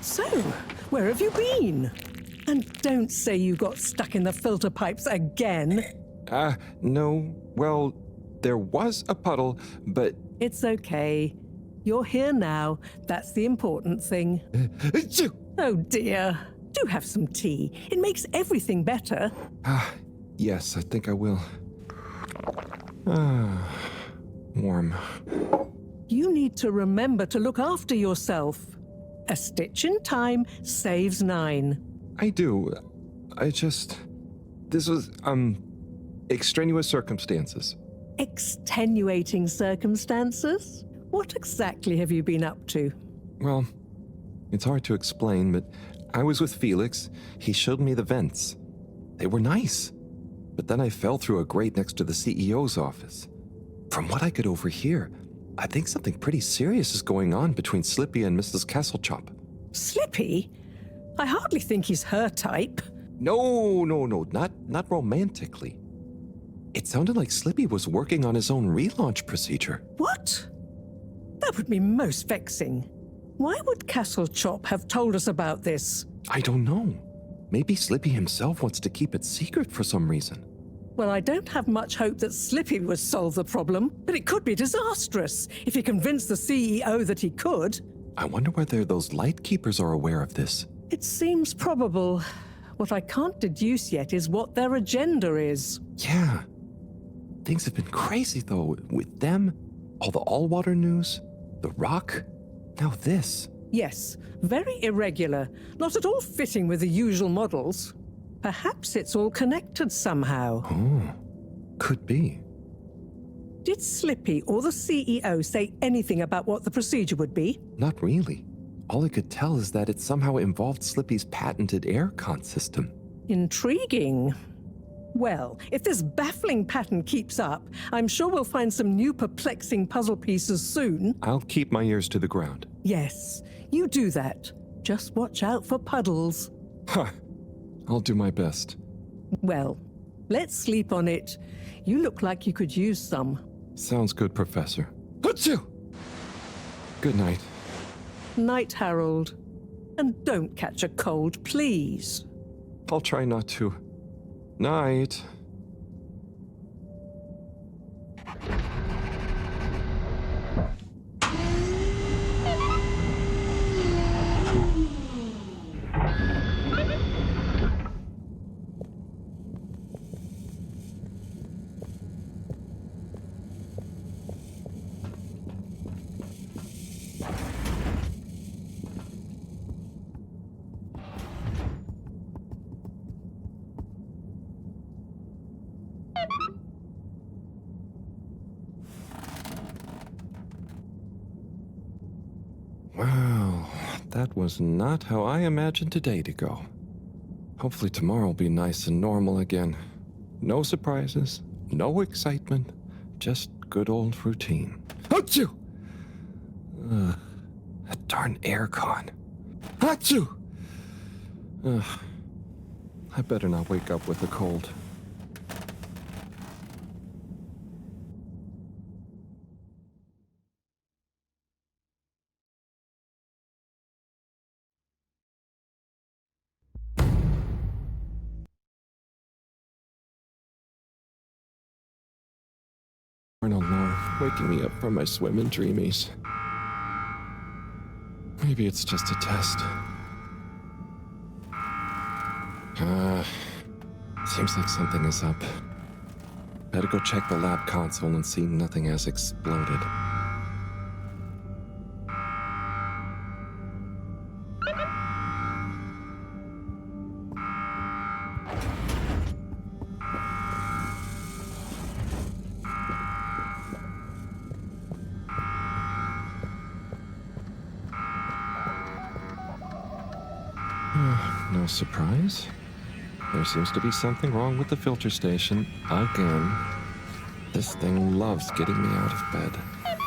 So, where have you been? And don't say you got stuck in the filter pipes again. No. Well, there was a puddle, but... It's okay. You're here now. That's the important thing. Oh dear. Do have some tea. It makes everything better. Yes, I think I will. Warm. You need to remember to look after yourself. A stitch in time saves 9. I do. This was, extraneous circumstances. Extenuating circumstances? What exactly have you been up to? Well, it's hard to explain, but I was with Felix. He showed me the vents. They were nice. But then I fell through a grate next to the CEO's office. From what I could overhear, I think something pretty serious is going on between Slippy and Mrs. Kesselchop. Slippy? I hardly think he's her type. No, not romantically. It sounded like Slippy was working on his own relaunch procedure. What? That would be most vexing. Why would Kesselchop have told us about this? I don't know. Maybe Slippy himself wants to keep it secret for some reason. Well, I don't have much hope that Slippy would solve the problem, but it could be disastrous if he convinced the CEO that he could. I wonder whether those lightkeepers are aware of this. It seems probable. What I can't deduce yet is what their agenda is. Yeah. Things have been crazy, though, with them, all the all-water news, the rock, now this. Yes, very irregular, not at all fitting with the usual models. Perhaps it's all connected somehow. Oh, could be. Did Slippy or the CEO say anything about what the procedure would be? Not really. All I could tell is that it somehow involved Slippy's patented aircon system. Intriguing. Well, if this baffling pattern keeps up, I'm sure we'll find some new perplexing puzzle pieces soon. I'll keep my ears to the ground. Yes, you do that. Just watch out for puddles. Huh. I'll do my best. Well, let's sleep on it. You look like you could use some. Sounds good, Professor. Hutsu! Good night. Night, Harold. And don't catch a cold, please. I'll try not to. Night. Well, that was not how I imagined today to go. Hopefully tomorrow will be nice and normal again. No surprises, no excitement, just good old routine. Achoo! That darn aircon. Achoo! I better not wake up with a cold. Oh Lord, waking me up from my swimming dreamies. Maybe it's just a test. Seems like something is up. Better go check the lab console and see nothing has exploded. No surprise. There seems to be something wrong with the filter station again. This thing loves getting me out of bed.